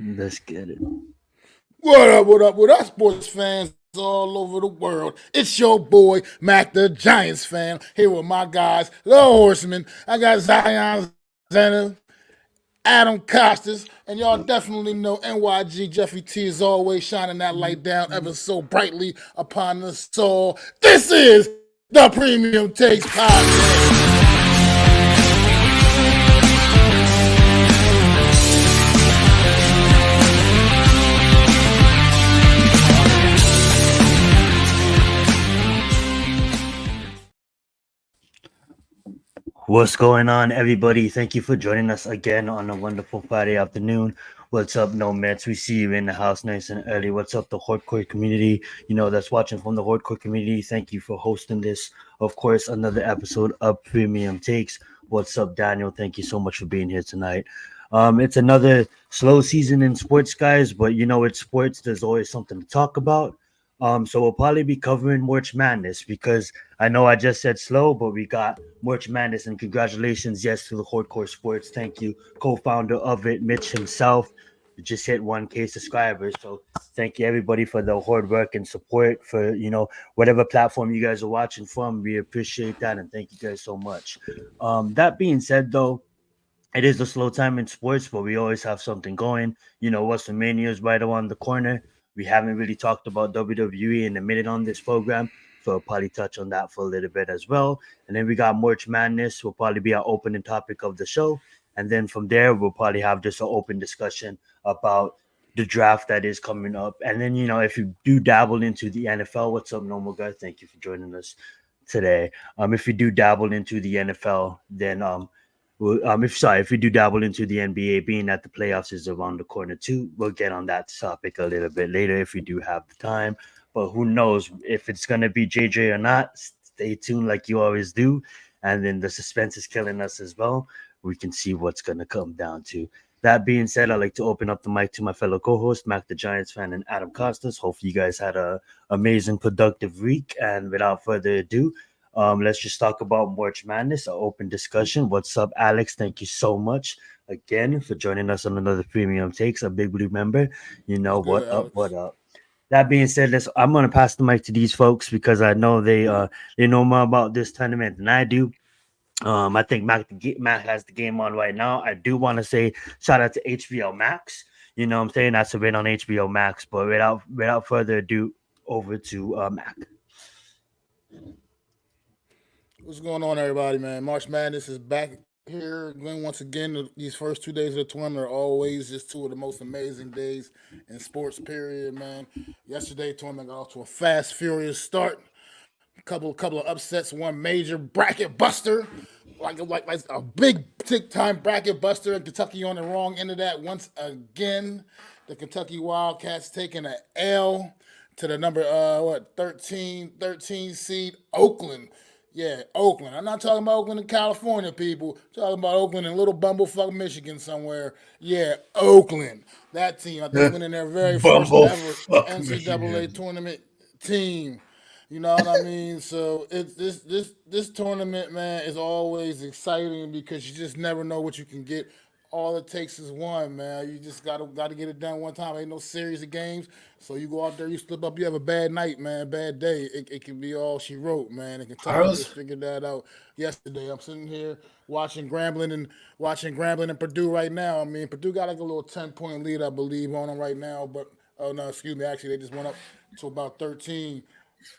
Let's get it. What up, sports fans all over the world? It's your boy, Mac the Giants fan, here with my guys, the horseman. I got Zion Zenith, Adam Costas, and y'all definitely know NYG Jeffy T is always shining that light down ever so brightly upon us all. This is the Premium Takes Podcast. What's going on, everybody? Thank you for joining us again on a wonderful Friday afternoon. What's up, Nomads? We see you in the house nice and early. What's up, the Hardcore community? That's watching from the Hardcore community. Thank you for hosting this. Of course, another episode of Premium Takes. What's up, Daniel? Thank you so much for being here tonight. It's another slow season in sports, guys, but it's sports. There's always something to talk about. So we'll probably be covering March Madness because I know I just said slow, but we got March Madness, and congratulations, yes, to the Hardcore Sports. Thank you, co-founder of it, Mitch himself. We just hit 1K subscribers, so thank you everybody for the hard work and support for whatever platform you guys are watching from. We appreciate that, and thank you guys so much. That being said, though, it is a slow time in sports, but we always have something going. WrestleMania is right around the corner. We haven't really talked about WWE in a minute on this program, so I'll probably touch on that for a little bit as well. And then we got March Madness, will probably be our opening topic of the show. And then from there, we'll probably have just an open discussion about the draft that is coming up. And then, if you do dabble into the NFL, what's up, normal guy? Thank you for joining us today. If you do dabble into the NFL, then if we do dabble into the NBA, being that the playoffs is around the corner too, we'll get on that topic a little bit later if we do have the time. But who knows if it's gonna be JJ or not? Stay tuned, like you always do, and then the suspense is killing us as well. We can see what's gonna come down to. That being said, I'd like to open up the mic to my fellow co-host, Mac the Giants fan and Adam Costas. Hopefully, you guys had a amazing, productive week. And without further ado, let's just talk about March Madness, an open discussion. What's up, Alex? Thank you so much again for joining us on another Premium Takes, a big blue member. What's What good, up? What Alex? up? That being said, I'm gonna pass the mic to these folks because I know they know more about this tournament than I do. I think Mac has the game on right now. I do want to say shout out to HBO Max. You know what I'm saying? That's a win on HBO Max. But without further ado, over to Mac. What's going on, everybody, man? March Madness is back here again once again. These first 2 days of the tournament are always just two of the most amazing days in sports. Period, man. Yesterday, tournament got off to a fast, furious start. Couple of upsets. One major bracket buster, like a big tick time bracket buster, and Kentucky on the wrong end of that once again. The Kentucky Wildcats taking an L to the number 13 seed Oakland. Yeah, Oakland. I'm not talking about Oakland in California, people. I'm talking about Oakland in little bumblefuck Michigan somewhere. Yeah, Oakland. That team, I think, winning their very first ever Bumblefuck NCAA Michigan. tournament team. You know what I mean? So it's this tournament, man, is always exciting because you just never know what you can get. All it takes is one, man. You just gotta get it done one time. Ain't no series of games. So you go out there, you slip up, you have a bad night, man, bad day. It can be all she wrote, man. And I Kentucky just was figured that out yesterday. I'm sitting here watching Grambling and Purdue right now. I mean, Purdue got like a little 10-point lead, I believe, on them right now. But oh no, excuse me. Actually, they just went up to about 13.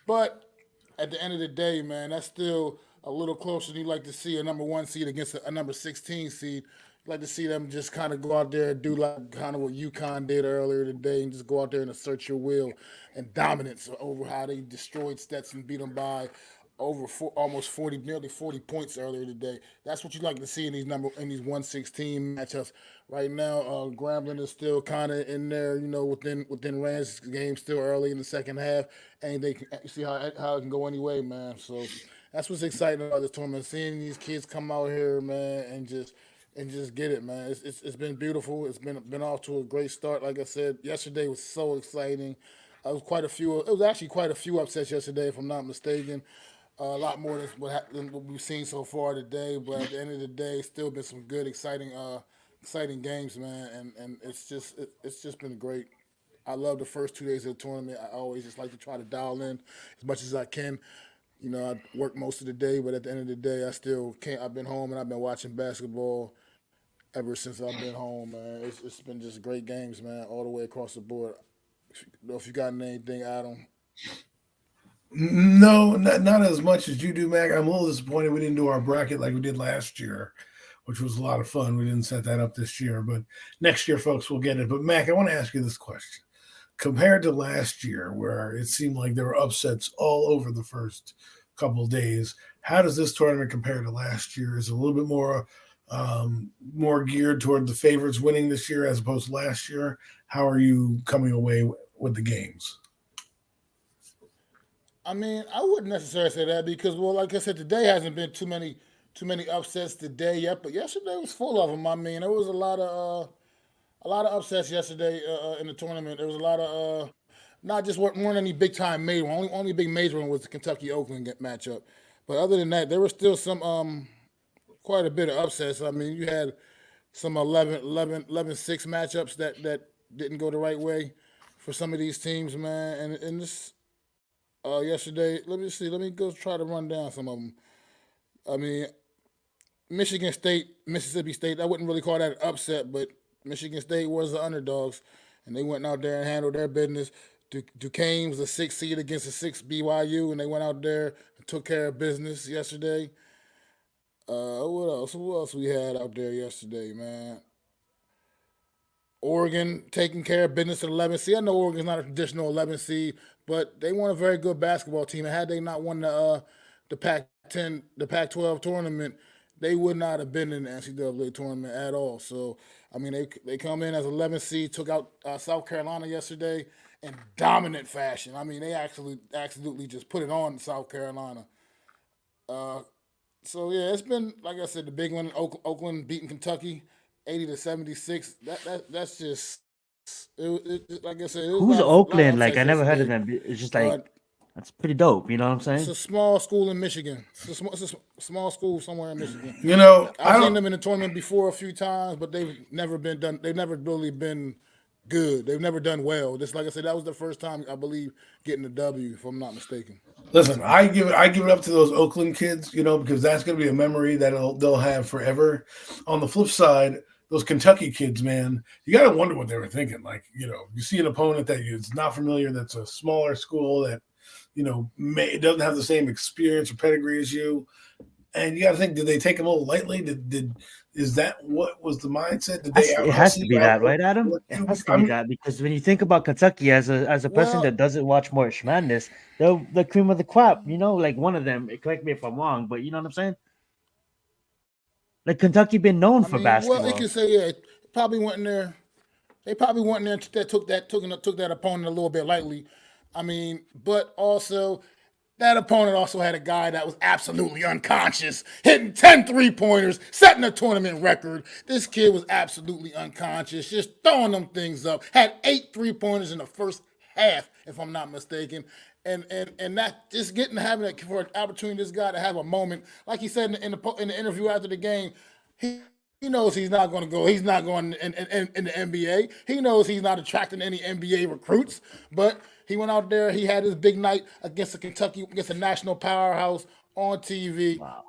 But at the end of the day, man, that's still a little closer than you like to see a number one seed against a number 16 seed. You like to see them just kind of go out there and do like kind of what UConn did earlier today and just go out there and assert your will and dominance over how they destroyed Stetson, beat them by almost 40, nearly 40 points earlier today. That's what you like to see in these 116 matchups. Right now, Grambling is still kind of in there, within Rand's game, still early in the second half, and they can see how it can go anyway, man. So that's what's exciting about this tournament, seeing these kids come out here, man, and just get it, man. It's been beautiful. It's been off to a great start. Like I said, yesterday was so exciting. It was actually quite a few upsets yesterday, if I'm not mistaken. A lot more than what we've seen so far today. But at the end of the day, still been some good, exciting exciting games, man, and it's just been great. I love the first 2 days of the tournament. I always just like to try to dial in as much as I can. You know, I work most of the day, but at the end of the day, I still can't. I've been home and I've been watching basketball ever since I've been home, man. It's been just great games, man, all the way across the board. If you got anything, Adam. No, not as much as you do, Mac. I'm a little disappointed we didn't do our bracket like we did last year, which was a lot of fun. We didn't set that up this year, but next year, folks, we'll get it. But Mac, I want to ask you this question. Compared to last year, where it seemed like there were upsets all over the first couple of days, how does this tournament compare to last year? Is it a little bit more geared toward the favorites winning this year as opposed to last year? How are you coming away with the games? I mean, I wouldn't necessarily say that because, well, like I said, today hasn't been too many upsets today yet, but yesterday was full of them. I mean, there was a lot of upsets yesterday in the tournament. There was a lot of not just weren't any big time major. Only big major one was the Kentucky Oakland matchup. But other than that, there was still some quite a bit of upsets. I mean, you had some 11-6 matchups that didn't go the right way for some of these teams, man. And this yesterday, let me see. Let me go try to run down some of them. I mean, Michigan State, Mississippi State. I wouldn't really call that an upset, but Michigan State was the underdogs, and they went out there and handled their business. Duquesne was a 6 seed against a 6 BYU, and they went out there and took care of business yesterday. What else? Who else we had out there yesterday, man? Oregon taking care of business at 11 seed. I know Oregon's not a traditional 11 seed, but they won a very good basketball team. And had they not won the Pac-10, the Pac-12 tournament, they would not have been in the NCAA tournament at all. So, I mean, they come in as 11 seed, took out South Carolina yesterday in dominant fashion. I mean, they actually absolutely just put it on South Carolina. Uh, so yeah, it's been like I said, the big one, Oakland beating Kentucky, 80-76. That's just like I said, it was Who's a lot of Oakland? Like upsets I never heard of yesterday. them. It's just Uh, like that's pretty dope. You know what I'm it's saying? a small school in Michigan. It's a small school somewhere in Michigan. You know, I've I seen don't. them in the tournament before a few times, but they've never been done. They've never really been good. They've never done well. Just like I said, that was the first time I believe getting a W, if I'm not mistaken. Listen, I give it up to those Oakland kids, because that's going to be a memory that they'll have forever. On the flip side, those Kentucky kids, man, you got to wonder what they were thinking. Like, you see an opponent that is not familiar, that's a smaller school that doesn't have the same experience or pedigree as you, and you got to think, did they take them a little lightly? Is that what was the mindset? Did they It has hustle to you be out? that, right, Adam? It has to be that because when you think about Kentucky as a person Well, that doesn't watch March Madness, they're the cream of the crop. Like one of them. Correct me if I'm wrong, but you know what I'm saying? Like Kentucky been known I for mean, well, you basketball. can say yeah, probably went in there. They probably went in there that took that opponent a little bit lightly. I mean, but also that opponent also had a guy that was absolutely unconscious, hitting 10 3-pointers, setting a tournament record. This kid was absolutely unconscious, just throwing them things up. Had 8 3-pointers in the first half, if I'm not mistaken. And that just having it for an opportunity, this guy to have a moment, like he said in the interview after the game, he knows he's not going to go. He's not going in the NBA. He knows he's not attracting any NBA recruits. But he went out there. He had his big night against a national powerhouse on TV Wow.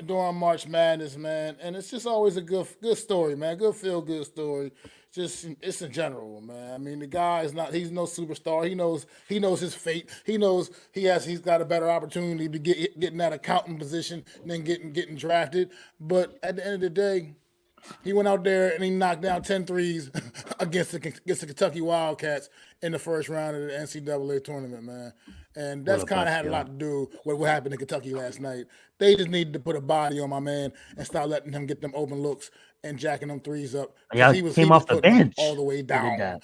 during March Madness, man. And it's just always a good story, man. Good feel good story. Just it's in general, man. I mean, the guy is not. He's no superstar. He knows his fate. He knows he's got a better opportunity to get in that accounting position than getting drafted. But at the end of the day, he went out there and he knocked down 10 threes against the Kentucky Wildcats in the first round of the NCAA tournament, man. And What that's a kind of bust, had a lot yo. to do with what happened in Kentucky last night. They just needed to put a body on my man and start letting him get them open looks and jacking them threes up because Y'all he came was off the putting them all bench the way and did down. that.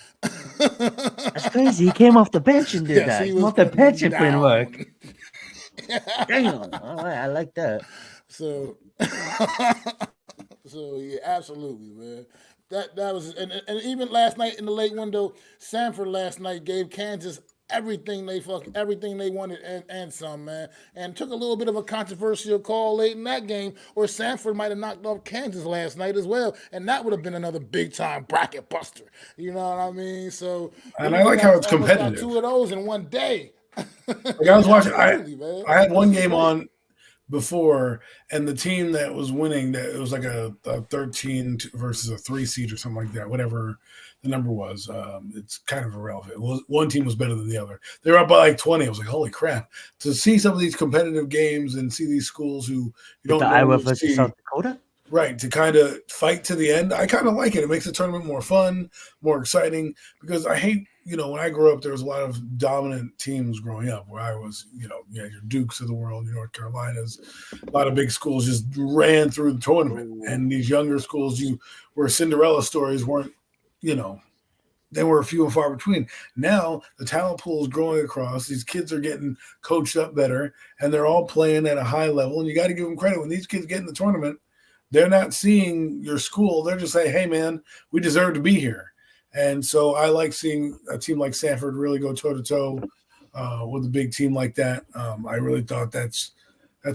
That's crazy. He came off the bench and did Yes, that. he He came was off the putting bench them and put in work. down. Damn. All right, I like that. So So yeah, absolutely, man. That was and even last night in the late window, Sanford last night gave Kansas everything they wanted and some, man. And took a little bit of a controversial call late in that game, or Sanford might have knocked off Kansas last night as well, and that would have been another big time bracket buster. You know what I mean? So, and I like how it's almost got competitive. 2 of those in one day. Like I was watching, man. I had one game on before, and the team that was winning, that it was like a 13 versus a 3 seed or something like that, whatever the number was. It's kind of irrelevant. One team was better than the other. They were up by like 20. I was like, holy crap. To see some of these competitive games and see these schools who you don't the Iowa versus South Dakota? Right, to kind of fight to the end. I kind of like it. It makes the tournament more fun, more exciting, because I hate, when I grew up, there was a lot of dominant teams growing up where I was, your Dukes of the world, your North Carolinas, a lot of big schools just ran through the tournament. And these younger schools, where Cinderella stories weren't, they were few and far between. Now the talent pool is growing across. These kids are getting coached up better, and they're all playing at a high level. And you got to give them credit. When these kids get in the tournament, they're not seeing your school. They're just saying, hey, man, we deserve to be here. And so I like seeing a team like Sanford really go toe-to-toe with a big team like that. I really thought that's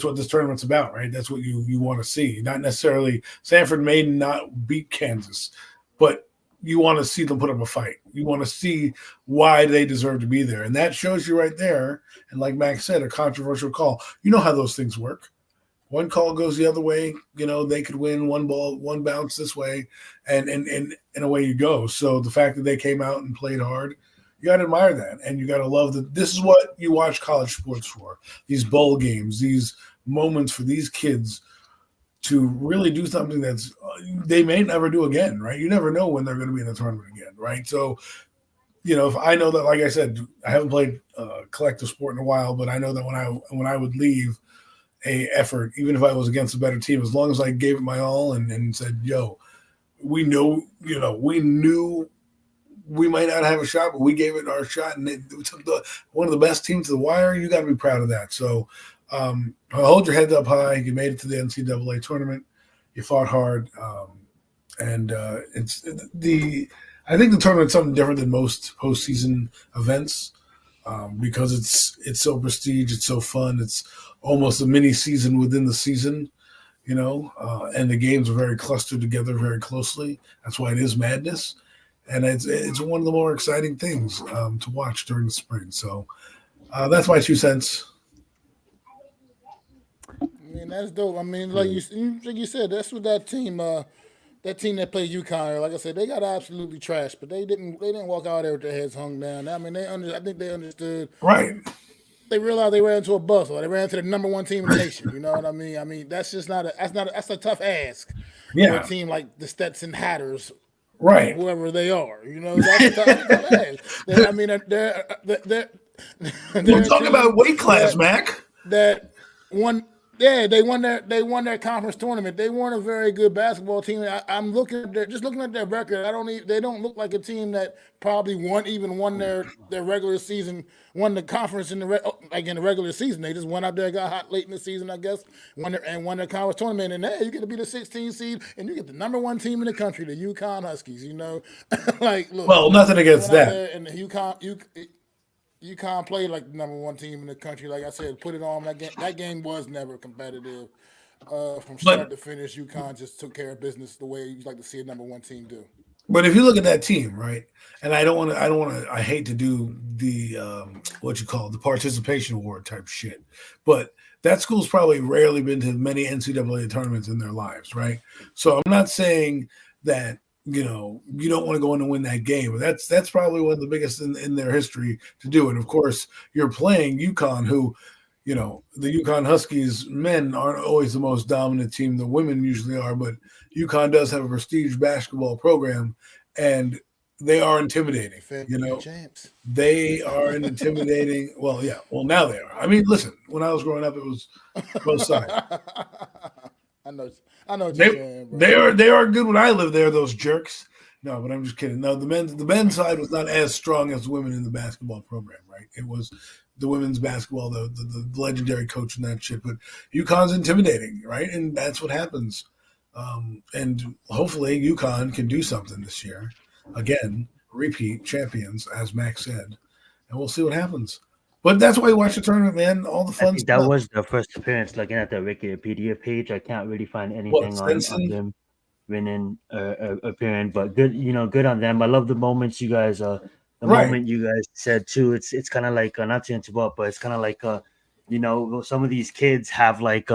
what this tournament's about, right? That's what you want to see. Not necessarily – Sanford may not beat Kansas, but you want to see them put up a fight. You want to see why they deserve to be there. And that shows you right there, and like Max said, a controversial call. You know how those things work. One call goes the other way, they could win one ball, one bounce this way, and away you go. So the fact that they came out and played hard, you got to admire that. And you got to love that. This is what you watch college sports for, these bowl games, these moments for these kids to really do something that's they may never do again, right? You never know when they're going to be in the tournament again, right? So, if I know that, like I said, I haven't played collective sport in a while, but I know that when I would leave a effort, even if I was against a better team, as long as I gave it my all and said, yo, we knew we might not have a shot, but we gave it our shot, and we took one of the best teams to the wire. You got to be proud of that. So hold your head up high. You made it to the NCAA tournament. You fought hard. I think the tournament's something different than most postseason events because it's so prestige. It's so fun. It's almost a mini season within the season, and the games are very clustered together very closely. That's why it is madness. And it's one of the more exciting things to watch during the spring. So that's my 2 cents. I mean, that's dope. I mean, like you said, that's what that team that played UConn, like I said, they got absolutely trashed, but they didn't walk out there with their heads hung down. I mean, I think they understood. Right. They realized they ran into a bus, or they ran into the number 1 team in the nation. You know what I mean? I mean, that's just that's a tough ask for a team like the Stetson Hatters, right? Whoever they are, that's a tough ask. I mean, we're talking about weight class, Mac. That one. Yeah, they won their conference tournament. They weren't a very good basketball team. I'm looking at their record. They don't look like a team that probably won their regular season, won the conference in the regular season. They just went out there, got hot late in the season, I guess, won their conference tournament. And hey, you get to be the 16th seed, and you get the number 1 team in the country, the UConn Huskies. Like, look. Well, nothing against that. And the UConn played like the number 1 team in the country. Like I said, put it on. That game was never competitive. From start to finish, UConn just took care of business the way you like to see a number 1 team do. But if you look at that team, right, and I hate to do the what you call the participation award type shit, but that school's probably rarely been to many NCAA tournaments in their lives, right? So I'm not saying that you don't want to go in and win that game, but that's probably one of the biggest in their history to do it. Of course, you're playing UConn, who, the UConn Huskies men aren't always the most dominant team. The women usually are, but UConn does have a prestige basketball program, and they are intimidating. Champs. They are an intimidating. Well, yeah. Well, now they are. I mean, listen. When I was growing up, it was both sides. I know what you're saying, bro. They are good when I lived there, those jerks. No, but I'm just kidding. No, the men's side was not as strong as the women in the basketball program, right? It was the women's basketball, the legendary coach and that shit. But UConn's intimidating, right? And that's what happens. And hopefully UConn can do something this year. Again, repeat champions, as Max said. and we'll see what happens. But that's why you watch the tournament, man. All the I fun think that stuff. was the first appearance. Looking at the Wikipedia page, I can't really find What, anything on Stenson? them winning appearing, but good, good on them. I love the moments you guys the Right. moment you guys said too. It's kind of like not to interrupt, but it's kind of like some of these kids have like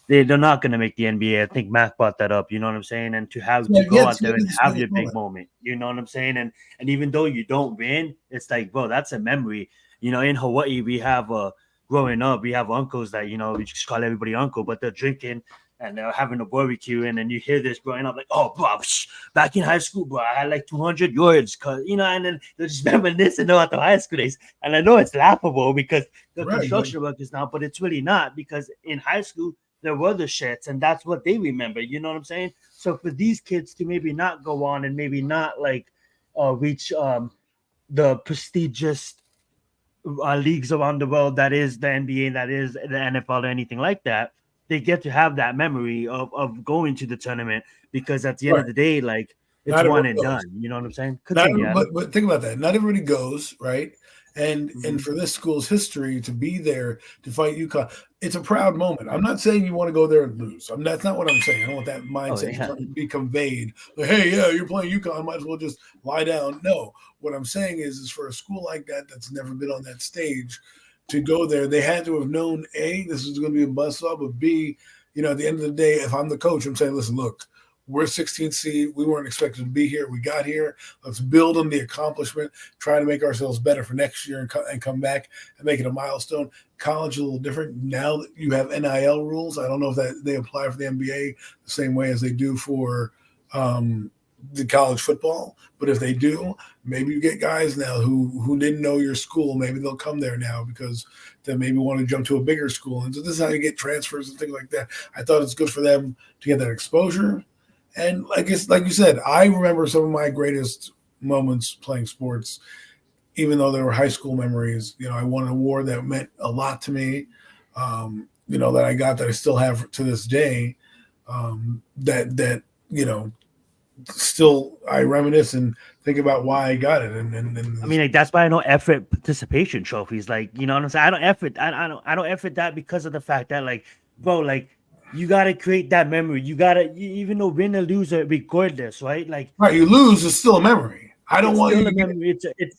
they're not going to make the NBA. I think Mac brought that up. You know what I'm saying? And to have to go out there and have your big moment. You know what I'm saying? And even though you don't win, it's like, bro, that's a memory. In Hawaii, we have growing up, we have uncles that we just call everybody uncle, but they're drinking and they're having a barbecue, and then you hear this growing up, like, oh, bro, back in high school, bro, I had like 200 yards, and then they're just reminiscing about the high school days. And I know it's laughable because the construction workers now, but it's really not, because in high school there were the shits, and that's what they remember. You know what I'm saying? So for these kids to maybe not go on and maybe not like reach the prestigious leagues around the world that is the NBA, that is the NFL, or anything like that, they get to have that memory of going to the tournament, because at the end of the day, like, it's one and done. You know what I'm saying? Continue, but think about that. Not everybody goes, right? And for this school's history to be there to fight UConn, it's a proud moment. I'm not saying you want to go there and lose. That's not what I'm saying. I don't want that mindset to be conveyed. Like, hey, yeah, you're playing UConn, might as well just lie down. No, what I'm saying is for a school like that that's never been on that stage, to go there, they had to have known, A, this is going to be a buzzsaw, but B, at the end of the day, if I'm the coach, I'm saying, listen, look, we're 16th seed. We weren't expected to be here. We got here. Let's build on the accomplishment, try to make ourselves better for next year and come back and make it a milestone. College is a little different. Now that you have NIL rules, I don't know if that they apply for the NBA the same way as they do for the college football. But if they do, maybe you get guys now who didn't know your school. Maybe they'll come there now because they maybe want to jump to a bigger school. And so this is how you get transfers and things like that. I thought it's good for them to get that exposure. And like you said, I remember some of my greatest moments playing sports, even though they were high school memories. I won an award that meant a lot to me, that I got, that I still have to this day, still I reminisce and think about why I got it. And I mean, like, that's why I know effort participation trophies. Like, you know what I'm saying? I don't effort that because of the fact that, like, bro, like, you gotta create that memory. You gotta, even though win or lose, regardless, right? Like, right, you lose, it's still a memory. I don't want you to memory. It's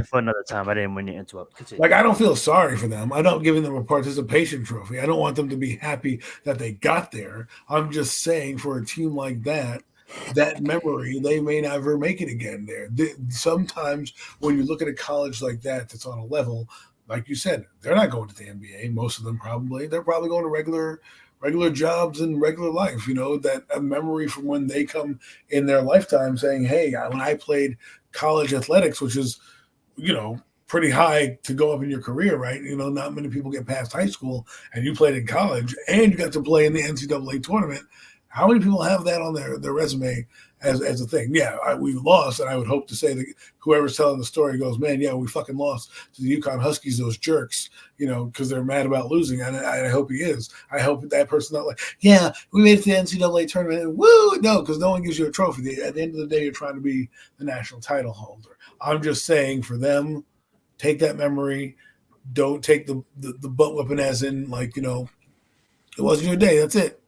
for another time. I didn't mean to interrupt. Continue. Like, I don't feel sorry for them. I'm not giving them a participation trophy. I don't want them to be happy that they got there. I'm just saying, for a team like that memory, they may never make it again there. Sometimes when you look at a college like that that's on a level, like you said, they're not going to the NBA. Most of them probably. They're probably going to regular jobs and regular life. That a memory from when they come in their lifetime saying, hey, when I played college athletics, which is, pretty high to go up in your career, right? Not many people get past high school, and you played in college and you got to play in the NCAA tournament. How many people have that on their resume as a thing? Yeah, we lost, and I would hope to say that whoever's telling the story goes, man, yeah, we fucking lost to the UConn Huskies, those jerks, because they're mad about losing. And I hope he is. I hope that person's not like, yeah, we made it to the NCAA tournament. Woo! No, because no one gives you a trophy. At the end of the day, you're trying to be the national title holder. I'm just saying, for them, take that memory. Don't take the butt whipping as in, like, it wasn't your day. That's it.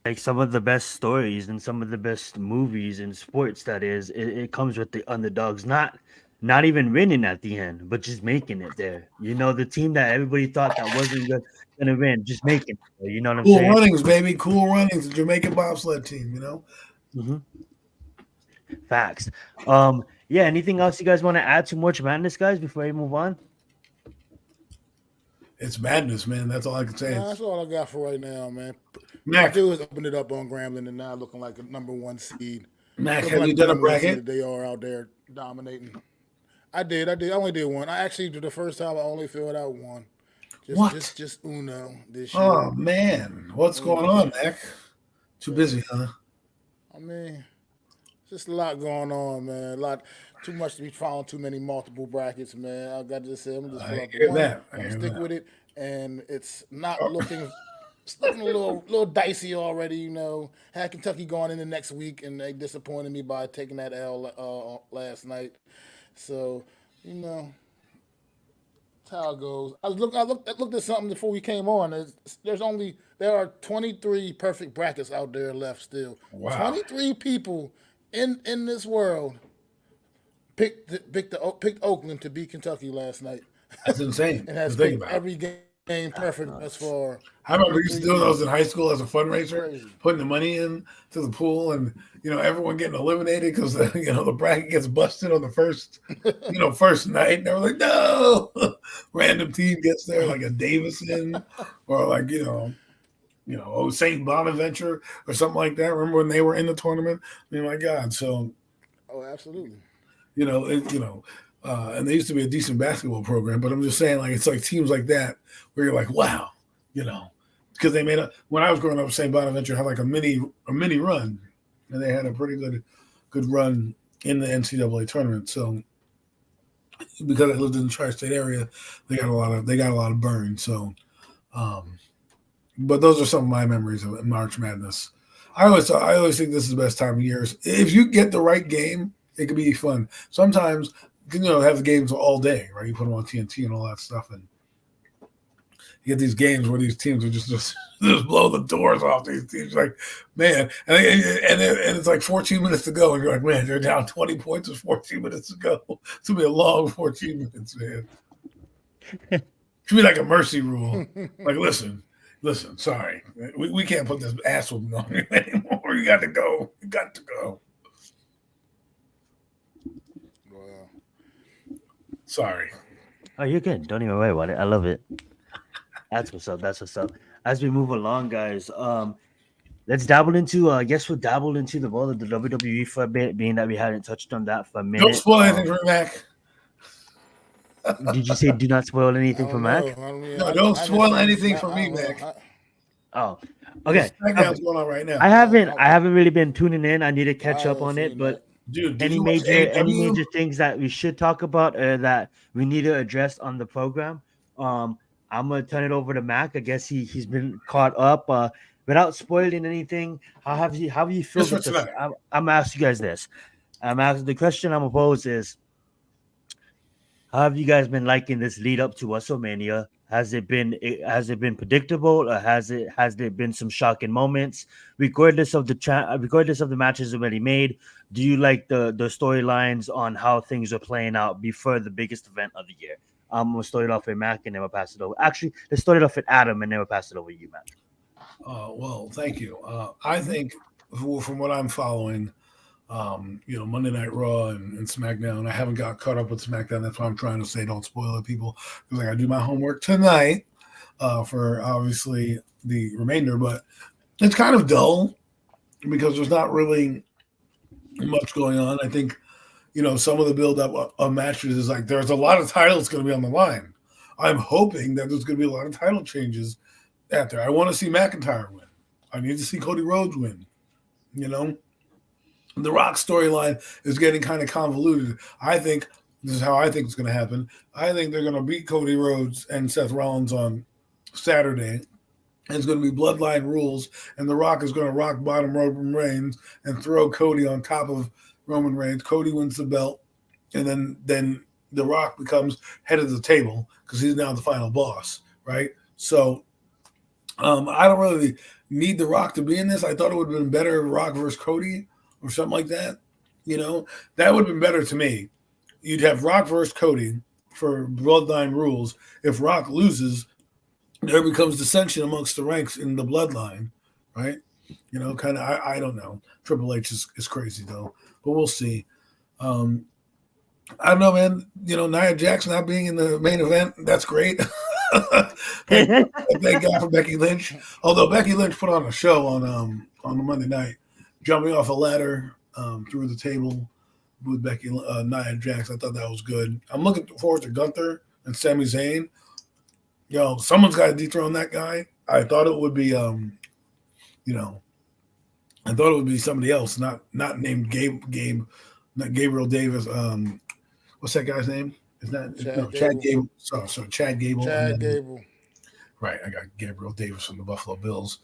Like, some of the best stories and some of the best movies in sports, that is, it comes with the underdogs, not even winning at the end, but just making it there. The team that everybody thought that wasn't gonna win, just making it there. You know what I'm saying? Cool runnings, baby. Cool runnings. The Jamaican bobsled team, Mm-hmm. Facts. Yeah, anything else you guys want to add to March Madness, guys, before we move on? It's madness, man. That's all I can say. That's all I got for right now, man. Mac, Purdue has opened it up on Grambling and now looking like a number 1 seed. Mac, have you done a bracket? They are out there dominating. I did. I only did one. I actually did the first time. I only filled out one. Just Uno this year. Oh man, what's going on, Mac? Too busy, huh? I mean, just a lot going on, man. Too much to be following. Too many multiple brackets, man. I got to say, I'm just fill up one. I'm stick with it, and it's not looking It's looking a little dicey already. Had Kentucky going in the next week, and they disappointed me by taking that L last night. So, you know, that's how it goes. I looked at something before we came on. There are 23 perfect brackets out there left still. Wow. 23 people in this world picked Oakland to beat Kentucky last night, That's insane and to has think picked about. every game perfect thus far. I remember we used to do 23 those in high school as a fundraiser, Crazy. putting the money in to the pool, and everyone getting eliminated because the bracket gets busted on the first night, and they were like, no, random team gets there like a Davison or like Saint Bonaventure or something like that. Remember when they were in the tournament? I mean, my God, so Oh, absolutely. and they used to be a decent basketball program, but I'm just saying, like, it's like teams like that where you're like, wow, because they made when I was growing up, St. Bonaventure had like a mini run, and they had a pretty good run in the NCAA tournament. So because I lived in the tri-state area, they got a lot of burn. So, but those are some of my memories of March Madness. I always think this is the best time of year. If you get the right game, it can be fun. Sometimes have the games all day, right? You put them on TNT and all that stuff, and you get these games where these teams are just blow the doors off these teams. Like, man, and it's like 14 minutes to go, and you're like, man, they're down 20 points with 14 minutes to go. It's gonna be a long 14 minutes, man. It should be like a mercy rule. Like, listen, sorry, we can't put this ass whooping on you anymore. You got to go. Wow. Sorry. Oh, you're good. Don't even worry about it. I love it. That's what's up. As we move along, guys, let's dabble into. I guess we'll dabble into the world of the WWE for a bit, being that we hadn't touched on that for a minute. Don't spoil anything for Mac. Did you say do not spoil anything for Mac? Don't spoil anything for me, Mac. Oh, okay. SmackDown's going on right now. I haven't really been tuning in. I need to catch up on it, but dude, any major things that we should talk about or that we need to address on the program? I'm gonna turn it over to Mac. I guess he's been caught up. Without spoiling anything, how have you felt? I'm gonna ask you guys this. The question I'm gonna pose is, how have you guys been liking this lead up to WrestleMania? Has it been predictable, or has there been some shocking moments? Regardless of the matches already made, do you like the storylines on how things are playing out before the biggest event of the year? I'm gonna start it off with Mac and then we'll pass it over. Actually, let's start it off with Adam and then we'll pass it over to you, Mac. Well, thank you. I think from what I'm following, Monday Night Raw and SmackDown. I haven't got caught up with SmackDown. That's why I'm trying to say don't spoil it, people, because I got to do my homework tonight for obviously the remainder. But it's kind of dull because there's not really much going on. I think, some of the build-up of matches is like there's a lot of titles going to be on the line. I'm hoping that there's going to be a lot of title changes out there. I want to see McIntyre win. I need to see Cody Rhodes win. The Rock storyline is getting kind of convoluted. I think this is how I think it's going to happen. I think they're going to beat Cody Rhodes and Seth Rollins on Saturday. And it's going to be bloodline rules, and The Rock is going to rock bottom Roman Reigns and throw Cody on top of Roman Reigns. Cody wins the belt, and then The Rock becomes head of the table because he's now the final boss, right? So I don't really need The Rock to be in this. I thought it would have been better Rock versus Cody or something like that. That would have been better to me. You'd have Rock versus Cody for bloodline rules. If Rock loses, there becomes dissension amongst the ranks in the bloodline, right? Kind of, I don't know. Triple H is crazy, though, but we'll see. I don't know, man. Nia Jax not being in the main event, that's great. Thank God for Becky Lynch. Although Becky Lynch put on a show on the Monday night, jumping off a ladder through the table with Nia Jax. I thought that was good. I'm looking forward to Gunther and Sami Zayn. Someone's got to dethrone that guy. I thought it would be, I thought it would be somebody else, not named not Gabriel Davis. What's that guy's name? Chad Gable. Chad Gable. Chad Gable. Right. I got Gabriel Davis from the Buffalo Bills.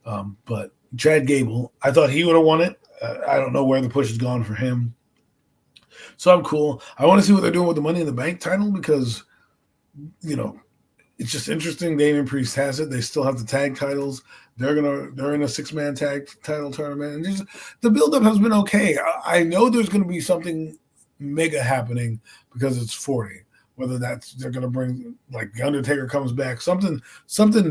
But Chad Gable, I thought he would have won it. I don't know where the push has gone for him. So I'm cool. I want to see what they're doing with the Money in the Bank title because, it's just interesting. Damian Priest has it. They still have the tag titles. They're in a 6-man tag title tournament. And just the buildup has been okay. I know there's going to be something mega happening because it's 40. Whether that's they're going to bring like the Undertaker comes back, something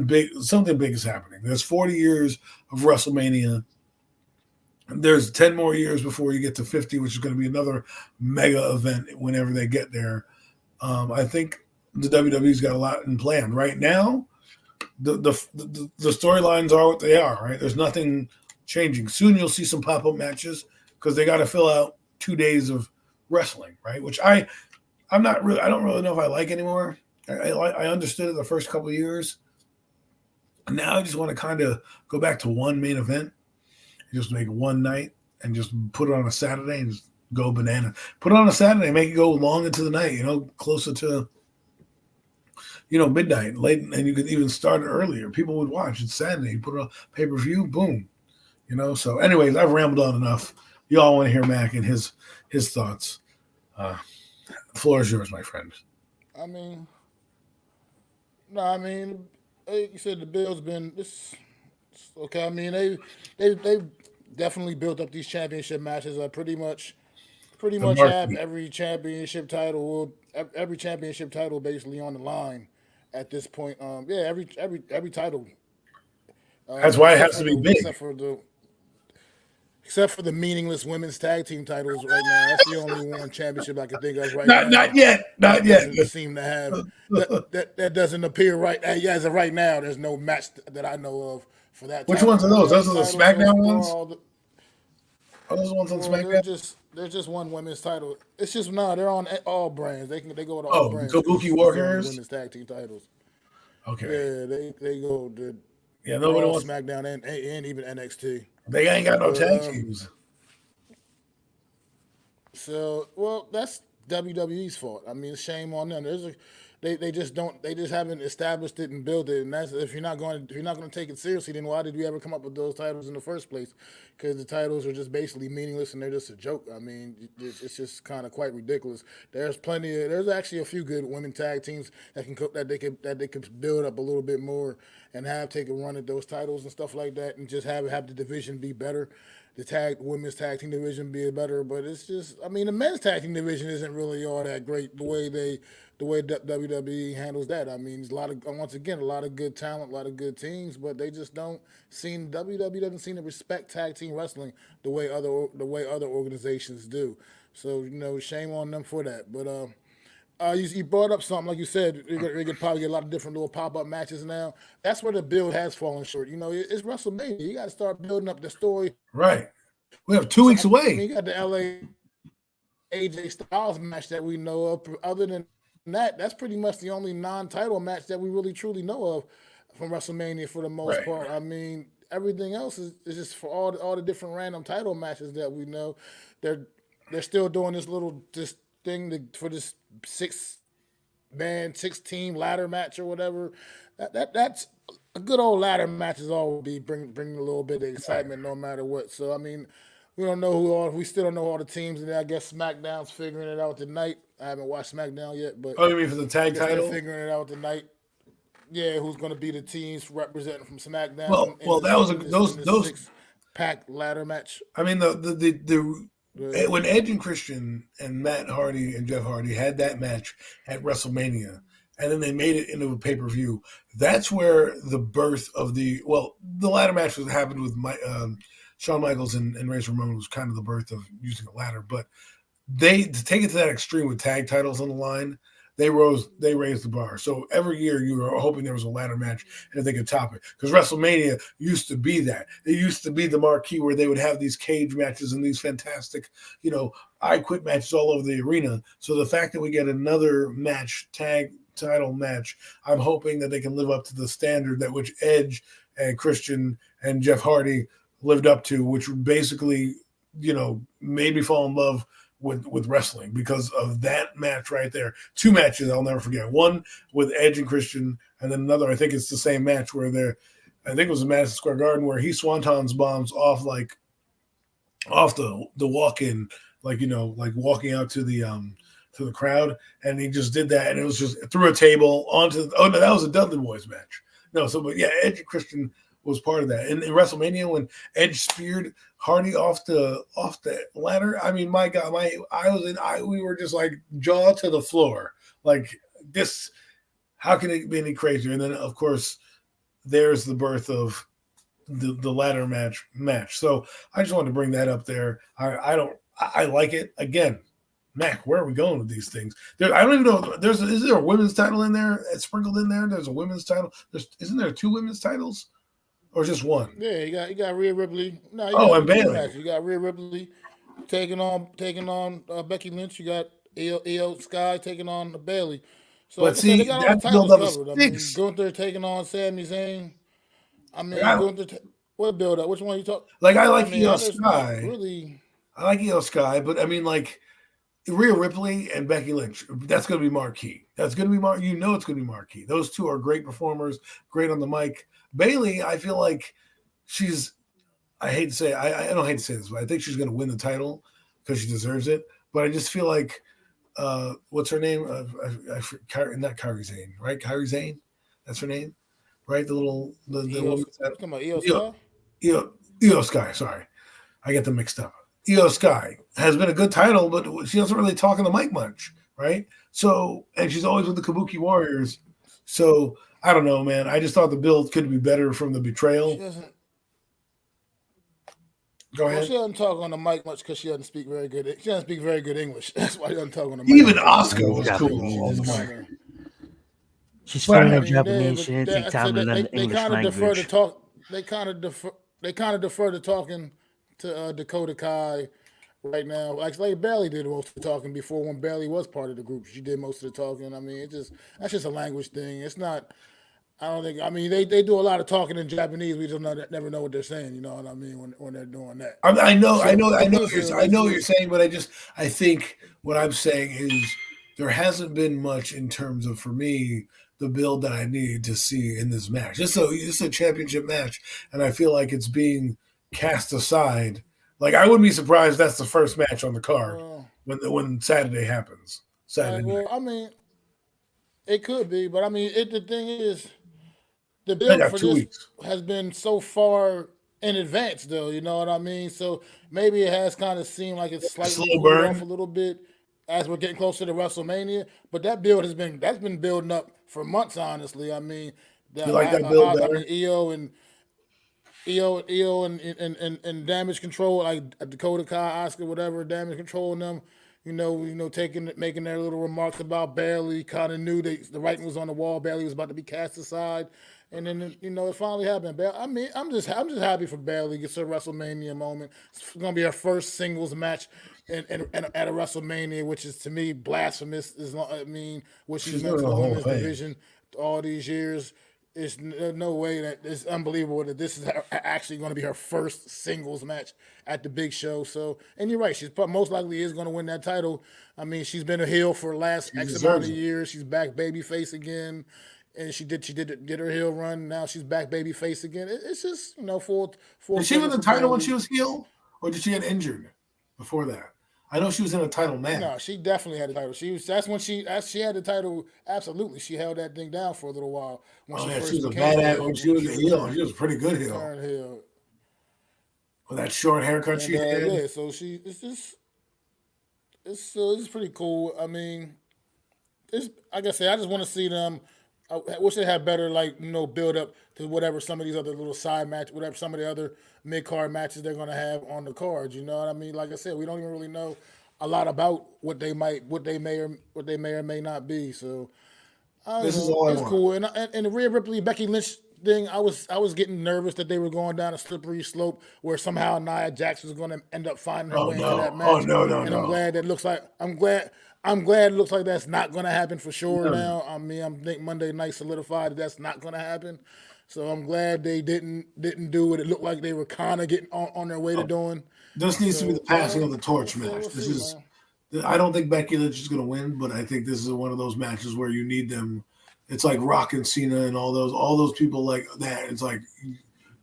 big is happening. There's 40 years of WrestleMania. There's 10 more years before you get to 50, which is going to be another mega event whenever they get there. I think the WWE's got a lot in plan right now. The storylines are what they are. Right, there's nothing changing. Soon you'll see some pop-up matches because they got to fill out 2 days of wrestling, right? Which I don't really know if I like anymore. I understood it the first couple of years. Now I just want to kind of go back to one main event, just make one night and just put it on a Saturday and just go banana. Put it on a Saturday, make it go long into the night, closer to, midnight, late, and you could even start it earlier. People would watch. It's Saturday. You put it on pay-per-view, boom. So anyways, I've rambled on enough. You all want to hear Mac and his thoughts. The floor is yours, my friend. Like you said, the Bills been this okay. I mean, they definitely built up these championship matches. Pretty much have every championship title basically on the line at this point. Every title. That's why it has to be big. Except for the meaningless women's tag team titles right now. That's the only one championship I can think of right now. Not yet. Doesn't seem to have that doesn't appear right as of right now. There's no match that I know of for that. Which ones are those? Those are the SmackDown ones. Are those ones on SmackDown? There's just one women's title. It's just they're on all brands. They go to all brands. Kabuki Warriors women's tag team titles. Okay. Yeah, they go to nobody wants SmackDown and even NXT. They ain't got no tag teams. So, that's WWE's fault. I mean, shame on them. They just haven't established it and built it. And that's if you're not going to take it seriously, then why did we ever come up with those titles in the first place? Because the titles are just basically meaningless and they're just a joke. I mean, it's just kind of quite ridiculous. There's actually a few good women tag teams that they could build up a little bit more and take a run at those titles and stuff like that, and just have the division be better. The women's tag team division be better, but it's just, the men's tag team division isn't really all that great the way WWE handles that. There's a lot of good talent, a lot of good teams, but they just WWE doesn't seem to respect tag team wrestling the way other organizations do. So, shame on them for that. But you brought up something, like you said, we could probably get a lot of different little pop-up matches now. That's where the build has fallen short. It's WrestleMania. You got to start building up the story. Right. We have 2 weeks away. You got the LA AJ Styles match that we know of. Other than that, that's pretty much the only non-title match that we really truly know of from WrestleMania for the most part. Everything else is just for all the different random title matches that we know. They're still doing this thing for this 6-man, 6-team ladder match or whatever. That's a good old ladder match is all be bring a little bit of excitement no matter what. So we don't know we still don't know all the teams, and I guess SmackDown's figuring it out tonight. I haven't watched SmackDown yet, but you mean for the tag title? They're figuring it out tonight. Yeah, who's going to be the teams representing from SmackDown? Well, that was those 6-pack ladder match. When Edge and Christian and Matt Hardy and Jeff Hardy had that match at WrestleMania, and then they made it into a pay-per-view, that's where the birth of the ladder match happened with Shawn Michaels and Razor Ramon was kind of the birth of using a ladder, but to take it to that extreme with tag titles on the line, they raised the bar. So every year you were hoping there was a ladder match and they could top it. Because WrestleMania used to be that. It used to be the marquee where they would have these cage matches and these fantastic, I Quit matches all over the arena. So the fact that we get another match, tag title match, I'm hoping that they can live up to the standard that which Edge and Christian and Jeff Hardy lived up to, which basically, made me fall in love with wrestling because of that match right there. 2 matches I'll never forget. One with Edge and Christian, and then another, I think it's the same match where I think it was in Madison Square Garden where he swantons bombs off the walk-in, like walking out to the crowd, and he just did that, and it was just through a table onto. Oh no, that was a Dudley Boys match. No, but yeah, Edge and Christian was part of that. And in WrestleMania, when Edge speared Hardy off the ladder, I mean, my God, we were just like jaw to the floor, like this. How can it be any crazier? And then, of course, there's the birth of the ladder match. So I just wanted to bring that up there. I like it. Again, Mac, where are we going with these things? I don't even know. Is there a women's title in there? It's sprinkled in there. There's a women's title. Isn't there 2 women's titles, or just one? Yeah, you got Rhea Ripley. No, and Bayley. You got Rhea Ripley taking on Becky Lynch. You got Io Sky taking on Bayley. So but see, they got all the titles covered. I mean, Gunther taking on Sami Zayn. I mean, what build up? Which one you talk? Like I like Io Sky. Really, I like Io Sky, but I mean, like Rhea Ripley and Becky Lynch. That's going to be marquee. That's going to be it's going to be marquee. Those 2 are great performers, great on the mic. Bayley, I feel like I hate to say, I don't hate to say this, but I think she's going to win the title because she deserves it. But I just feel like, what's her name? Not Kairi Sane, right? Kairi Sane, that's her name, right? The woman. Talking about Io Sky. Io Sky. Sorry, I get them mixed up. Io Sky has been a good title, but she doesn't really talk on the mic much, right? So, and she's always with the Kabuki Warriors. So I don't know, man. I just thought the build could be better from the betrayal. Go ahead. Well, she doesn't talk on the mic much because she doesn't speak very good. She doesn't speak very good English. That's why she doesn't talk on the mic. Even Asuka was cool on the mic. She's fluent in Japanese. She didn't take time to learn the English language. They kind of defer to talking to Dakota Kai right now. Like Bayley did most of the talking before when Bayley was part of the group. She did most of the talking. I mean, that's just a language thing. It's not. I don't think. I mean, they do a lot of talking in Japanese. We just never know what they're saying. You know what I mean when they're doing that. I know what you're saying, but I think what I'm saying is there hasn't been much in terms of, for me, the build that I need to see in this match. It's a championship match, and I feel like it's being cast aside. Like, I wouldn't be surprised if that's the first match on the card when Saturday happens. Well, I mean, it could be, but I mean, the thing is, the build for this has been so far in advance, though. You know what I mean? So maybe it has kind of seemed like it's slightly cooled off a little bit as we're getting closer to WrestleMania. But that build that's been building up for months, honestly. I mean, you like that build better? I mean, EO and Damage Control, like Dakota Kai, Asuka, whatever, Damage Control and them, making their little remarks about Bayley. Kind of knew the writing was on the wall. Bayley was about to be cast aside, and then it finally happened. I mean, I'm just happy for Bayley. Gets her WrestleMania moment. It's gonna be her first singles match at a WrestleMania, which is to me blasphemous. What she's meant for the women's division all these years. It's no way that it's unbelievable that this is actually going to be her first singles match at the big show. So, and you're right, she's most likely is going to win that title. I mean, she's been a heel for the last X amount of years. She's back babyface again, and she did her heel run. Now she's back babyface again. It's just full. Did she win the title when she was heel, or did she get injured before that? I know she was in a title match. No, she definitely had the title. That's when she had the title. Absolutely, she held that thing down for a little while. She was a badass when she was a heel. She was a pretty good heel. With that short haircut she had. Yeah, so it's pretty cool. I mean, it's like I said, I just want to see them. I wish they had better, build up to whatever some of these other little side match, whatever some of the other mid card matches they're going to have on the cards. You know what I mean? Like I said, we don't even really know a lot about what they may or may not be. So it's cool. And the Rhea Ripley Becky Lynch thing, I was getting nervous that they were going down a slippery slope where somehow Nia Jax was going to end up finding her way into that match. Oh no! And I'm glad that looks like I'm glad it looks like that's not going to happen for sure now. I mean, I think Monday night solidified that that's not going to happen. So I'm glad they didn't do what it looked like they were kind of getting on their way to doing. This needs to be the passing of the torch match. I don't think Becky Lynch is going to win, but I think this is one of those matches where you need them. It's like Rock and Cena and all those people like that. It's like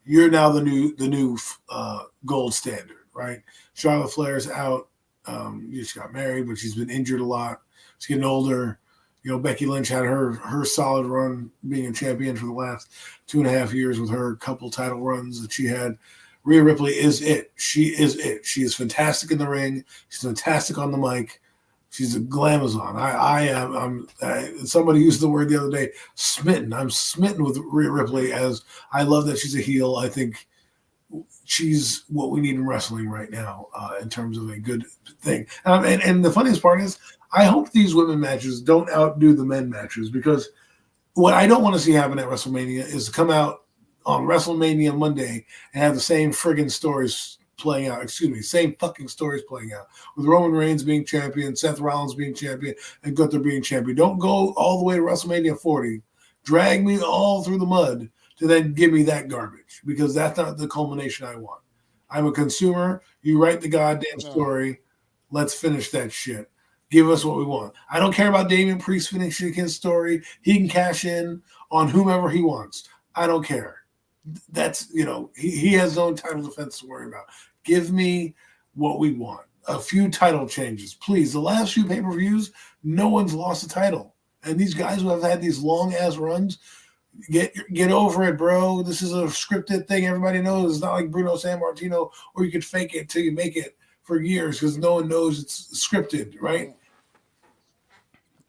you're now the new gold standard, right? Charlotte Flair's out. She got married, but she's been injured a lot. She's getting older. Becky Lynch had her solid run being a champion for the last 2.5 years with her couple title runs that she had. Rhea Ripley is it. She is it. She is fantastic in the ring. She's fantastic on the mic. She's a glamazon. Somebody used the word the other day, smitten. I'm smitten with Rhea Ripley, as I love that she's a heel. I think she's what we need in wrestling right now in terms of a good thing. And the funniest part is, I hope these women matches don't outdo the men matches, because what I don't want to see happen at WrestleMania is to come out on WrestleMania Monday and have the same friggin' stories playing out. Same fucking stories playing out. With Roman Reigns being champion, Seth Rollins being champion, and Gunther being champion. Don't go all the way to WrestleMania 40. Drag me all through the mud to then give me that garbage, because that's not the culmination I want. I'm a consumer. You write the goddamn story. Let's finish that shit. Give us what we want. I don't care about Damian Priest finishing his story. He can cash in on whomever he wants. I don't care. That's, he has his own title defense to worry about. Give me what we want. A few title changes, please. The last few pay-per-views, no one's lost a title. And these guys who have had these long-ass runs, get over it, bro. This is a scripted thing. Everybody knows. It's not like Bruno Sammartino, or you could fake it till you make it for years, because no one knows it's scripted, right?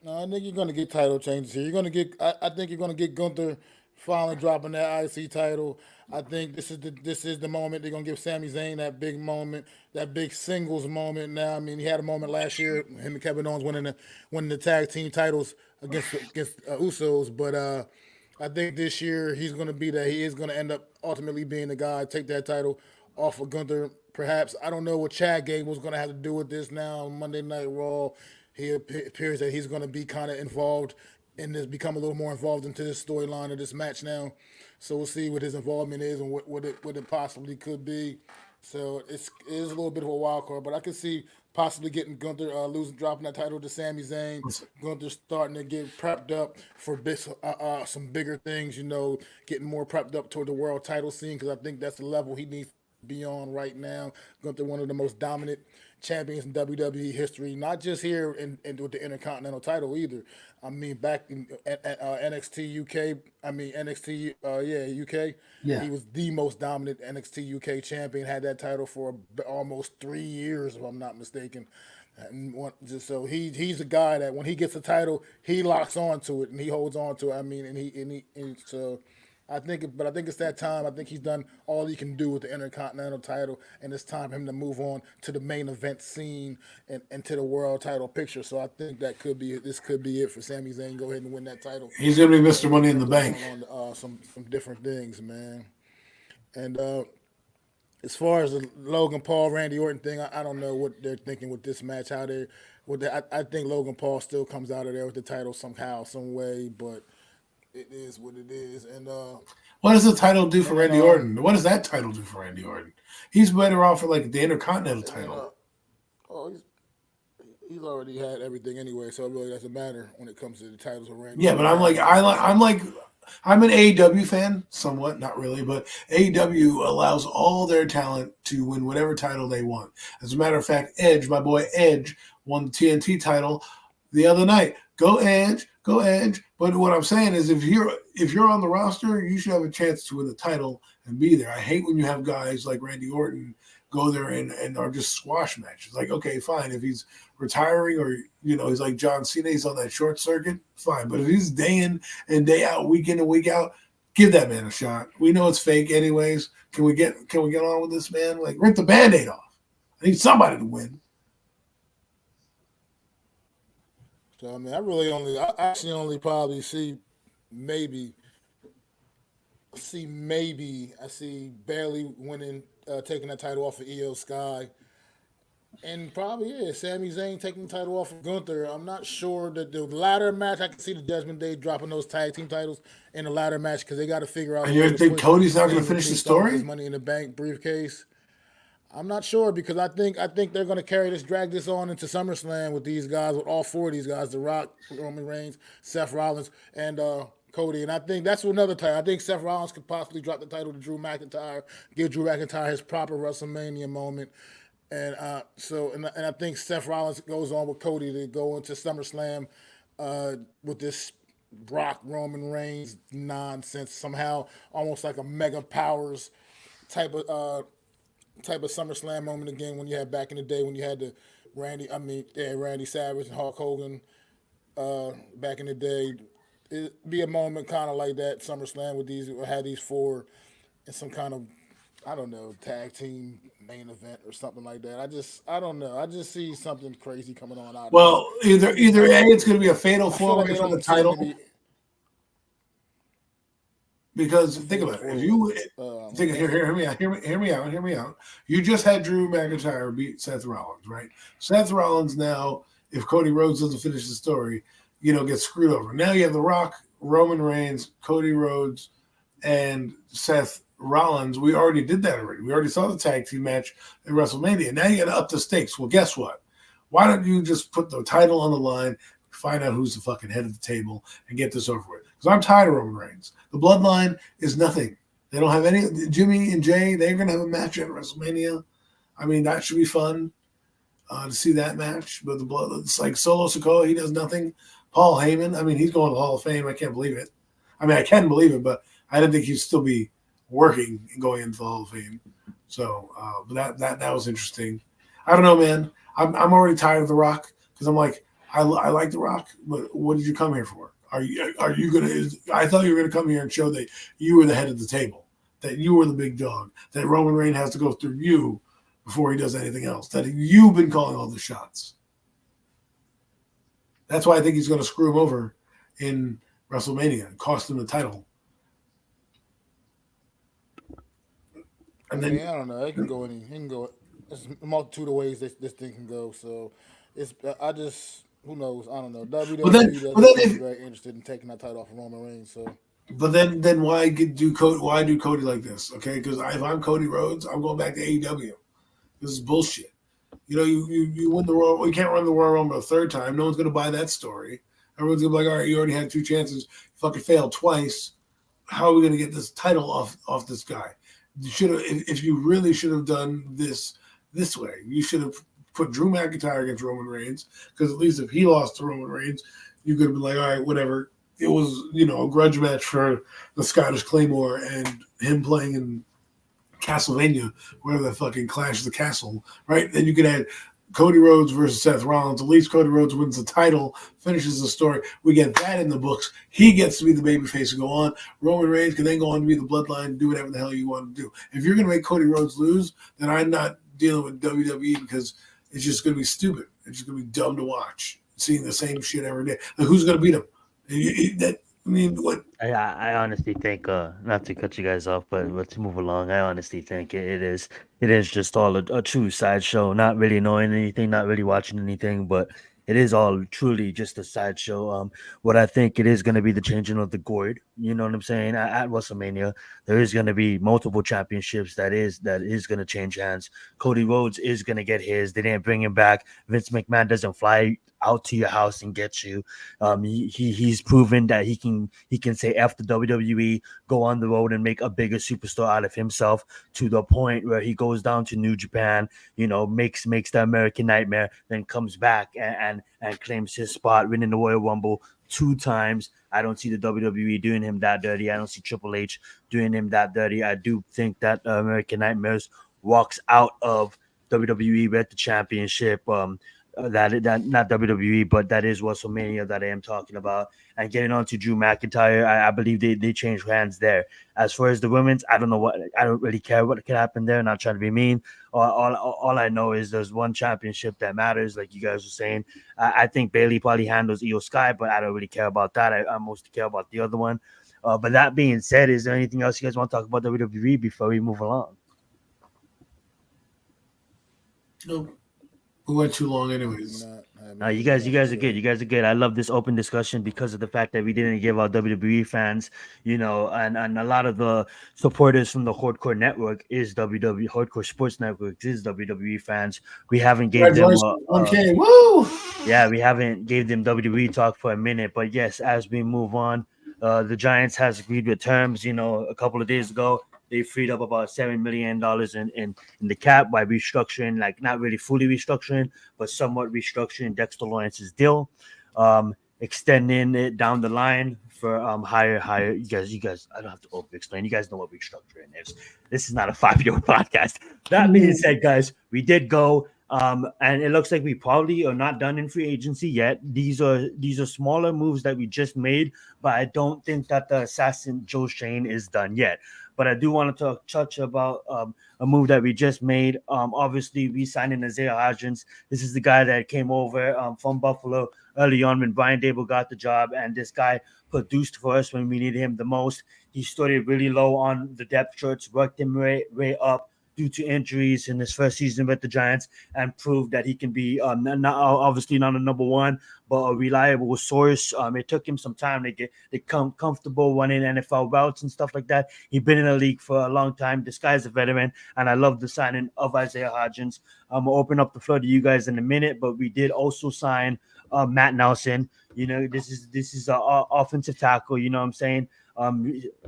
No, I think you're going to get title changes here. You're going to get. I think you're going to get Gunther finally dropping that IC title. I think this is the moment they're going to give Sami Zayn that big moment, that big singles moment. Now, I mean, he had a moment last year. Him and Kevin Owens winning the tag team titles against Usos, but I think this year he's going to be that. He is going to end up ultimately being the guy, take that title off of Gunther. Perhaps, I don't know what Chad Gable's going to have to do with this now on Monday Night Raw. He appears that he's going to be kind of involved in this, become a little more involved into this storyline of this match now. So we'll see what his involvement is and what it possibly could be. So it is a little bit of a wild card, but I could see possibly getting Gunther dropping that title to Sami Zayn. Gunther starting to get prepped up for some bigger things, getting more prepped up toward the world title scene, because I think that's the level he needs to be on right now. Gunther, one of the most dominant champions in WWE history, not just here and with the Intercontinental title either. I mean, back in NXT UK, UK, he was the most dominant NXT UK champion, had that title for almost 3 years, if I'm not mistaken. So he's a guy that when he gets a title, he locks on to it and he holds on to it. I mean, so I think it's that time. I think he's done all he can do with the Intercontinental title, and it's time for him to move on to the main event scene and to the world title picture. So I think this could be it for Sami Zayn. Go ahead and win that title. He's going to be Mr. Money in the Bank. On some different things, man. And as far as the Logan Paul, Randy Orton thing, I don't know what they're thinking with this match. I think Logan Paul still comes out of there with the title somehow, some way, but it is what it is. And what does the title do for Randy Orton? What does that title do for Randy Orton? He's better off for like the Intercontinental title. He's already had everything anyway, so it really doesn't matter when it comes to the titles of Randy. Yeah, but I'm an AEW fan, somewhat, not really, but AEW allows all their talent to win whatever title they want. As a matter of fact, Edge, my boy Edge, won the TNT title the other night. Go Edge, go Edge. But what I'm saying is, if you're on the roster, you should have a chance to win the title and be there. I hate when you have guys like Randy Orton go there and are just squash matches. Like, okay, fine. If he's retiring or, he's like John Cena, he's on that short circuit, fine. But if he's day in and day out, week in and week out, give that man a shot. We know it's fake anyways. Can we get on with this, man? Like, rip the Band-Aid off. I need somebody to win. So, I mean, I actually only probably see Bayley winning, taking that title off of Io Sky. And probably, Sami Zayn taking the title off of Gunther. I'm not sure that the ladder match, I can see the Judgment Day dropping those tag team titles in the ladder match, because they got to figure out. And you think Cody's not going to finish the story? His Money in the Bank briefcase. I'm not sure because I think they're going to drag this on into SummerSlam with these guys, with all four of these guys: The Rock, Roman Reigns, Seth Rollins, and Cody. And I think that's another title. I think Seth Rollins could possibly drop the title to Drew McIntyre, give Drew McIntyre his proper WrestleMania moment. And and I think Seth Rollins goes on with Cody to go into SummerSlam with this Brock Roman Reigns nonsense somehow, almost like a Mega Powers type of SummerSlam moment again when you had back in the day when you had the Randy Savage and Hulk Hogan back in the day. It'd be a moment kind of like that SummerSlam with these four in some kind of, I don't know, tag team main event or something like that. I don't know. I just see something crazy coming on out. Well, either A, it's going to be a fatal four-way for the title. Because think about it. If you hear me out. You just had Drew McIntyre beat Seth Rollins, right? Seth Rollins now, if Cody Rhodes doesn't finish the story, gets screwed over. Now you have The Rock, Roman Reigns, Cody Rhodes, and Seth Rollins. We already did that already. We already saw the tag team match at WrestleMania. Now you got to up the stakes. Well, guess what? Why don't you just put the title on the line, find out who's the fucking head of the table, and get this over with? Because I'm tired of Roman Reigns. The bloodline is nothing. They don't have any. Jimmy and Jay, they're going to have a match at WrestleMania. I mean, that should be fun to see that match. But it's like Solo Sikoa, he does nothing. Paul Heyman, I mean, he's going to the Hall of Fame. I can't believe it. I mean, I can believe it, but I didn't think he'd still be working and going into the Hall of Fame. So, but that was interesting. I don't know, man. I'm already tired of The Rock because I'm like, I like The Rock, but what did you come here for? Are you gonna? I thought you were gonna come here and show that you were the head of the table, that you were the big dog, that Roman Reigns has to go through you before he does anything else, that you've been calling all the shots. That's why I think he's going to screw him over in WrestleMania and cost him the title. And then I don't know. It can go There's a multitude of ways this thing can go. So who knows? I don't know. WWE doesn't very interested in taking that title off of Roman Reigns. So, but then why do Cody like this? Okay, because if I'm Cody Rhodes, I'm going back to AEW. This is bullshit. You win the Royal. You can't run the Royal Rumble a third time. No one's going to buy that story. Everyone's going to be like, all right, you already had two chances. You fucking failed twice. How are we going to get this title off this guy? You should have. If you really should have done this way, you should have put Drew McIntyre against Roman Reigns, because at least if he lost to Roman Reigns, you could have been like, all right, whatever. It was, a grudge match for the Scottish Claymore and him playing in Castlevania, wherever the fucking Clash of the Castle, right? Then you could add Cody Rhodes versus Seth Rollins. At least Cody Rhodes wins the title, finishes the story. We get that in the books. He gets to be the babyface and go on. Roman Reigns can then go on to be the bloodline, do whatever the hell you want to do. If you're going to make Cody Rhodes lose, then I'm not dealing with WWE, because it's just going to be stupid. It's just going to be dumb to watch, seeing the same shit every day. Like, who's going to beat him? What? I honestly think, not to cut you guys off, but let's move along. I honestly think it is just all a true sideshow. Not really knowing anything, not really watching anything, but it is all truly just a sideshow. What I think it is going to be the changing of the guard. You know what I'm saying? At WrestleMania, there is going to be multiple championships that is going to change hands. Cody Rhodes is going to get his. They didn't bring him back. Vince McMahon doesn't fly out to your house and get you. He's proven that he can say F the WWE, go on the road and make a bigger superstar out of himself, to the point where he goes down to New Japan, makes the American Nightmare, then comes back and claims his spot, winning the Royal Rumble 2 times. I don't see the WWE doing him that dirty. I don't see Triple H doing him that dirty. I do think that American Nightmares walks out of WWE with the championship. That not WWE, but that is WrestleMania that I am talking about. And getting on to Drew McIntyre, I believe they changed hands there. As far as the women's, I don't really care what could happen there. Not trying to be mean. All I know is there's one championship that matters, like you guys were saying. I think Bayley probably handles Io Sky, but I don't really care about that. I mostly care about the other one. But that being said, is there anything else you guys want to talk about WWE before we move along? No. We went too long anyways. No, you guys are good. You guys are good. I love this open discussion because of the fact that we didn't give our WWE fans, and a lot of the supporters from the Hardcore Network is WWE Hardcore Sports Network is WWE fans. We haven't gave them Congratulations, 1K. Woo! yeah, we haven't gave them WWE talk for a minute, but yes, as we move on, the Giants has agreed with terms. A couple of days ago, they freed up about $7 million in the cap by restructuring, like not really fully restructuring, but somewhat restructuring Dexter Lawrence's deal, extending it down the line for higher. You guys, I don't have to over explain. You guys know what restructuring is. This is not a 5-year podcast. That being said, guys, we did go. And it looks like we probably are not done in free agency yet. These are smaller moves that we just made, but I don't think that the assassin Joe Shane is done yet. But I do want to touch about a move that we just made. Obviously, we signed in Isaiah Hodgins. This is the guy that came over from Buffalo early on when Brian Dable got the job, and this guy produced for us when we needed him the most. He started really low on the depth charts, worked him way up due to injuries in his first season with the Giants, and proved that he can be obviously not a number one, but a reliable source. It took him some time to come comfortable running NFL routes and stuff like that. He's been in the league for a long time. This guy's a veteran, and I love the signing of Isaiah Hodgins. I'm gonna open up the floor to you guys in a minute, but we did also sign Matt Nelson. This is an offensive tackle. You know what I'm saying?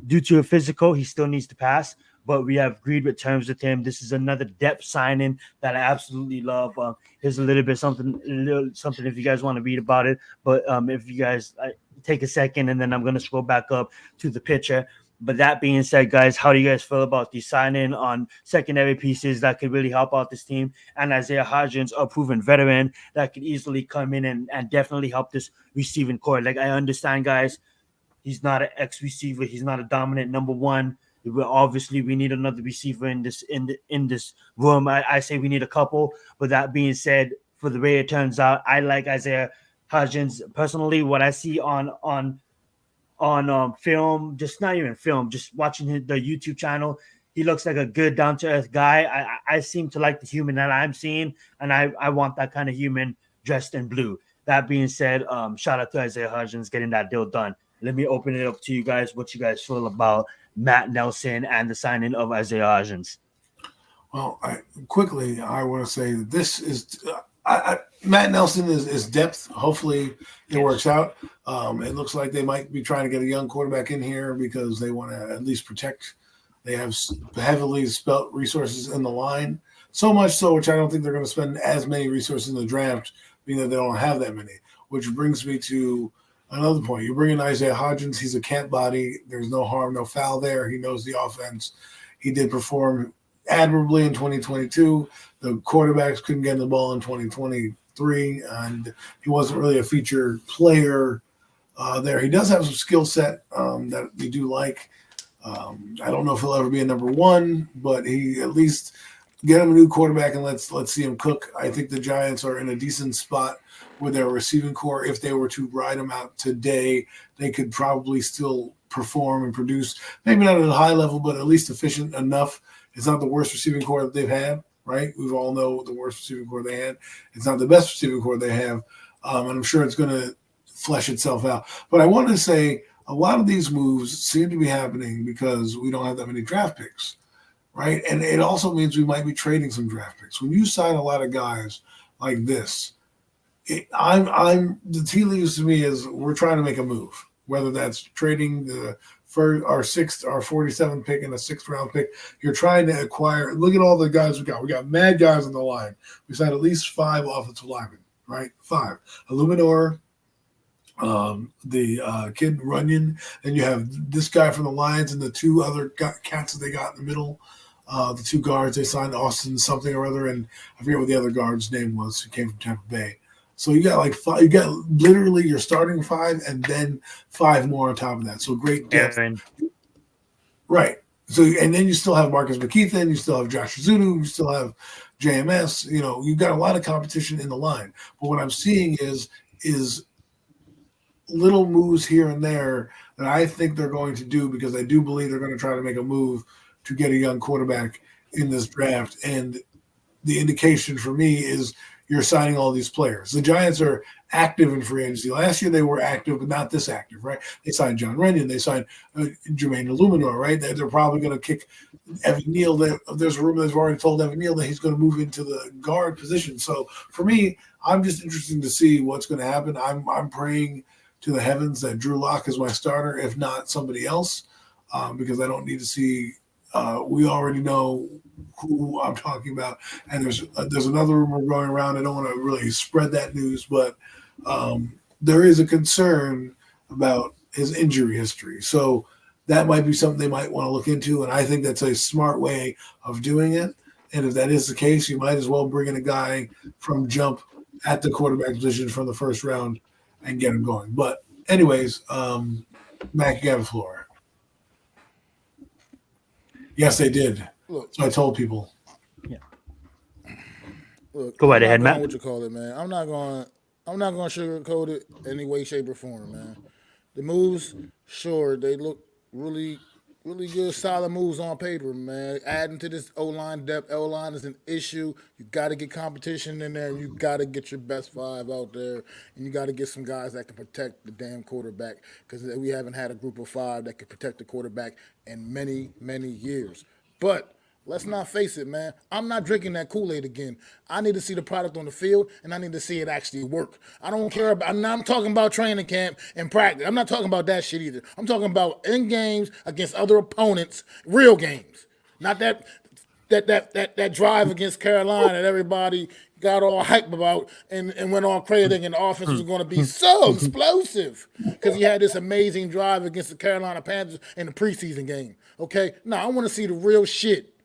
Due to a physical, he still needs to pass, but we have agreed with terms with him. This is another depth signing that I absolutely love. Here's a little bit something if you guys want to read about it. But if you guys take a second, and then I'm going to scroll back up to the picture. But that being said, guys, how do you guys feel about the signing on secondary pieces that could really help out this team? And Isaiah Hodgins, a proven veteran that could easily come in and definitely help this receiving core. Like, I understand, guys, he's not an ex-receiver. He's not a dominant number one. Obviously, we need another receiver in this room. I say we need a couple. But that being said, for the way it turns out, I like Isaiah Hodgins personally. What I see on film, just not even film, just watching the YouTube channel, he looks like a good down-to-earth guy. I seem to like the human that I'm seeing, and I want that kind of human dressed in blue. That being said, shout out to Isaiah Hodgins getting that deal done. Let me open it up to you guys. What you guys feel about Matt Nelson and the signing of Isaiah Hodgins? Well, I want to say that this is Matt Nelson is depth. Hopefully it works out. It looks like they might be trying to get a young quarterback in here because they want to at least protect. They have heavily spelt resources in the line, so much so, which I don't think they're going to spend as many resources in the draft, being that they don't have that many. Which brings me to another point. You bring in Isaiah Hodgins. He's a cat body. There's no harm, no foul there. He knows the offense. He did perform admirably in 2022. The quarterbacks couldn't get the ball in 2023, and he wasn't really a featured player there. He does have some skill set that we do like. I don't know if he'll ever be a number one, but he at least get him a new quarterback and let's see him cook. I think the Giants are in a decent spot with their receiving core. If they were to ride them out today, they could probably still perform and produce. Maybe not at a high level, but at least efficient enough. It's not the worst receiving core that they've had, right? We all know the worst receiving core they had. It's not the best receiving core they have, and I'm sure it's going to flesh itself out. But I wanted to say a lot of these moves seem to be happening because we don't have that many draft picks, right? And it also means we might be trading some draft picks. When you sign a lot of guys like this, the tea leaves to me is we're trying to make a move, whether that's trading our 47th pick and a 6th round pick. You're trying to acquire. Look at all the guys we got. We got mad guys on the line. We signed at least 5 offensive linemen, right? 5. Illuminor, the kid Runyon, and you have this guy from the Lions and the 2 other cats that they got in the middle. The 2 guards they signed, Austin something or other, and I forget what the other guard's name was who came from Tampa Bay. So you got like 5. You got literally your starting 5 and then 5 more on top of that. So great depth, right? So and then you still have Marcus McKeithen, you still have Josh Zunu, you still have JMS. You've got a lot of competition in the line. But what I'm seeing is little moves here and there that I think they're going to do because I do believe they're going to try to make a move to get a young quarterback in this draft. And the indication for me is you're signing all these players. The Giants are active in free agency. Last year they were active, but not this active, right? They signed John Renyan. They signed Jermaine Illuminor, right? They're probably going to kick Evan Neal. There's a rumor that's already told Evan Neal that he's going to move into the guard position. So for me, I'm just interested to see what's going to happen. I'm praying to the heavens that Drew Lock is my starter, if not somebody else, because I don't need to see. We already know who I'm talking about, and there's another rumor going around. I don't want to really spread that news, but there is a concern about his injury history. So that might be something they might want to look into, and I think that's a smart way of doing it. And if that is the case, you might as well bring in a guy from jump at the quarterback position from the first round and get him going. But anyways, Mac, you have the floor. Yes, they did. Look, so I told people. Yeah. Look, go right ahead, Matt. What you call it, man? I'm not going to sugarcoat it any way, shape, or form, man. The moves, sure, they look really, really good, solid moves on paper, man. Adding to this O-line depth, O-line is an issue. You got to get competition in there. You got to get your best five out there, and you got to get some guys that can protect the damn quarterback, because we haven't had a group of five that can protect the quarterback in many, many years. But let's not face it, man. I'm not drinking that Kool-Aid again. I need to see the product on the field, and I need to see it actually work. I don't care about. I'm talking about training camp and practice. I'm not talking about that shit either. I'm talking about in games against other opponents, real games, not that drive against Carolina that everybody got all hype about and went on crazy thinking the offense was going to be so explosive because he had this amazing drive against the Carolina Panthers in the preseason game. Okay, no, I want to see the real shit.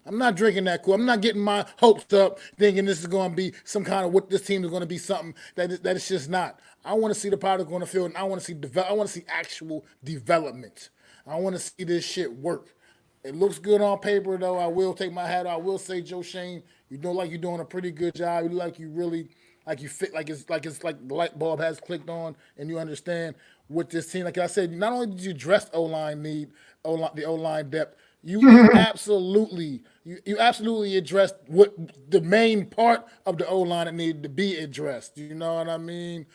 I'm not drinking that cool. I'm not getting my hopes up thinking this is going to be some kind of what this team is going to be something that it's just not. I want to see the product on the field, and I want to see actual development. I want to see this shit work. It looks good on paper, though. I will take my hat off. I will say, Joe Shane, you look like you're doing a pretty good job. You look like you really, like you fit, like it's like the light bulb has clicked on, and you understand what this team. Like I said, not only did you address the O-line depth, you absolutely addressed what the main part of the O-line that needed to be addressed. You know what I mean?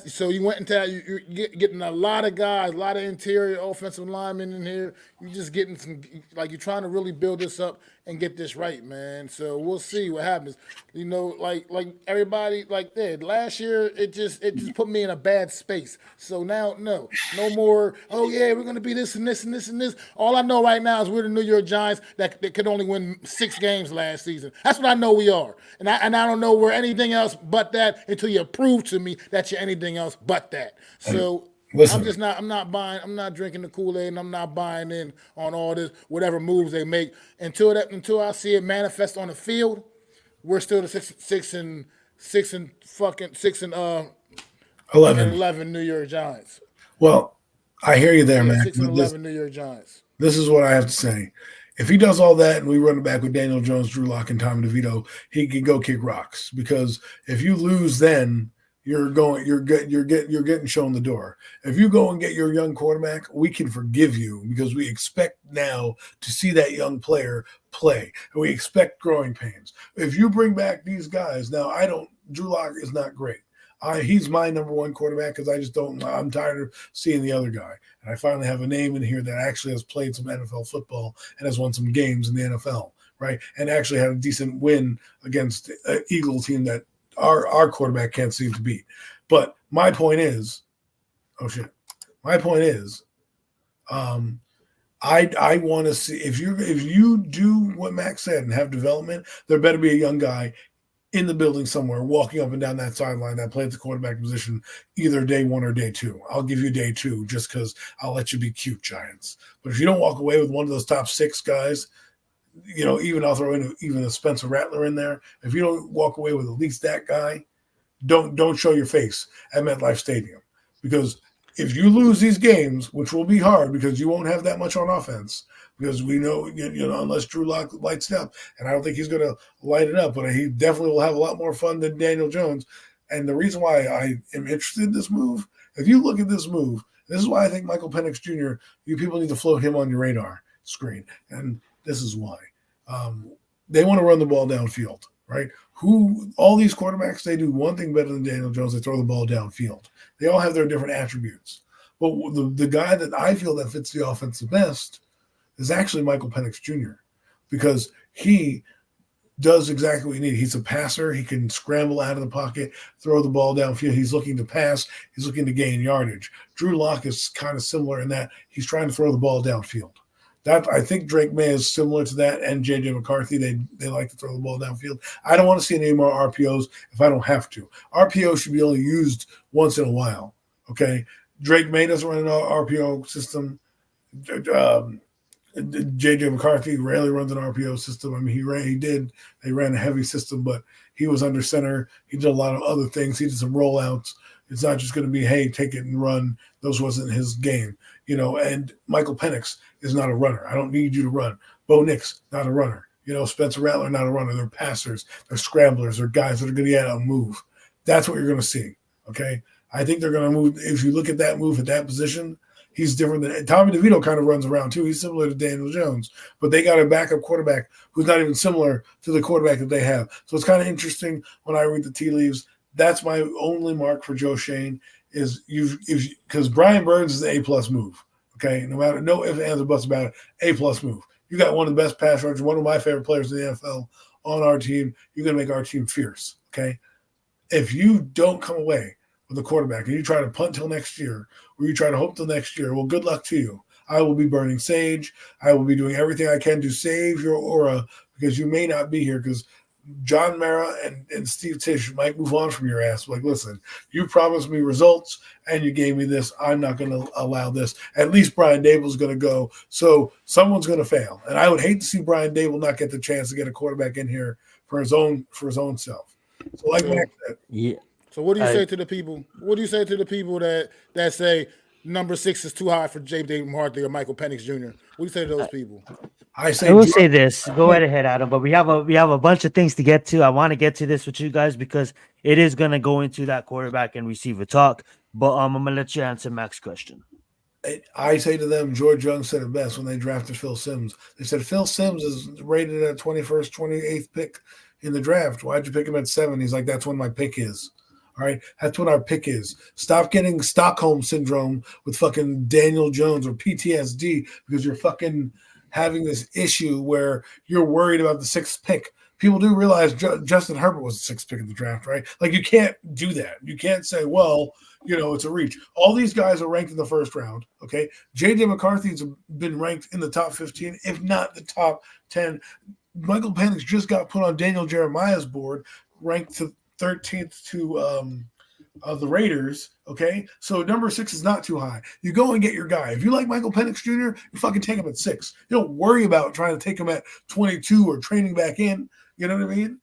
So you went into that. You're getting a lot of guys, a lot of interior offensive linemen in here. You're just getting some, like you're trying to really build this up and get this right, man. So we'll see what happens. You know, like everybody like that. Last year it just put me in a bad space. So now no more. Oh yeah, we're gonna be this and this and this and this. All I know right now is we're the New York Giants that could only win 6 games last season. That's what I know we are, and I don't know we're anything else but that until you prove to me that you're anything else but that. So. Listen. I'm not drinking the Kool-Aid, and I'm not buying in on all this, whatever moves they make. Until I see it manifest on the field, we're still the 11 New York Giants. Well, I hear you there, man. 6-11 New York Giants. This is what I have to say. If he does all that and we run it back with Daniel Jones, Drew Lock, and Tommy DeVito, he can go kick rocks. Because if you lose, then you're getting shown the door. If you go and get your young quarterback, we can forgive you because we expect now to see that young player play, and we expect growing pains. If you bring back these guys, now Drew Lock is not great. He's my number one quarterback because I just don't. I'm tired of seeing the other guy, and I finally have a name in here that actually has played some NFL football and has won some games in the NFL, right? And actually had a decent win against an Eagle team that our quarterback can't seem to beat. But my point is, I want to see if you do what Max said and have development, there better be a young guy in the building somewhere walking up and down that sideline that plays the quarterback position either day 1 or day 2. I'll give you day 2 just because I'll let you be cute, Giants. But if you don't walk away with one of those top 6 guys, you know, even I'll throw in even a Spencer Rattler in there. If you don't walk away with at least that guy, don't show your face at MetLife Stadium. Because if you lose these games, which will be hard because you won't have that much on offense, because we know, unless Drew Lock lights it up, and I don't think he's going to light it up, but he definitely will have a lot more fun than Daniel Jones. And the reason why I am interested in this move, if you look at this move, this is why I think Michael Penix Jr., you people need to float him on your radar screen. And this is why. They want to run the ball downfield, right? Who all these quarterbacks, they do one thing better than Daniel Jones. They throw the ball downfield. They all have their different attributes. But the guy that I feel that fits the offense the best is actually Michael Penix Jr. because he does exactly what you need. He's a passer. He can scramble out of the pocket, throw the ball downfield. He's looking to pass. He's looking to gain yardage. Drew Lock is kind of similar in that he's trying to throw the ball downfield. That I think Drake May is similar to that, and J.J. McCarthy. They like to throw the ball downfield. I don't want to see any more RPOs if I don't have to. RPO should be only used once in a while. Okay, Drake May doesn't run an RPO system. J.J. McCarthy rarely runs an RPO system. I mean, they ran a heavy system, but he was under center. He did a lot of other things. He did some rollouts. It's not just going to be, hey, take it and run. Those wasn't his game, and Michael Penix is not a runner. I don't need you to run. Bo Nix, not a runner. Spencer Rattler, not a runner. They're passers. They're scramblers. They're guys that are going to get out and move. That's what you're going to see, okay? I think they're going to move. If you look at that move at that position, he's different than Tommy DeVito kind of runs around too. He's similar to Daniel Jones, but they got a backup quarterback who's not even similar to the quarterback that they have. So it's kind of interesting when I read the tea leaves. That's my only mark for Joe Shane is because Brian Burns is an A+ move. Okay, no ifs, ands, or buts about it. A+ move. You got one of the best pass rushers, one of my favorite players in the NFL on our team. You're going to make our team fierce. Okay, if you don't come away with a quarterback and you try to punt till next year, or you try to hope till next year, well, good luck to you. I will be burning sage. I will be doing everything I can to save your aura because you may not be here because John Mara and Steve Tisch might move on from your ass. Like, listen, you promised me results and you gave me this. I'm not going to allow this. At least Brian Dable's going to go. So someone's going to fail. And I would hate to see Brian Dable not get the chance to get a quarterback in here for his own self. So like Mac said, Yeah. So what do you say to the people? What do you say to the people that say number 6 is too high for J.J. McCarthy or Michael Penix Jr.? What do you say to those people? I will say this. Go right ahead, Adam. But we have a bunch of things to get to. I want to get to this with you guys because it is gonna go into that quarterback and receiver talk. But I'm gonna let you answer Mac's question. I say to them, George Young said it best when they drafted Phil Simms. They said Phil Simms is rated at 21st, 28th pick in the draft. Why'd you pick him at 7? He's like, that's when my pick is. All right, that's what our pick is. Stop getting Stockholm syndrome with fucking Daniel Jones or PTSD because you're fucking having this issue where you're worried about the 6th pick. People do realize Justin Herbert was the 6th pick in the draft, right? Like, you can't do that. You can't say, well, it's a reach. All these guys are ranked in the 1st round, okay? J.J. McCarthy's been ranked in the top 15, if not the top 10. Michael Penix just got put on Daniel Jeremiah's board, ranked to 13th to the Raiders, okay? So number 6 is not too high. You go and get your guy. If you like Michael Penix Jr., you fucking take him at 6. You don't worry about trying to take him at 22 or training back in. You know what I mean?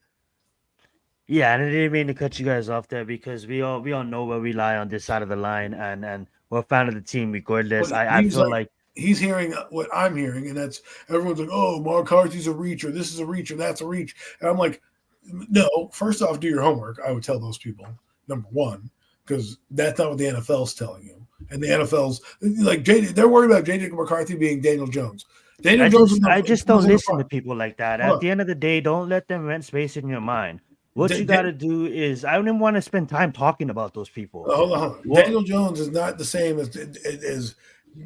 Yeah, and I didn't mean to cut you guys off there because we all know where we lie on this side of the line, and we're a fan of the team regardless. I feel like he's hearing what I'm hearing, and that's everyone's like, oh, McCarthy's a reacher, this is a reacher, that's a reach. And I'm like, no, first off, do your homework. I would tell those people, number one, because that's not what the NFL's telling you. And the NFL's like, they're worried about J.J. McCarthy being Daniel Jones. I just don't listen to people like that. At the end of the day, don't let them rent space in your mind. What you got to do is, I don't even want to spend time talking about those people. Hold on. Daniel Jones is not the same as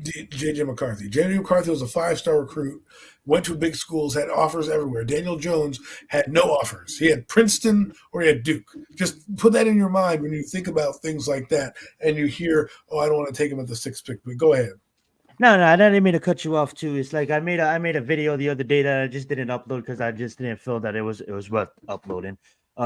J.J. McCarthy. J.J. McCarthy was a 5-star recruit, went to big schools, had offers everywhere. Daniel Jones had no offers. He had Princeton or he had Duke. Just put that in your mind when you think about things like that and you hear, oh, I don't want to take him at the 6th pick. But go ahead. No, I didn't mean to cut you off too. It's like I made a video the other day that I just didn't upload because I just didn't feel that it was worth uploading.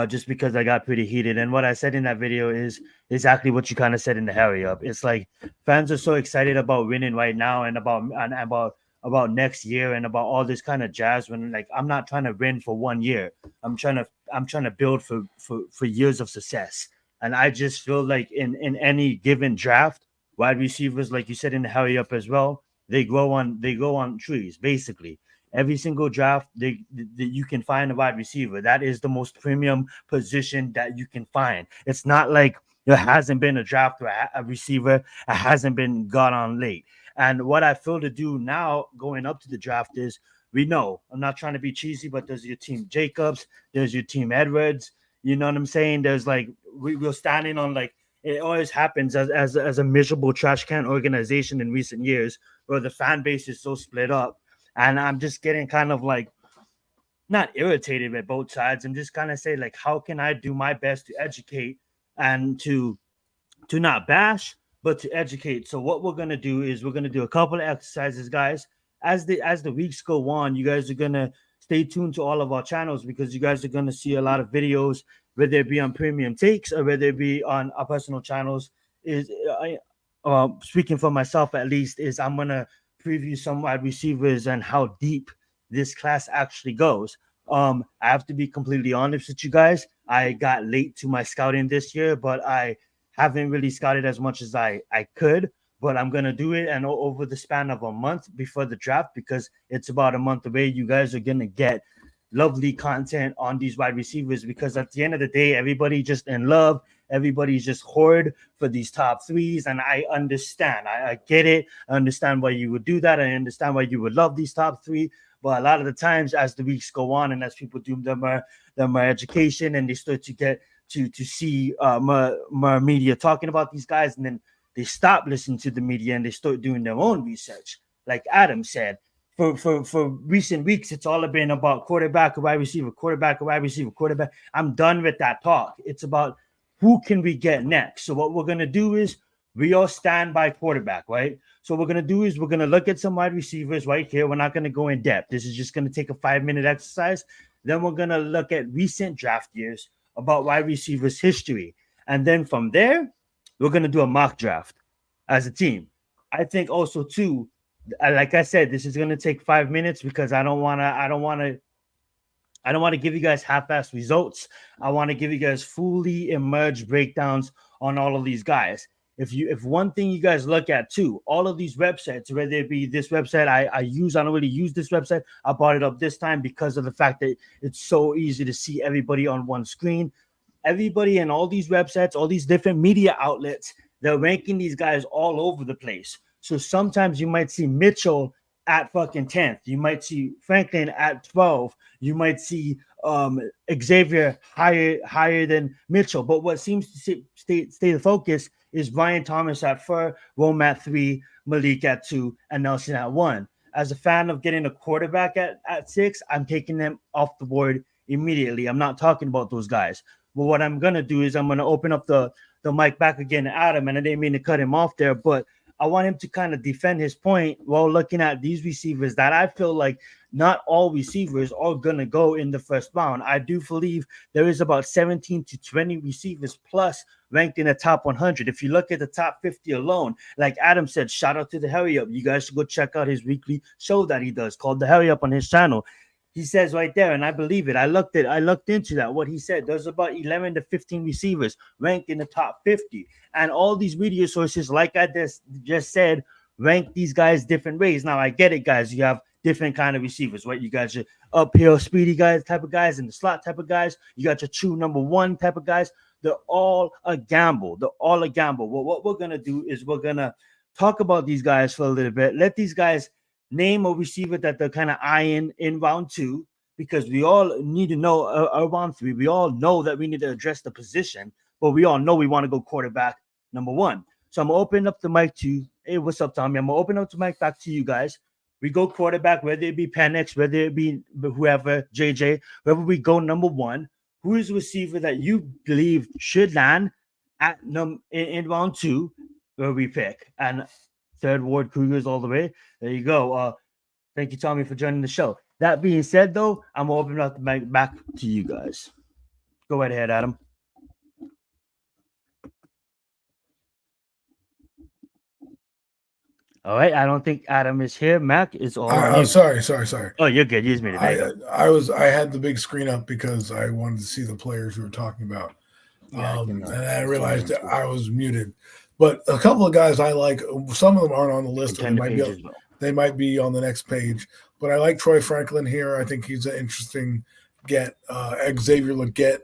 Just because I got pretty heated. And what I said in that video is exactly what you kind of said in the hurry up. It's like fans are so excited about winning right now and about next year and about all this kind of jazz when like I'm not trying to win for 1 year. I'm trying to build for years of success. And I just feel like in any given draft, wide receivers, like you said in the hurry up as well, they grow on trees, basically. Every single draft, you can find a wide receiver. That is the most premium position that you can find. It's not like there hasn't been a draft where a receiver hasn't been got on late. And what I feel to do now going up to the draft is we know. I'm not trying to be cheesy, but there's your team Jacobs, there's your team Edwards. You know what I'm saying? There's like we're standing on like it always happens as a miserable trash can organization in recent years where the fan base is so split up. And I'm just getting kind of like not irritated with both sides. I'm just kind of saying like, how can I do my best to educate and to not bash, but to educate. So what we're gonna do is we're gonna do a couple of exercises, guys. As the weeks go on, you guys are gonna stay tuned to all of our channels because you guys are gonna see a lot of videos, whether it be on Premium Takes or whether it be on our personal channels. Is speaking for myself at least, is I'm gonna preview some wide receivers and how deep this class actually goes. I have to be completely honest with you guys. I got late to my scouting this year, but I haven't really scouted as much as I could, but I'm going to do it. And over the span of a month before the draft, because it's about a month away, you guys are going to get lovely content on these wide receivers because at the end of the day, everybody just in love. Everybody's just hoard for these top threes. And I understand. I get it. I understand why you would do that. I understand why you would love these top three. But a lot of the times as the weeks go on and as people do their education and they start to get to see more media talking about these guys, and then they stop listening to the media and they start doing their own research. Like Adam said, for recent weeks, it's all been about quarterback, wide receiver, quarterback, wide receiver, quarterback. I'm done with that talk. It's about who can we get next. So what we're gonna do is we all stand by quarterback, right? So what we're gonna do is we're gonna look at some wide receivers right here. We're not gonna go in depth. This is just gonna take a 5-minute exercise. Then we're gonna look at recent draft years about wide receivers history. And then from there, we're going to do a mock draft as a team. I think also too, like I said, this is going to take 5 minutes because I don't want to give you guys half-assed results. I want to give you guys fully emerged breakdowns on all of these guys. If one thing you guys look at too, all of these websites, whether it be this website I don't really use this website. I brought it up this time because of the fact that it's so easy to see everybody on one screen. Everybody in all these websites, all these different media outlets, they're ranking these guys all over the place. So sometimes you might see Mitchell at fucking 10th. You might see Franklin at 12. You might see Xavier higher than Mitchell. But what seems to stay the focus is Brian Thomas at 4, Rome at 3, Malik at 2, and Nelson at 1. As a fan of getting a quarterback at 6, I'm taking them off the board immediately. I'm not talking about those guys. But what I'm going to do is I'm going to open up the mic back again to Adam, and I didn't mean to cut him off there, but I want him to kind of defend his point while looking at these receivers that I feel like not all receivers are going to go in the first round. I do believe there is about 17 to 20 receivers plus ranked in the top 100. If you look at the top 50 alone, like Adam said, shout out to the Hurry Up. You guys should go check out his weekly show that he does called The Hurry Up on his channel. He says right there, and I believe it. I looked into that. What he said, there's about 11 to 15 receivers ranked in the top 50. And all these media sources, like I just said, rank these guys different ways. Now, I get it, guys. You have different kind of receivers, right? You got your uphill, speedy guys type of guys and the slot type of guys. You got your true number one type of guys. They're all a gamble. Well, what we're going to do is we're going to talk about these guys for a little bit. Let these guys name a receiver that they're kind of eyeing in round 2, because we all need to know round 3. We all know that we need to address the position, but we all know we want to go quarterback number 1. So I'm going to open up the mic to, hey, what's up, Tommy? I'm going to open up the mic back to you guys. We go quarterback, whether it be Penix, whether it be whoever, JJ, whoever we go number 1. Who is the receiver that you believe should land at in round 2 where we pick? And third Ward Cougars all the way. There you go. Thank you, Tommy, for joining the show. That being said, though, I'm going to open up the mic back to you guys. Go right ahead, Adam. All right. I don't think Adam is here. Mac is all right. Sorry. Oh, you're good. You just made it. I had the big screen up because I wanted to see the players we were talking about. Yeah, and I realized that I was muted. But a couple of guys I like, some of them aren't on the list. They might be on the next page. But I like Troy Franklin here. I think he's an interesting get. Xavier Legette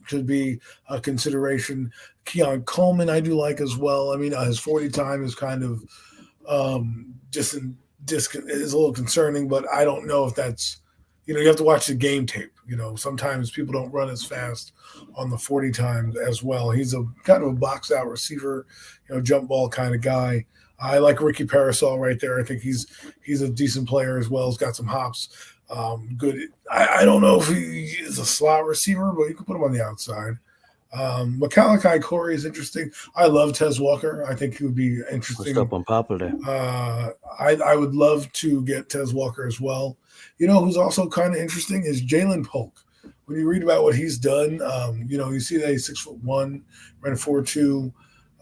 should be a consideration. Keon Coleman I do like as well. I mean, his 40 time is kind of is a little concerning, but I don't know if that's, you have to watch the game tape. Sometimes people don't run as fast on the 40 times as well. He's a kind of a box out receiver, jump ball kind of guy. I like Ricky Parasol right there. I think he's a decent player as well. He's got some hops. Good. I don't know if he is a slot receiver, but you can put him on the outside. Macalakai Corey is interesting. I love Tez Walker. I think he would be interesting. What's up, unpopular? I would love to get Tez Walker as well. Who's also kind of interesting is Jalen Polk. When you read about what he's done, you see that he's 6'1", ran 4.2,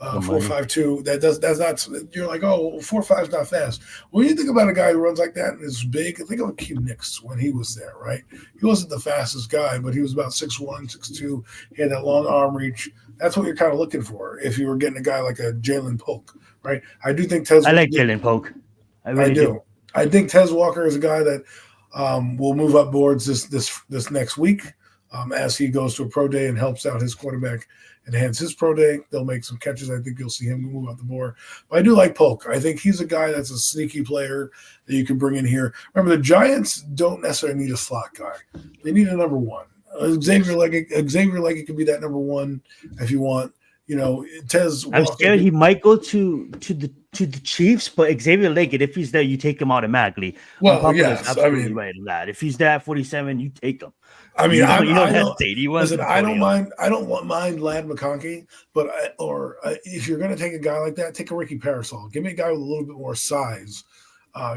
4.52. That's not. You're like, oh, 4.5 is not fast. When you think about a guy who runs like that and is big, think of Akeem Nicks when he was there, right? He wasn't the fastest guy, but he was about 6'1", 6'2". He had that long arm reach. That's what you're kind of looking for if you were getting a guy like a Jalen Polk, right? I do think Tez. I like Jalen Polk. I really do. I think Tez Walker is a guy that will move up boards this next week as he goes to a pro day and helps out his quarterback enhance his pro day. They'll make some catches. I think you'll see him move up the board. But I do like Polk. I think he's a guy that's a sneaky player that you can bring in here. Remember, the Giants don't necessarily need a slot guy. They need a number one. Xavier Leggett could be that number one if you want. Tez Walker. I'm scared he might go to the Chiefs, but Xavier Leggett, if he's there, you take him automatically. Well, yes, absolutely right in that. If he's there at 47, you take him. I mean, I don't mind. I don't mind Lad McConkey, but if you're going to take a guy like that, take a Ricky Parasol. Give me a guy with a little bit more size,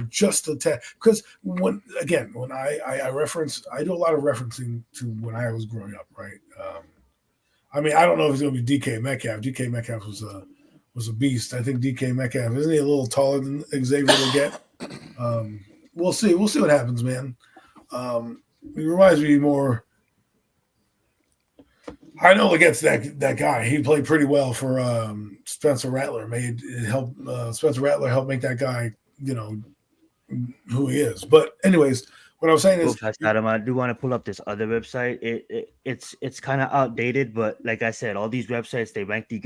just to because when I reference, I do a lot of referencing to when I was growing up, right? I don't know if it's going to be DK Metcalf. DK Metcalf was a beast. I think DK Metcalf, isn't he a little taller than Xavier Leggett? We'll see. We'll see what happens, man. He reminds me more. I know Leggett's that guy. He played pretty well for Spencer Rattler. Spencer Rattler helped make that guy, who he is. But anyways, what I was saying is, Adam, I do want to pull up this other website. It's kind of outdated, but like I said, all these websites, they rank these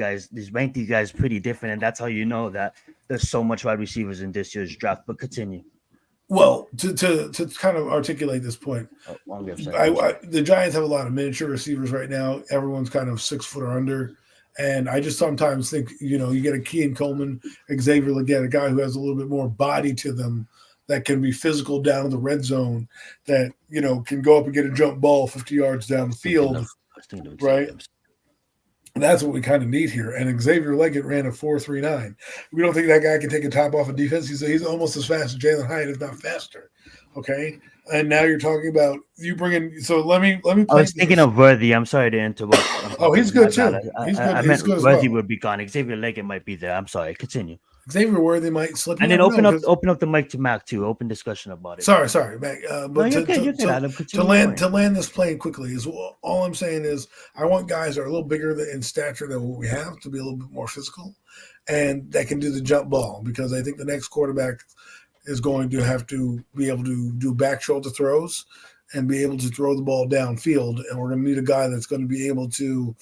guys pretty different, and that's how you know that there's so much wide receivers in this year's draft. But continue. Well, to kind of articulate this point, the Giants have a lot of miniature receivers right now. Everyone's kind of 6 foot or under. And I just sometimes think, you get a Kean Coleman, Xavier Leggett, a guy who has a little bit more body to them that can be physical down in the red zone, that, can go up and get a jump ball 50 yards down the field, right? And that's what we kind of need here. And Xavier Leggett ran a 4.39. We don't think that guy can take a top off of defense. He's almost as fast as Jalen Hyatt, if not faster. Okay. And now you're talking about you bringing. So let me. I was thinking of Worthy. I'm sorry to interrupt. Oh, he's good too. I meant Worthy would be gone. Xavier Leggett might be there. I'm sorry. Continue. Xavier Worthy might slip. And then open up the mic to Mac too. Open discussion about it. Sorry, Mac. But to land this plane quickly is all I'm saying is I want guys that are a little bigger in stature than what we have to be a little bit more physical, and that can do the jump ball, because I think the next quarterback is going to have to be able to do back shoulder throws and be able to throw the ball downfield, and we're going to need a guy that's going to be able to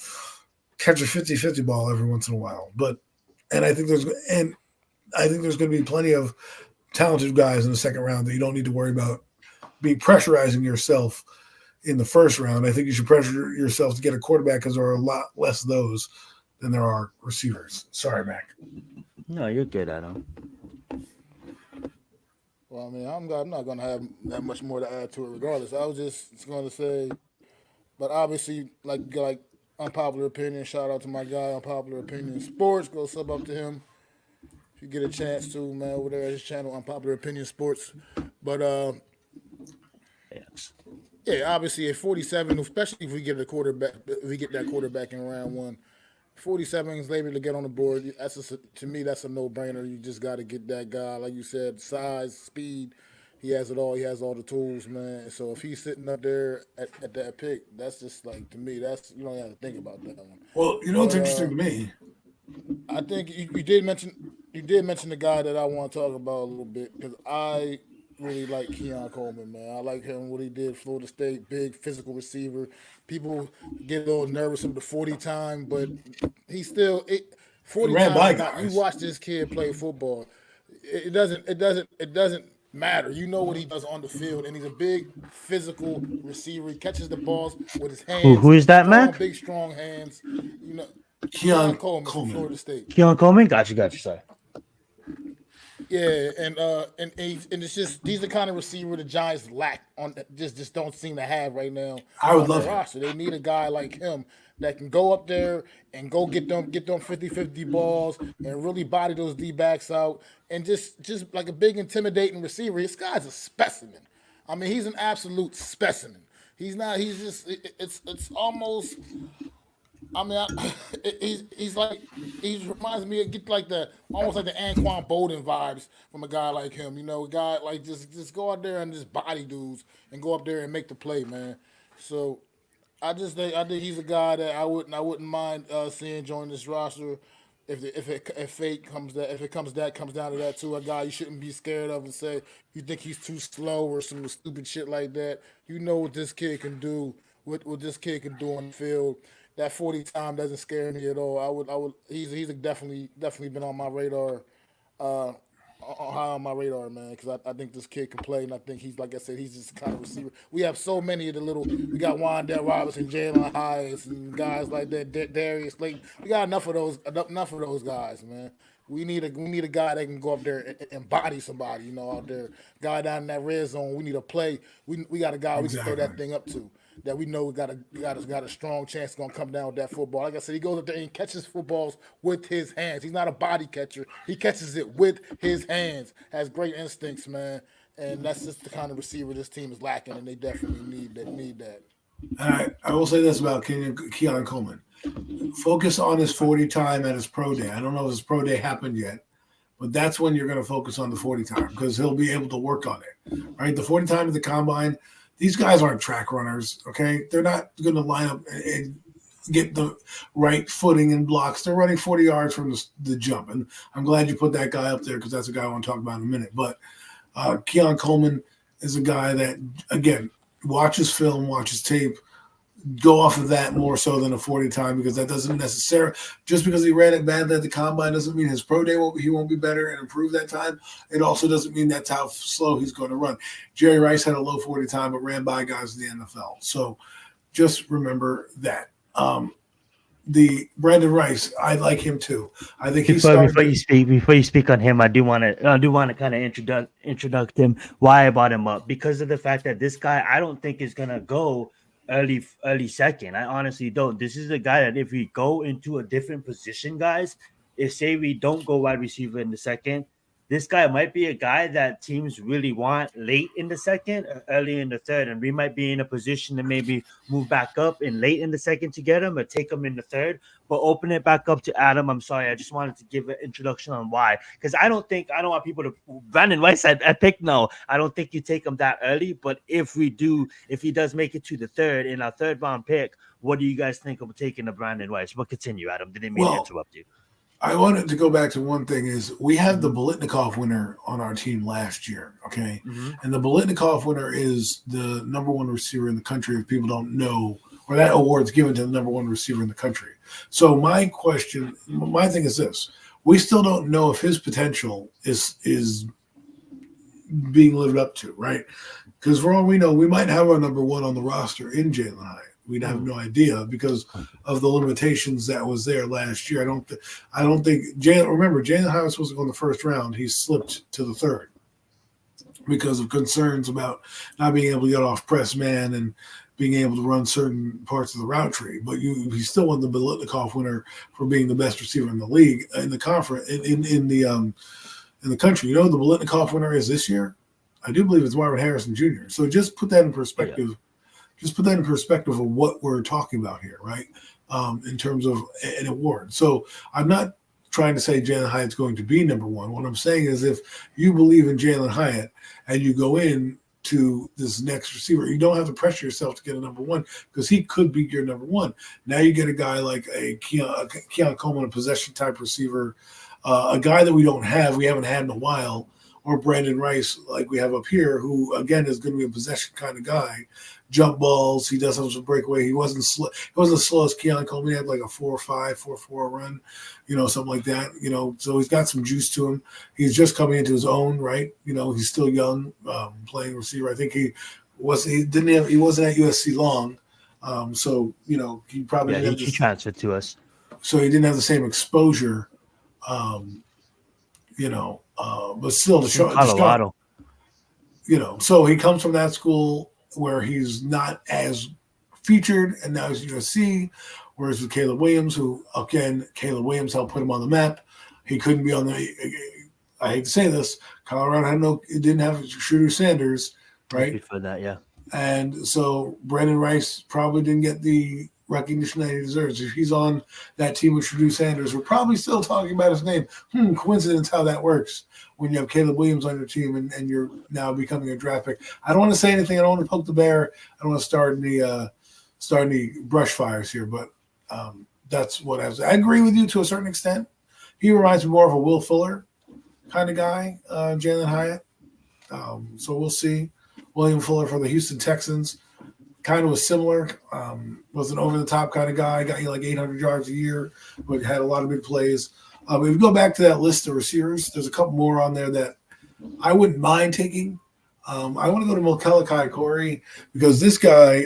catch a 50-50 ball every once in a while. I think there's going to be plenty of talented guys in the second round that you don't need to worry about being pressurizing yourself in the first round. I think you should pressure yourself to get a quarterback, because there are a lot less of those than there are receivers. Sorry, Mac. No, you're good, Adam. Well, I'm not going to have that much more to add to it regardless. I was just going to say, but obviously, like unpopular opinion, shout out to my guy, Unpopular Opinion Sports. Go sub up to him if you get a chance to, man, over there at his channel, Unpopular Opinion Sports. But, yes. Yeah, obviously at 47, especially if we get that quarterback in round one, 47 is able to get on the board. To me, that's a no-brainer. You just got to get that guy, like you said, size, speed. He has it all. He has all the tools, man. So if he's sitting up there at that pick, that's just like, to me, that's, you don't have to think about that one. Well, what's interesting to me? I think you did mention the guy that I want to talk about a little bit, because I really like Keon Coleman, man. I like him, what he did, Florida State, big physical receiver. People get a little nervous with the 40 time, but he's still 40 times. You watch this kid play football. It doesn't matter. You know what he does on the field, and he's a big physical receiver. He catches the balls with his hands. Who is that, Strong, Mac? big, strong hands. You know, Keon Keon Coleman from Coleman. Florida State. Keon Coleman? Gotcha. Sorry. Yeah, and it's just these are the kind of receiver the Giants lack on just don't seem to have right now. I would On love their him. roster. They need a guy like him that can go up there and go get them 50-50 balls and really body those D backs out and just like a big intimidating receiver. This guy's a specimen. I mean, he's an absolute specimen. He's not. He's just. It's almost. I mean, he's like he reminds me of get like the almost like the Anquan Bolden vibes from a guy like him. You know, a guy like just go out there and just body dudes and go up there and make the play, man. So I think he's a guy that I wouldn't mind seeing join this roster. If fate comes down to that too, a guy you shouldn't be scared of and say you think he's too slow or some stupid shit like that. You know what this kid can do, what this kid can do on the field. That 40 time doesn't scare me at all. I would he's definitely been on my radar, uh, high on my radar, man. Because I think this kid can play, and I think he's like I said, he's just the kind of receiver. We have so many of the little. We got Wandale Robinson, Jalen Hyatt, and guys like that. Darius Layton. We got enough of those guys, man. We need a guy that can go up there and body somebody, out there. Guy down in that red zone. We need a play. We got a guy we can throw that thing up to. That we know we got a strong chance going to come down with that football. Like I said, he goes up there and catches footballs with his hands. He's not a body catcher. He catches it with his hands. Has great instincts, man. And that's just the kind of receiver this team is lacking, and they definitely need that. And I will say this about Keon Coleman. Focus on his 40 time at his pro day. I don't know if his pro day happened yet, but that's when you're going to focus on the 40 time because he'll be able to work on it. Right? The 40 time at the combine, these guys aren't track runners, okay? They're not going to line up and get the right footing and blocks. They're running 40 yards from the jump. And I'm glad you put that guy up there because that's a guy I want to talk about in a minute. But Keon Coleman is a guy that, again, watches film, watches tape, go off of that more so than a 40 time because that doesn't necessarily – just because he ran it badly at the combine doesn't mean his pro day he won't be better and improve that time. It also doesn't mean that's how slow he's going to run. Jerry Rice had a low 40 time but ran by guys in the NFL. So just remember that. The Brandon Rice, I like him too. I think before you speak on him, I do want to kind of introduce him. Why I brought him up because of the fact that this guy I don't think is gonna go early second. I honestly don't. This is a guy that if we go into a different position, guys, if say we don't go wide receiver in the second, this guy might be a guy that teams really want late in the second or early in the third. And we might be in a position to maybe move back up in late in the second to get him or take him in the third. But open it back up to Adam. I'm sorry. I just wanted to give an introduction on why. Because I don't want people to – Brandon Rice, I picked no. I don't think you take him that early. But if he does make it to the third in our third round pick, what do you guys think of taking the Brandon Rice? But continue, Adam. Didn't mean to interrupt you. I wanted to go back to one thing is we had the Bolitnikov winner on our team last year, okay? Mm-hmm. And the Bolitnikov winner is the number one receiver in the country if people don't know, or that award's given to the number one receiver in the country. So my thing is this. We still don't know if his potential is being lived up to, right? Because for all we know, we might have our number one on the roster in Jalen Hyatt. We'd have no idea because of the limitations that was there last year. I don't think Jalen. Remember, Jalen Hyatt was supposed to go in the first round. He slipped to the third because of concerns about not being able to get off press man and being able to run certain parts of the route tree. But he still won the Bolitnikov winner for being the best receiver in the league in the conference in the country. You know who the Bolitnikov winner is this year? I do believe it's Marvin Harrison Jr. So just put that in perspective. Yeah. Just put that in perspective of what we're talking about here, right? In terms of an award. So I'm not trying to say Jalen Hyatt's going to be number one. What I'm saying is if you believe in Jalen Hyatt and you go in to this next receiver, you don't have to pressure yourself to get a number one because he could be your number one. Now you get a guy like a Keon Coleman, a possession type receiver, a guy that we haven't had in a while or Brandon Rice, like we have up here, who again is going to be a possession kind of guy. Jump balls. He does have some breakaway. He wasn't slow. He wasn't as slow as Keon Coleman. He had like a 4.5, 4.4 run, something like that. So he's got some juice to him. He's just coming into his own, right? He's still young, playing receiver. I think he wasn't at USC long. So he probably he transferred to us. So he didn't have the same exposure, but still to show Colorado. So he comes from that school where he's not as featured, and now he's at USC. Whereas with Caleb Williams, Caleb Williams helped put him on the map. He couldn't be on the. I hate to say this, Colorado didn't have Shooter Sanders, right? For that, yeah. And so Brandon Rice probably didn't get the recognition that he deserves. If he's on that team with Shooter Sanders, we're probably still talking about his name. Coincidence how that works when you have Caleb Williams on your team and you're now becoming a draft pick. I don't want to say anything. I don't want to poke the bear. I don't want to start any brush fires here, but that's what I was. I agree with you to a certain extent. He reminds me more of a Will Fuller kind of guy, Jalen Hyatt. So we'll see. William Fuller for the Houston Texans kind of was similar. Was an over-the-top kind of guy. Got you like 800 yards a year, but had a lot of big plays. If we go back to that list of receivers, there's a couple more on there that I wouldn't mind taking. I want to go to Mokalakai Corey because this guy,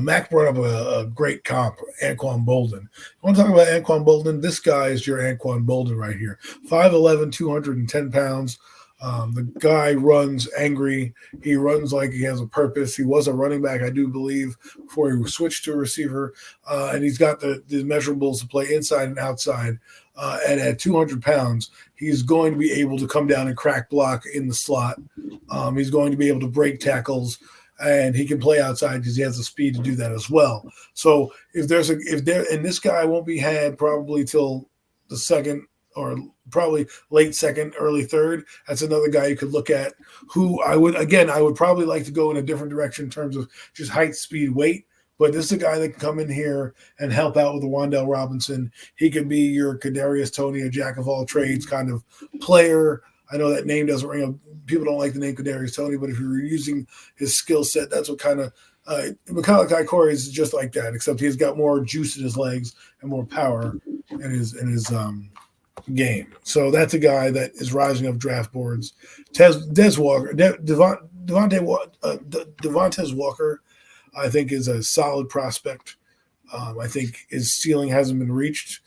Mac brought up a great comp, Anquan Bolden. You want to talk about Anquan Bolden? This guy is your Anquan Bolden right here. 5'11", 210 pounds. The guy runs angry. He runs like he has a purpose. He was a running back, I do believe, before he switched to a receiver. And he's got the measurables to play inside and outside. And at 200 pounds, he's going to be able to come down and crack block in the slot. He's going to be able to break tackles, and he can play outside because he has the speed to do that as well. So and this guy won't be had probably till the second or probably late second, early third. That's another guy you could look at who I would probably like to go in a different direction in terms of just height, speed, weight. But this is a guy that can come in here and help out with the Wan'Dale Robinson. He can be your Kadarius Toney, a jack of all trades kind of player. I know that name doesn't ring up. People don't like the name Kadarius Toney, but if you're using his skill set, that's what kind of Mokalakai Corey is just like that, except he's got more juice in his legs and more power in his game. So that's a guy that is rising up draft boards. Devontae Walker, I think, is a solid prospect. I think his ceiling hasn't been reached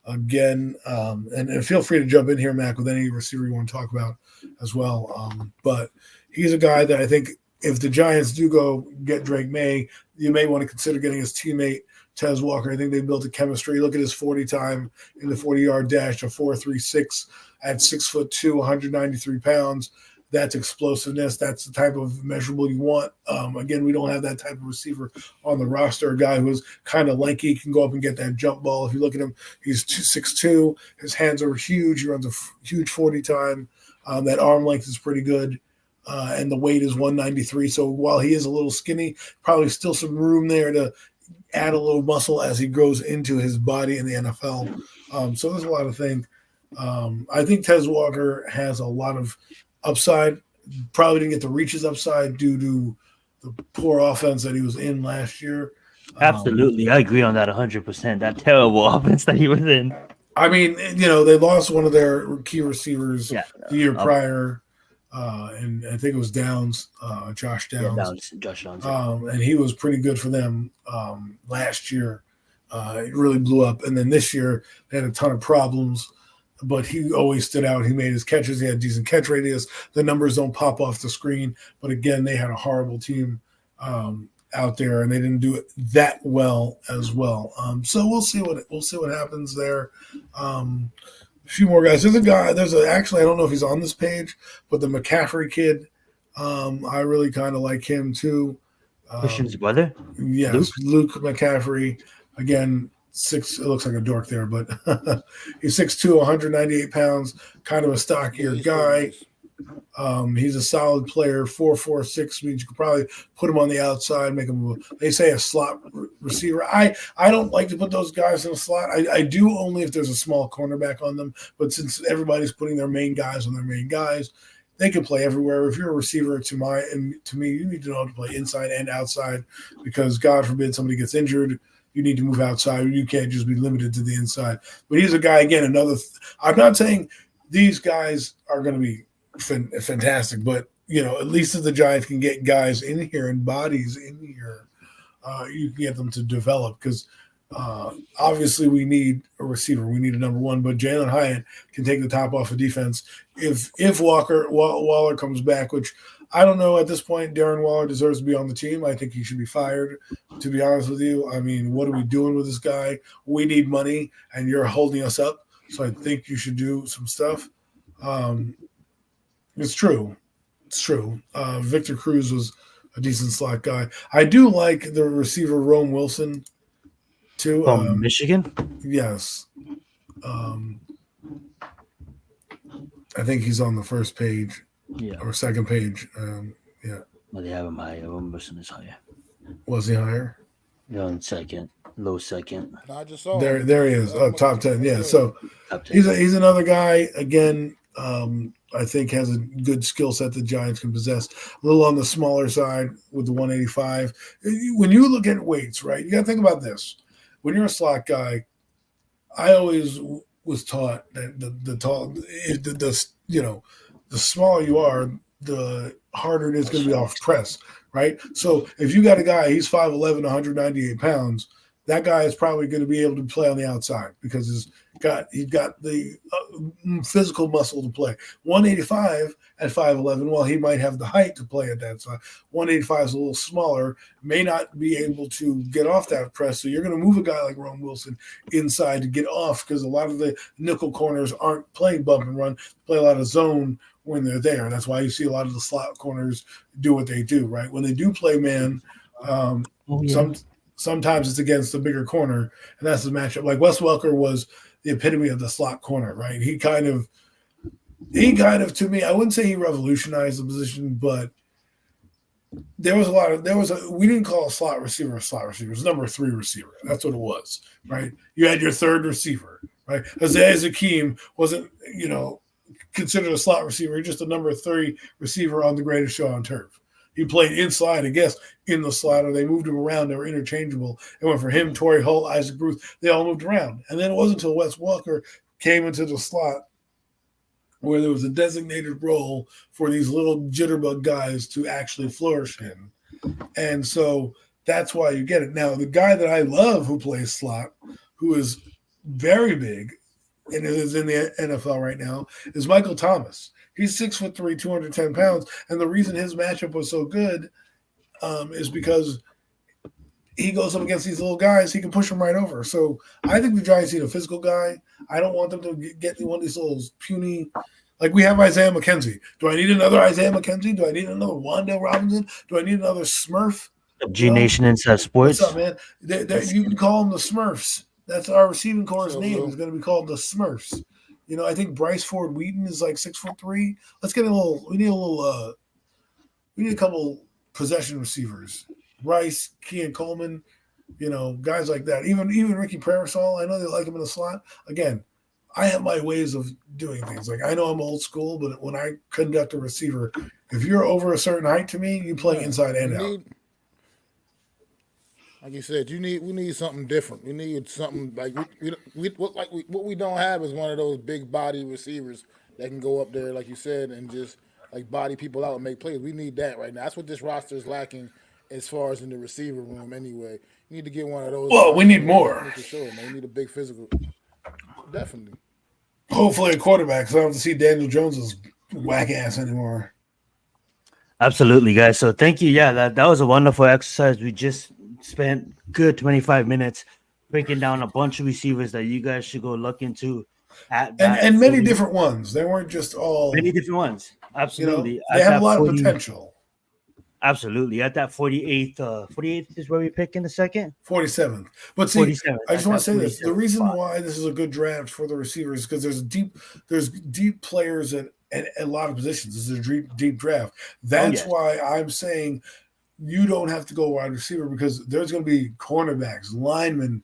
again. And feel free to jump in here, Mac, with any receiver you want to talk about as well. But he's a guy that I think if the Giants do go get Drake May, you may want to consider getting his teammate, Tez Walker. I think they built a chemistry. Look at his 40 time in the 40-yard dash, a 4.36 at 6'2", 193 pounds. That's explosiveness. That's the type of measurable you want. Again, we don't have that type of receiver on the roster. A guy who's kind of lanky, can go up and get that jump ball. If you look at him, he's 6'2". His hands are huge. He runs a huge 40 time. That arm length is pretty good. And the weight is 193. So while he is a little skinny, probably still some room there to add a little muscle as he grows into his body in the NFL. So there's a lot of things. I think Tez Walker has a lot of upside. Probably didn't get to reach his upside due to the poor offense that he was in last year. Absolutely. I agree on that 100%. That terrible offense that he was in. I mean, they lost one of their key receivers the year prior. And I think it was Downs, Josh Downs. Josh Downs. And he was pretty good for them last year. It really blew up. And then this year, they had a ton of problems, but he always stood out. He made his catches. He had decent catch radius. The numbers don't pop off the screen. But again, they had a horrible team out there, and they didn't do it that well as well. So we'll see what happens there. A few more guys. Actually, I don't know if he's on this page, but the McCaffrey kid, I really kind of like him too. Christian's brother? Yes, Luke McCaffrey. Again, it looks like a dork there, but he's 6'2", 198 pounds, kind of a stockier guy. He's a solid player, 4.46 means you could probably put him on the outside, make him, they say, a slot receiver. I don't like to put those guys in a slot. I do only if there's a small cornerback on them, but since everybody's putting their main guys on their main guys, they can play everywhere. If you're a receiver, to me, you need to know how to play inside and outside because God forbid somebody gets injured. You need to move outside. You can't just be limited to the inside. But he's a guy, again, I'm not saying these guys are going to be fantastic, but, at least if the Giants can get guys in here and bodies in here, you can get them to develop because obviously we need a receiver. We need a number one, but Jalen Hyatt can take the top off of defense. If Waller comes back, which I don't know at this point, Darren Waller deserves to be on the team. I think he should be fired, to be honest with you. I mean, what are we doing with this guy? We need money, and you're holding us up. So I think you should do some stuff. It's true. It's true. Victor Cruz was a decent slot guy. I do like the receiver Rome Wilson too. From Michigan? Yes. I think he's on the first page or second page. Yeah. Well, they have him higher. Rome Wilson is higher. Was he higher? Yeah, in second. Low second. I just saw there he is. Top 10. Yeah. So Top 10. he's another guy, again, I think has a good skill set the Giants can possess. A little on the smaller side with the 185. When you look at weights, right, you got to think about this. When you're a slot guy, I always was taught that the smaller you are, the harder it is going to be off press, right? So if you got a guy, he's 5'11", 198 pounds, that guy is probably going to be able to play on the outside because he's got the physical muscle to play. 185 at 5'11", while he might have the height to play at that side, 185 is a little smaller, may not be able to get off that press. So you're going to move a guy like Rome Wilson inside to get off because a lot of the nickel corners aren't playing bump and run, play a lot of zone when they're there. And that's why you see a lot of the slot corners do what they do, right? When they do play man, sometimes it's against the bigger corner, and that's the matchup. Like Wes Welker was the epitome of the slot corner, right? He kind of, to me, I wouldn't say he revolutionized the position, but we didn't call a slot receiver. It was number 3 receiver. That's what it was, right? You had your third receiver, right? Isaiah Hakeem wasn't, considered a slot receiver, just a number 3 receiver on the greatest show on turf. He played inside, I guess, in the slot, or they moved him around. They were interchangeable. It went for him, Torrey Holt, Isaac Bruce. They all moved around. And then it wasn't until Wes Welker came into the slot where there was a designated role for these little jitterbug guys to actually flourish in. And so that's why you get it. Now, the guy that I love who plays slot, who is very big and is in the NFL right now, is Michael Thomas. He's 6'3", 210 pounds. And the reason his matchup was so good is because he goes up against these little guys. He can push them right over. So I think the Giants need a physical guy. I don't want them to get one of these little puny, like we have Isaiah McKenzie. Do I need another Isaiah McKenzie? Do I need another Wandale Robinson? Do I need another Smurf? G Nation Inside Sports. What's up, man? You can call them the Smurfs. That's our receiving core's name. Is going to be called the Smurfs. I think Bryce Ford Wheaton is like 6'3". Let's get we need a couple possession receivers. Bryce, Kean Coleman, guys like that. Even Ricky Parasol, I know they like him in the slot. Again, I have my ways of doing things. Like I know I'm old school, but when I conduct a receiver, if you're over a certain height to me, you play inside and out. Like you said, we need something different. We need something like what we don't have is one of those big body receivers that can go up there, like you said, and just like body people out and make plays. We need that right now. That's what this roster is lacking as far as in the receiver room. Anyway, you need to get one of those. Well, we need more. For sure, man. We need a big physical. Definitely. Hopefully, a quarterback. Because I don't have to see Daniel Jones's whack ass anymore. Absolutely, guys. So thank you. Yeah, that was a wonderful exercise. We just spent good 25 minutes breaking down a bunch of receivers that you guys should go look into and many different ones. They weren't just all many different ones. Absolutely. They have a lot of potential. Absolutely. At that 48th is where we pick in the second? 47th. But see, 47th. I just want to say this. The reason why this is a good draft for the receivers is because there's deep players at a lot of positions. This is a deep draft. That's why I'm saying you don't have to go wide receiver because there's going to be cornerbacks, linemen,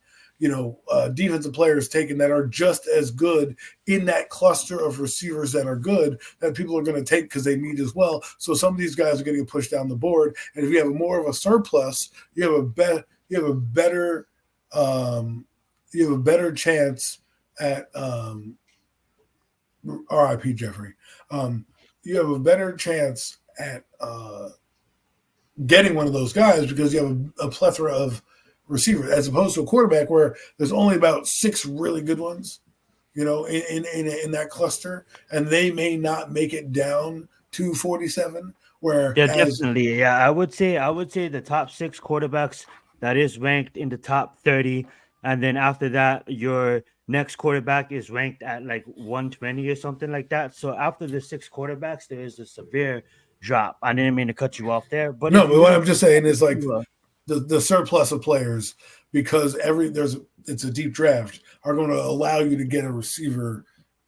defensive players taken that are just as good in that cluster of receivers that are good that people are going to take because they need as well. So some of these guys are going to get pushed down the board. And if you have more of a surplus, you have a better chance at RIP Jeffrey. You have a better chance at getting one of those guys because you have a plethora of receivers as opposed to a quarterback where there's only about 6 really good ones, in that cluster, and they may not make it down to 47. Yeah, definitely. Yeah, I would say the top 6 quarterbacks that is ranked in the top 30, and then after that, your next quarterback is ranked at like 120 or something like that. So after the 6 quarterbacks, there is a severe drop. I didn't mean to cut you off there, but no, but what I'm just saying is like the surplus of players, because it's a deep draft, are going to allow you to get a receiver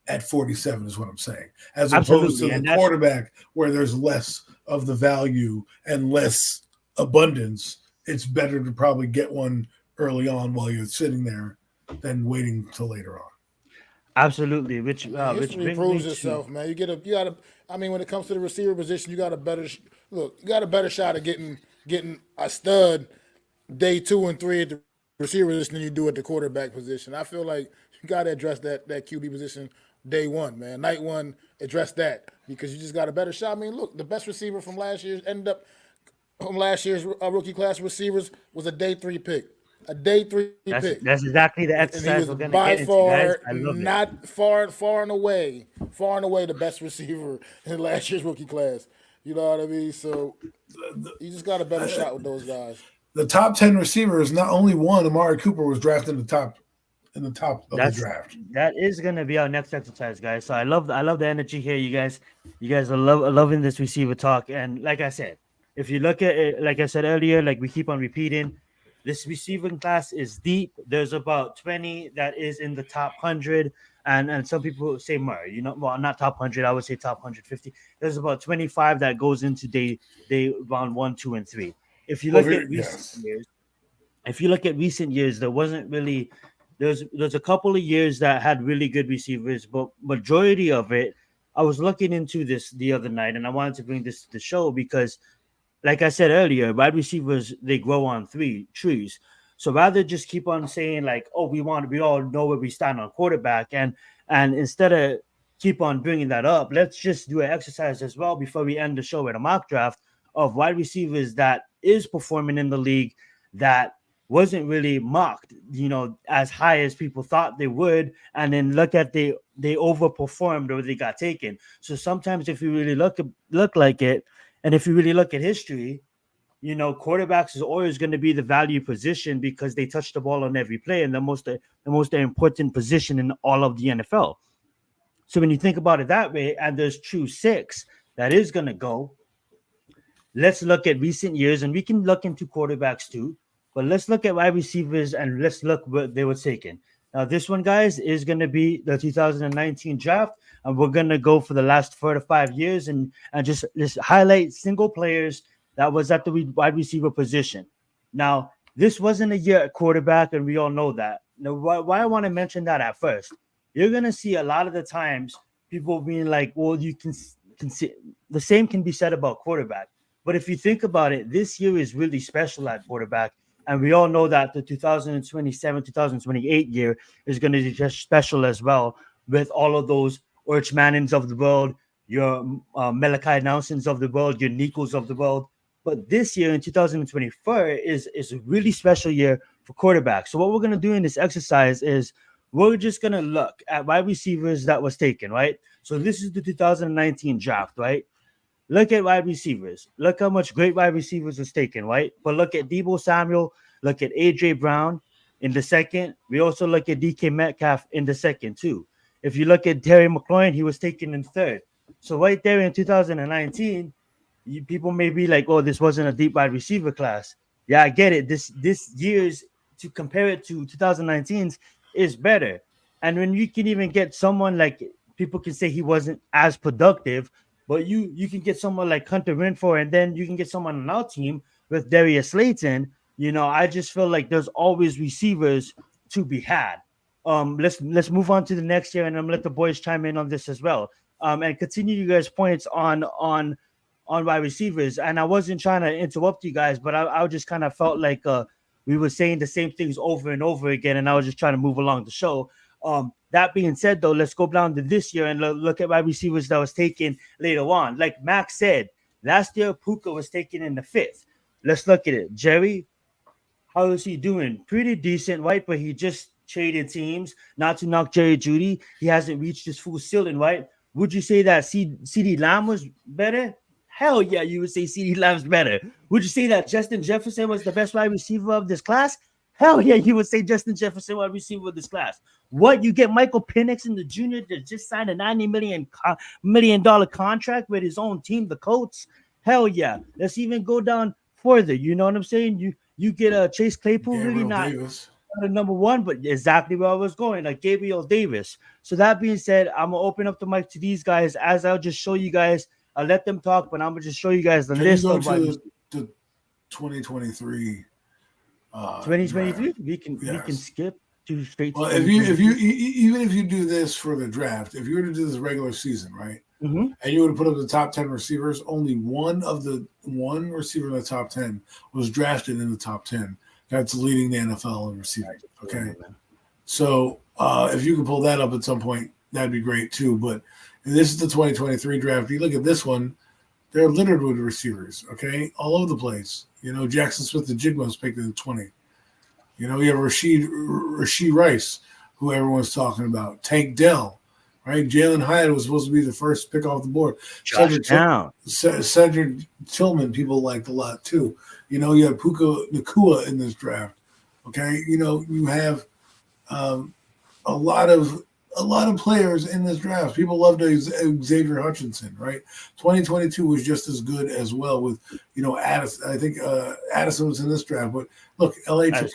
at 47 is what I'm saying, as opposed to the quarterback where there's less of the value and less abundance. It's better to probably get one early on while you're sitting there than waiting till later on. Absolutely, which proves itself, man. You got I mean, when it comes to the receiver position, you got a better shot at getting a stud day 2 and 3 at the receiver position than you do at the quarterback position. I feel like you got to address that QB position day 1, man. Night 1, address that because you just got a better shot. I mean, look, the best receiver from last year's rookie class receivers was a day 3 pick. A day 3 pick. That's exactly the exercise we're going to get into, guys. I love not it. far and away the best receiver in last year's rookie class. You know what I mean? So you just got a better shot with those guys. The top 10 receivers, not only one, Amari Cooper was drafted in the top of the draft. That is going to be our next exercise, guys. So I love the energy here, you guys. You guys are loving this receiver talk, and like I said, if you look at it, like I said earlier, like we keep on repeating, this receiving class is deep. There's about 20 that is in the top 100, and some people say more. Not top 100. I would say top 150. There's about 25 that goes into day round 1, 2, and 3. If you look at recent years, there wasn't really. There's a couple of years that had really good receivers, but majority of it, I was looking into this the other night, and I wanted to bring this to the show because, like I said earlier, wide receivers, they grow on 3 trees. So rather just keep on saying like, oh, we all know where we stand on quarterback, and instead of keep on bringing that up, let's just do an exercise as well before we end the show with a mock draft of wide receivers that is performing in the league that wasn't really mocked, as high as people thought they would, and then look at they overperformed or they got taken. So sometimes if you really look like it, and if you really look at history, quarterbacks is always going to be the value position because they touch the ball on every play and the most important position in all of the NFL. So when you think about it that way, and there's true 6 that is going to go, let's look at recent years, and we can look into quarterbacks too. But let's look at wide receivers and let's look what they were taken. Now, this one, guys, is going to be the 2019 draft, and we're going to go for the last 4 to 5 years and just highlight single players that was at the wide receiver position. Now, this wasn't a year at quarterback, and we all know that. Now, why I want to mention that at first, you're going to see a lot of the times people being like, well, you can see the same can be said about quarterback. But if you think about it, this year is really special at quarterback. And we all know that the 2027, 2028 year is going to be just special as well, with all of those Orch Mannings of the world, your Malachi Nelsons of the world, your Nikos of the world. But this year in 2024 is a really special year for quarterbacks. So what we're going to do in this exercise is we're just going to look at wide receivers that was taken, right? So this is the 2019 draft, right? Look at wide receivers. Look how much great wide receivers was taken, right? But look at Deebo Samuel. Look at A.J. Brown in the second. We also look at DK Metcalf in the second, too. If you look at Terry McLaurin, he was taken in third. So right there in 2019, people may be like, oh, this wasn't a deep wide receiver class. Yeah, I get it. This year's, to compare it to 2019's, is better. And when you can even get someone like, people can say he wasn't as productive, but you can get someone like Hunter Renfrow, and then you can get someone on our team with Darius Slayton. I just feel like there's always receivers to be had. Let's move on to the next year, and I'm gonna let the boys chime in on this as well. And continue you guys' points on wide receivers. And I wasn't trying to interrupt you guys, but I just kind of felt like we were saying the same things over and over again, and I was just trying to move along the show. That being said, though, let's go down to this year and look at wide receivers that was taken later on. Like Max said, last year Puka was taken in the 5th. Let's look at it. Jerry, how is he doing? Pretty decent, right? But he just traded teams. Not to knock Jerry Jeudy, he hasn't reached his full ceiling, right? Would you say that CeeDee Lamb was better? Hell yeah, you would say CeeDee Lamb's better. Would you say that Justin Jefferson was the best wide receiver of this class? Hell yeah, you would say Justin Jefferson wide receiver of this class. What, you get Michael Penix in the junior that just signed a $90 million contract with his own team, the Colts? Hell yeah. Let's even go down further. You know what I'm saying? You get a Chase Claypool, Gabriel really not Davis. the number one, but exactly where I was going, like Gabriel Davis. So that being said, I'm gonna open up the mic to these guys as I'll just show you guys. I'll let them talk, but I'm gonna just show you guys the Can list you go of to the 2023. 2023. We can Yes. skip to straight to Well, if you do this for the draft, if you were to do this regular season, right, Mhm. and you would have put up the top 10 receivers, only one receiver in the top 10 was drafted in the top 10. That's leading the NFL in receiving. Okay, so if you could pull that up at some point, that'd be great too. But this is the 2023 draft. You look at this one; they're littered with receivers. Okay, all over the place. You know, Jackson Smith the Jigma was picked in the 20. You know, you have Rashee Rice, who everyone's talking about. Tank Dell, right? Jalen Hyatt was supposed to be the first pick off the board. Cedric Tillman, people liked a lot too. You know, you have Puka Nacua in this draft. Okay, you know, you have a lot of players in this draft. People loved Xavier Hutchinson, right? 2022 was just as good as well with, you know, Addison. I think Addison was in this draft, but look, LA took,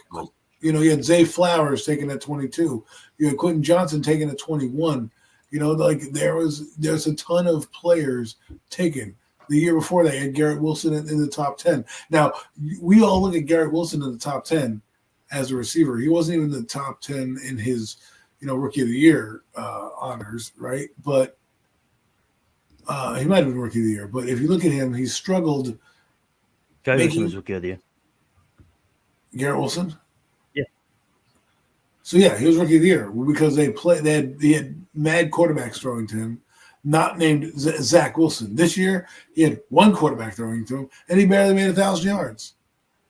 you know, you had Zay Flowers taken at 22. You had Quentin Johnson taken at 21. You know, like there's a ton of players taken. The year before that, you had Garrett Wilson in the top 10. Now, we all look at Garrett Wilson in the top 10 as a receiver. He wasn't even in the top 10 in his, you know, Rookie of the Year honors, right? But he might have been Rookie of the Year. But if you look at him, he struggled. Garrett Wilson was Rookie of the Year. Garrett Wilson? Yeah. So, yeah, he was Rookie of the Year because they had mad quarterbacks throwing to him, not named Zach Wilson. This year, he had one quarterback throwing to him, and he barely made 1,000 yards.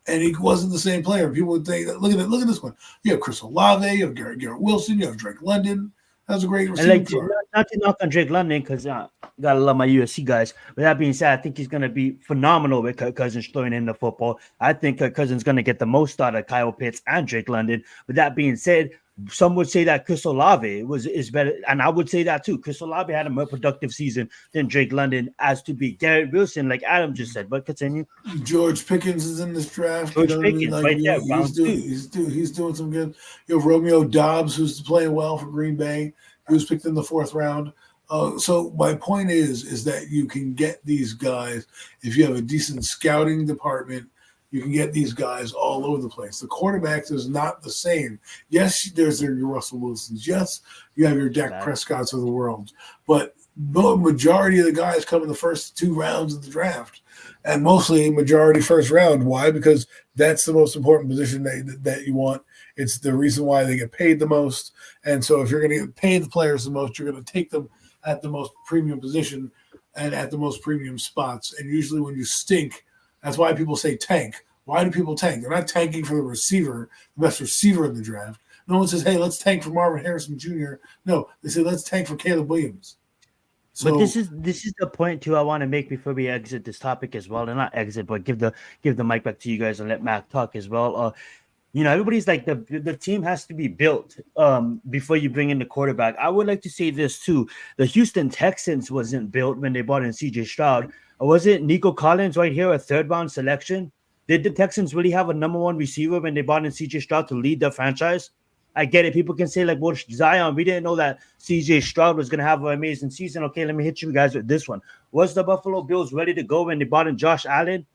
And he wasn't the same player. People would think, look at this one. You have Chris Olave, you have Garrett Wilson, you have Drake London. That was a great receiver. And like, not to knock on Drake London, because gotta love my USC guys. But that being said, I think he's gonna be phenomenal with Kirk Cousins throwing in the football. I think Kirk Cousins is gonna get the most out of Kyle Pitts and Drake London. But that being said, some would say that Chris Olave is better, and I would say that too. Chris Olave had a more productive season than Drake London, as to be Garrett Wilson, like Adam just said. But continue. George Pickens is in this draft. George Pickens, like, right there, he's doing some good. You have Romeo Doubs, who's playing well for Green Bay. He was picked in the 4th round. So my point is that you can get these guys if you have a decent scouting department. You can get these guys all over the place. The quarterbacks is not the same. Yes, there's your Russell Wilsons. Yes, you have your Dak Prescotts of the world. But the majority of the guys come in the first 2 rounds of the draft. And mostly majority first round. Why? Because that's the most important position that you want. It's the reason why they get paid the most. And so if you're going to get paid the players the most, you're going to take them at the most premium position and at the most premium spots. And usually when you stink, that's why people say tank. Why do people tank? They're not tanking for the receiver, the best receiver in the draft. No one says, hey, let's tank for Marvin Harrison Jr. No, they say, let's tank for Caleb Williams. So, but this is the point too I want to make before we exit this topic as well, and not exit, but give the mic back to you guys and let Mac talk as well. You know, everybody's like the team has to be built before you bring in the quarterback. I would like to say this too: the Houston Texans wasn't built when they brought in C.J. Stroud. Or was it Nico Collins right here, a 3rd round selection? Did the Texans really have a number 1 receiver when they brought in C.J. Stroud to lead their franchise? I get it. People can say, like, well, Zion, we didn't know that C.J. Stroud was going to have an amazing season. Okay, let me hit you guys with this one. Was the Buffalo Bills ready to go when they brought in Josh Allen?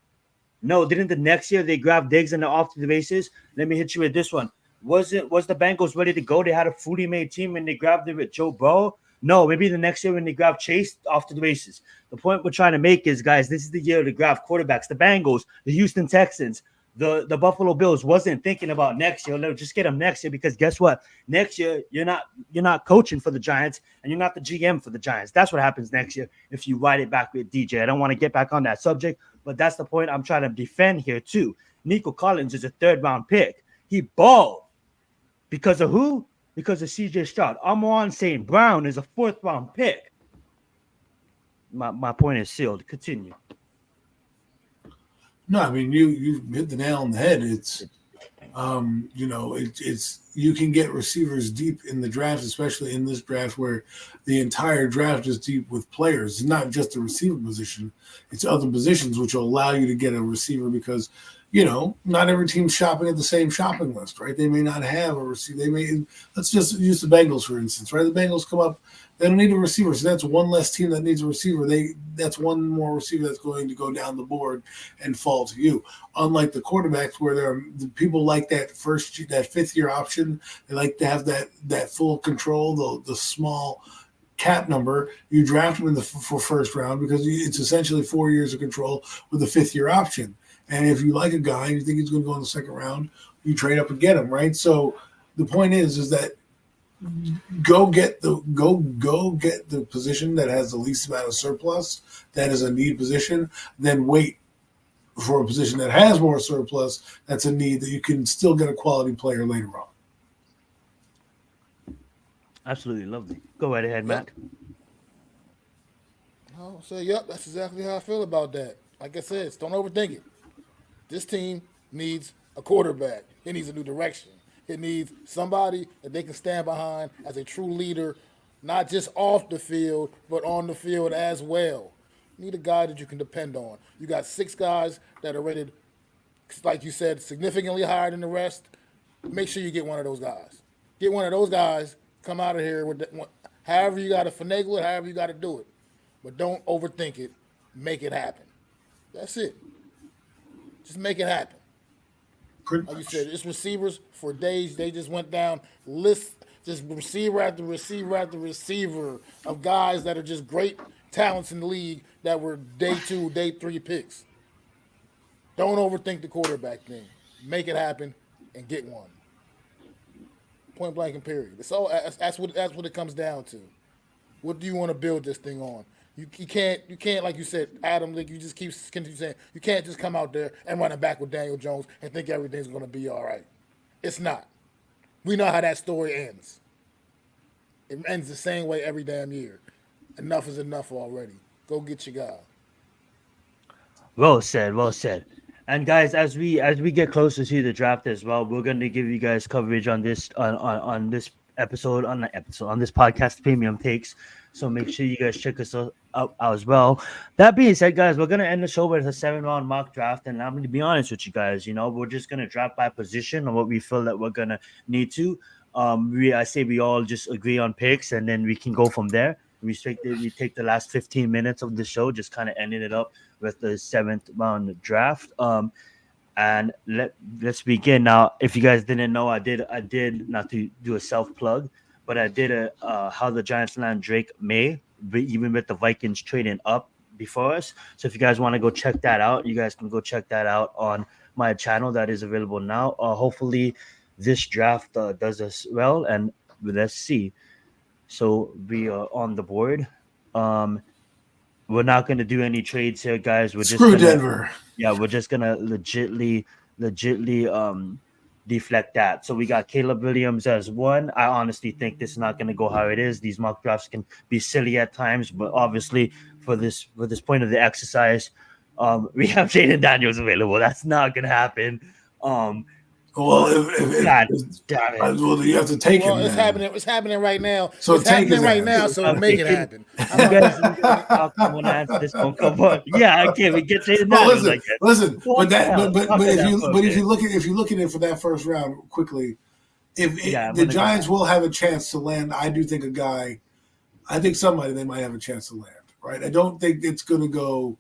No. Didn't the next year they grab Diggs and they're off to the races? Let me hit you with this one. Was the Bengals ready to go? They had a fully made team and they grabbed it with Joe Burrow. No, maybe the next year when they grab Chase off to the races. The point we're trying to make is, guys, this is the year to grab quarterbacks. The Bengals, the Houston Texans, the Buffalo Bills wasn't thinking about next year. Let's just get them next year, because guess what? Next year you're not coaching for the Giants and you're not the GM for the Giants. That's what happens next year if you ride it back with DJ. I don't want to get back on that subject, but that's the point I'm trying to defend here too. Nico Collins is a 3rd-round pick. He balled because of who? Because of CJ Stroud. Amon St. Brown is a 4th-round pick. My point is sealed. Continue. No, I mean you hit the nail on the head. It's it's you can get receivers deep in the draft, especially in this draft where the entire draft is deep with players. It's not just the receiver position; it's other positions which will allow you to get a receiver because not every team's shopping at the same shopping list, right? They may not have a receiver. Let's just use the Bengals, for instance, right? The Bengals come up, they don't need a receiver. So that's one less team that needs a receiver. That's one more receiver that's going to go down the board and fall to you. Unlike the quarterbacks where the people like that 5th-year option, they like to have that full control, the small cap number. You draft them for 1st round because it's essentially 4 years of control with a 5th-year option. And if you like a guy and you think he's going to go in the 2nd round, you trade up and get him, right? So the point is that go get the position that has the least amount of surplus, that is a need position, then wait for a position that has more surplus, that's a need that you can still get a quality player later on. Absolutely lovely. Go right ahead, Matt. I'll say, yep, that's exactly how I feel about that. Like I said, don't overthink it. This team needs a quarterback. It needs a new direction. It needs somebody that they can stand behind as a true leader, not just off the field, but on the field as well. You need a guy that you can depend on. You got 6 guys that are rated, like you said, significantly higher than the rest. Make sure you get one of those guys. Get one of those guys, come out of here with however you got to finagle it, however you got to do it. But don't overthink it. Make it happen. That's it. Just make it happen. Like you said, it's receivers for days. They just went down just receiver after receiver after receiver of guys that are just great talents in the league that were day 2, day 3 picks. Don't overthink the quarterback thing. Make it happen and get one. Point blank and period. That's what it comes down to. What do you want to build this thing on? You can't, like you said, Adam, like you just keep saying, you can't just come out there and run it back with Daniel Jones and think everything's going to be all right. It's not. We know how that story ends. It ends the same way every damn year. Enough is enough already. Go get your guy. Well said, well said. And guys, as we get closer to the draft as well, we're going to give you guys coverage on this on this episode on this podcast, Premium Takes. So make sure you guys check us out as well. That being said, guys, we're gonna end the show with a 7-round mock draft, and I'm gonna be honest with you guys. We're just gonna draft by position on what we feel that we're gonna need to. I say we all just agree on picks, and then we can go from there. We take the last 15 minutes of the show, just kind of ending it up with the 7th round draft. And let's begin now. If you guys didn't know, I did not to do a self plug, but I did a how the Giants land Drake May, even with the Vikings trading up before us. So if you guys want to go check that out, you guys can go check that out on my channel that is available now. Hopefully this draft does us well, and let's see. So we are on the board. We're not going to do any trades here, guys. We're just gonna, Denver. Yeah, we're just gonna legitly deflect that. So we got Caleb Williams as 1. I honestly think this is not going to go how it is. These mock drafts can be silly at times, but obviously for this point of the exercise, we have Jaden Daniels available. That's not going to happen. Well, God damn it. Well, you have to take him. It's happening. It's happening right now. So it's happening right now. So make it happen. You guys want to answer this one? Come on. Yeah, okay. We get Jaden Daniels. Listen. But if you look at it for that first round quickly, the Giants will have a chance to land. I do think somebody they might have a chance to land. Right. I don't think it's going to go.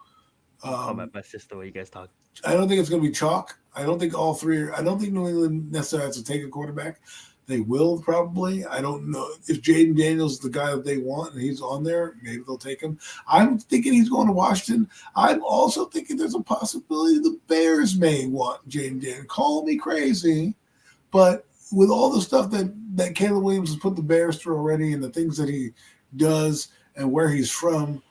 My sister, what you guys talking? it's going to be chalk. I don't think all three. I don't think New England necessarily has to take a quarterback. They will probably. I don't know if Jaden Daniels is the guy that they want and he's on there. Maybe they'll take him. I'm thinking he's going to Washington. I'm also thinking there's a possibility the Bears may want Jaden Daniels. Call me crazy, but with all the stuff that Caleb Williams has put the Bears through already and the things that he does and where he's from,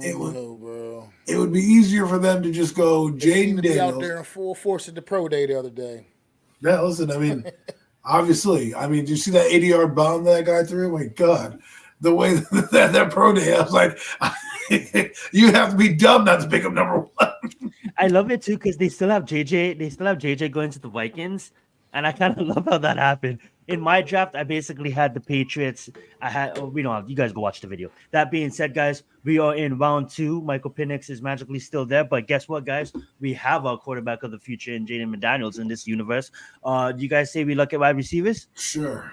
it would be easier for them to just go Jaden Daniels. Out there in full force at the pro day the other day. Yeah, listen, I mean, obviously, did you see that 80-yard bomb that guy threw? My God, the way that pro day, I was like, you have to be dumb not to pick up number one. I love it too because they still have JJ. They still have JJ going to the Vikings, and I kind of love how that happened. In my draft, I basically had the Patriots. We don't have, you guys go watch the video. That being said, guys, we are in round 2. Michael Penix is magically still there. But guess what, guys? We have our quarterback of the future in Jaden McDaniels in this universe. Do you guys say we look at wide receivers? Sure.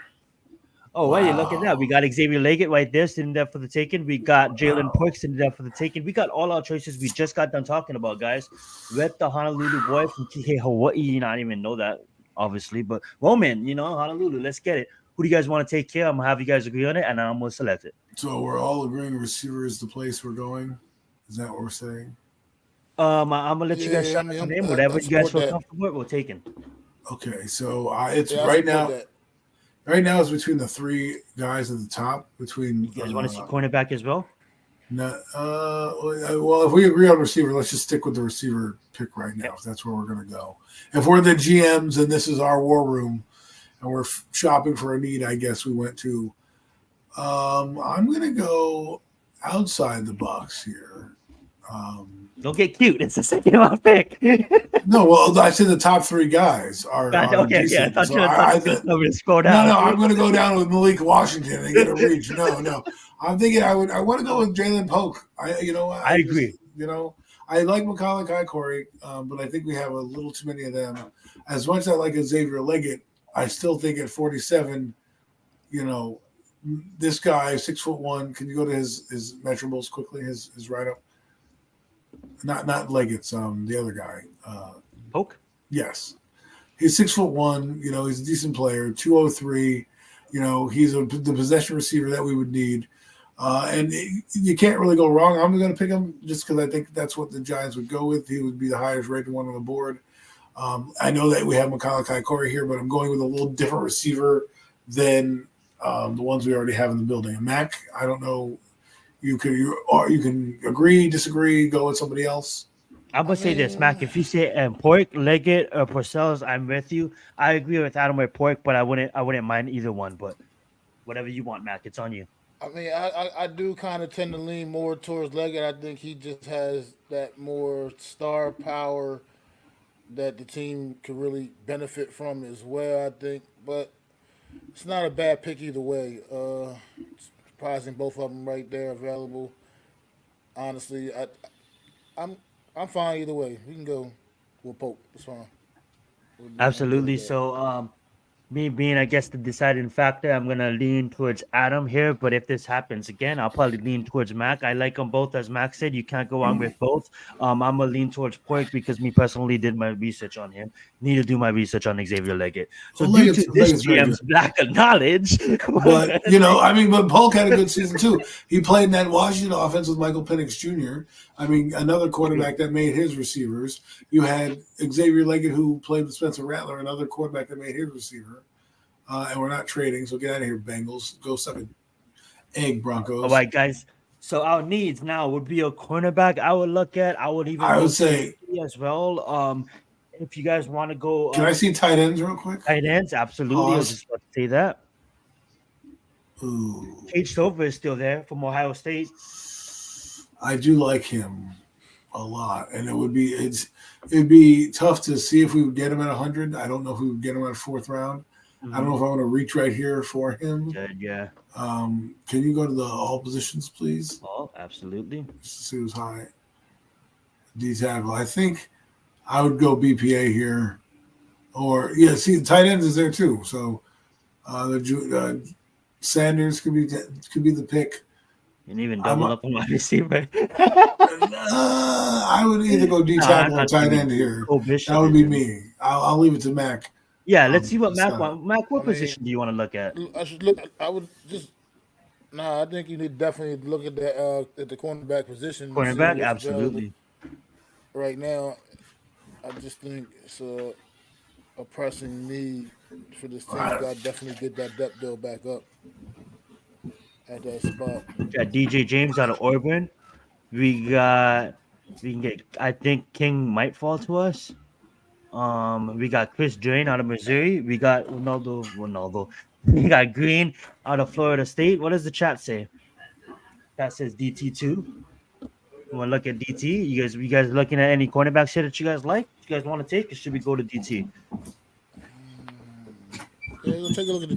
Oh, wow. Look at that. We got Xavier Leggett right there sitting there for the taking. We got Jalen Perks sitting there for the taking. We got all our choices we just got done talking about, guys. With the Honolulu boy from Hawaii. I didn't even know that, obviously. But, Roman, Honolulu, let's get it. Who do you guys want to take care of? I'm going to have you guys agree on it, and I'm going to select it. So we're all agreeing receiver is the place we're going? Is that what we're saying? I'm going to let you guys shout out name. Whatever you guys feel comfortable with, we're taking. Okay, so it's right now. Right now, it's between the 3 guys at the top. Between you guys want to see cornerback as well? No. Well, if we agree on receiver, let's just stick with the receiver pick right now. If that's where we're going to go. If we're the GMs and this is our war room, and we're shopping for a need, I guess we went to. I'm going to go outside the box here. Don't get cute. It's a second-round pick. No, well, I said the top 3 guys are. Okay, decent. Yeah. I thought you were going to scroll down. No, I'm going to go down with Malik Washington and get a reach. No. I'm thinking I want to go with Jalen Polk. I agree. I like McCullough, Kai Corey, but I think we have a little too many of them. As much as I like Xavier Leggett, I still think at 47, this guy, 6'1". Can you go to his measurables quickly? His write up. Not Leggett's, the other guy. Polk? Yes. He's 6'1". He's a decent player. 203. He's the possession receiver that we would need. And you can't really go wrong. I'm going to pick him just because I think that's what the Giants would go with. He would be the highest rated one on the board. I know that we have McCullough Kai Corey here, but I'm going with a little different receiver than the ones we already have in the building. And Mac, I don't know. You can agree, disagree, go with somebody else. I'm gonna say this, Mac. If you say Pork, Leggett, or Parcells, I'm with you. I agree with Adam with Pork, but I wouldn't mind either one. But whatever you want, Mac, it's on you. I do kind of tend to lean more towards Leggett. I think he just has that more star power that the team could really benefit from as well, I think. But it's not a bad pick either way. Surprising both of them right there available. Honestly, I'm fine either way. We can go with Pope. It's fine. Absolutely. So, me being, I guess, the deciding factor, I'm going to lean towards Adam here. But if this happens again, I'll probably lean towards Mac. I like them both. As Mac said, you can't go wrong with both. I'm going to lean towards Pork because me personally did my research on him. Need to do my research on Xavier Leggett. So due to this GM's lack of knowledge. But, but Polk had a good season too. He played in that Washington offense with Michael Penix Jr. Another quarterback that made his receivers. You had Xavier Leggett, who played with Spencer Rattler, another quarterback that made his receiver. And we're not trading, so get out of here, Bengals. Go suck an egg, Broncos. All right, guys. So our needs now would be a cornerback. I would say as well. If you guys want to go, can I see tight ends real quick? Tight ends, absolutely. I was just about to say that. Ooh. Cage Stover is still there from Ohio State. I do like him a lot, and it'd be tough to see if we would get him at 100. I don't know if we would get him at 4th round. I don't know if I want to reach right here for him. Good, yeah. Can you go to the all positions, please? Oh, absolutely. Just to see who's high. D tackle. I think I would go BPA here. Or, see, the tight ends is there too. So Sanders could be the pick. And even double up on wide receiver. I would either go D tackle or tight end here. That would be me. I'll leave it to Mac. Yeah, let's see what Mac wants. Mac, what position do you want to look at? I should look. I would just. Nah, I think you need definitely look at the cornerback position. Cornerback, absolutely. Right now, I just think it's a pressing need for this team. Got to definitely get that depth build back up at that spot. Got DJ James out of Auburn. We can get. I think King might fall to us. We got Chris Drain out of Missouri. We got Ronaldo. We got Green out of Florida State. What does the chat say? That says DT2. You want to look at DT? You guys looking at any cornerbacks here that you guys like? You guys want to take, or should we go to DT? Yeah, we'll take a look at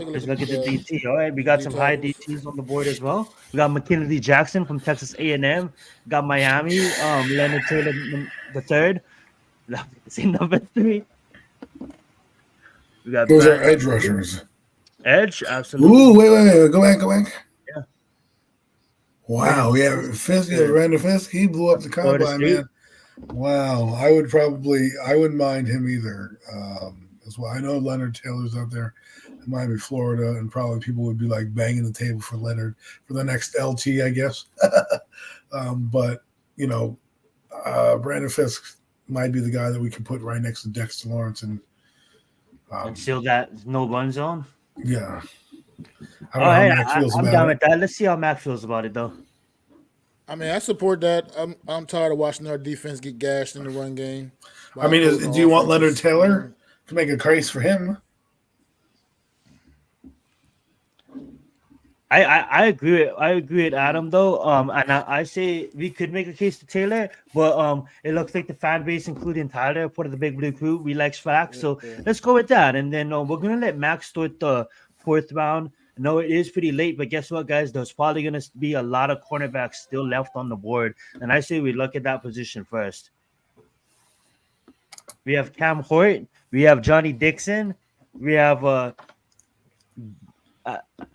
Let's look at the DT. All right, we got some high DTs on the board as well. We got McKinney Jackson from Texas A&M. Got Miami, Leonard Taylor the third. See number 3. We got those are edge rushers. Edge, absolutely. Ooh, wait. Go back. Yeah. Wow, yeah. Fisk, Randall Fisk, he blew up the combine, man. Wow. I wouldn't mind him either. As well. I know Leonard Taylor's out there in Miami, Florida, and probably people would be like banging the table for Leonard for the next LT, I guess. But Brandon Fisk might be the guy that we can put right next to Dexter Lawrence and still got no run zone. Yeah. All right, I'm down with that. Let's see how Mac feels about it, though. I mean, I support that. I'm tired of watching our defense get gashed in the run game. I mean, do you want Leonard Taylor to make a case for him? I agree. I agree with Adam though. And I say we could make a case to Taylor, but it looks like the fan base, including Tyler, part of the Big Blue Crew, we like Swag. So let's go with that. And then we're gonna let Max start the 4th round. No, it is pretty late, but guess what, guys? There's probably gonna be a lot of cornerbacks still left on the board, and I say we look at that position first. We have Cam Hort. We have Johnny Dixon. We have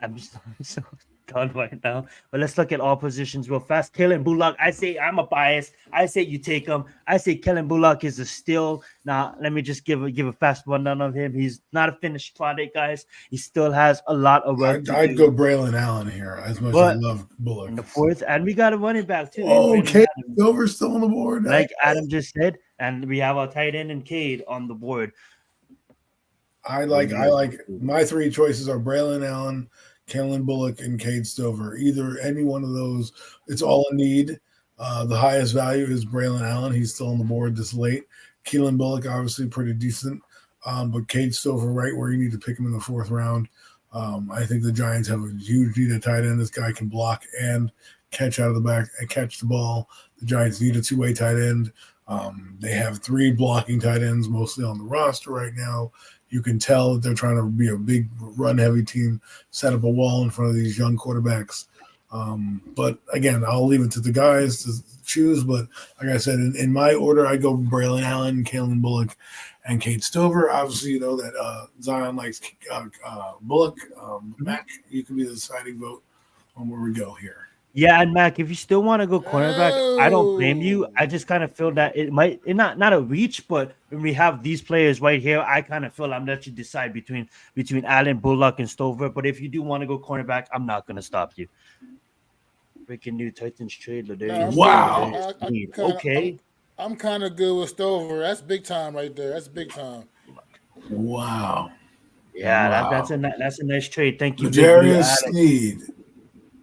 I'm so done right now. But let's look at all positions real fast. Kellen Bullock. I say I'm a bias. I say you take him. I say Kellen Bullock is a steal. Now let me just give a fast rundown of him. He's not a finished product, guys. He still has a lot of work. I'd go Braylon Allen here as much as I love Bullock. In the 4th, and we got a running back too. Okay, Silver's still on the board. Like Adam just said, and we have our tight end and Cade on the board. I like my 3 choices are Braylon Allen, Kellen Bullock, and Cade Stover. Either any one of those, it's all a need. The highest value is Braylon Allen. He's still on the board this late. Kellen Bullock, obviously pretty decent. But Cade Stover, right where you need to pick him in the 4th round. I think the Giants have a huge need at tight end. This guy can block and catch out of the back and catch the ball. The Giants need a 2-way tight end. They have 3 blocking tight ends mostly on the roster right now. You can tell that they're trying to be a big run-heavy team, set up a wall in front of these young quarterbacks. But, again, I'll leave it to the guys to choose. But, like I said, in my order, I go Braylon Allen, Kalen Bullock, and Cade Stover. Obviously, you know that Zion likes Bullock. Mac, you can be the deciding vote on where we go here. Yeah, and Mac, if you still want to go cornerback, I don't blame you. I just kind of feel that it might not a reach, but when we have these players right here, I kind of feel I'm let you decide between Allen, Bullock, and Stover. But if you do want to go cornerback, I'm not going to stop you. Breaking new Titans trade. Wow. Okay. I'm kind of good with Stover. That's big time right there. That's big time. Wow. Yeah, wow. That's a nice trade. Thank you. Darius Sneed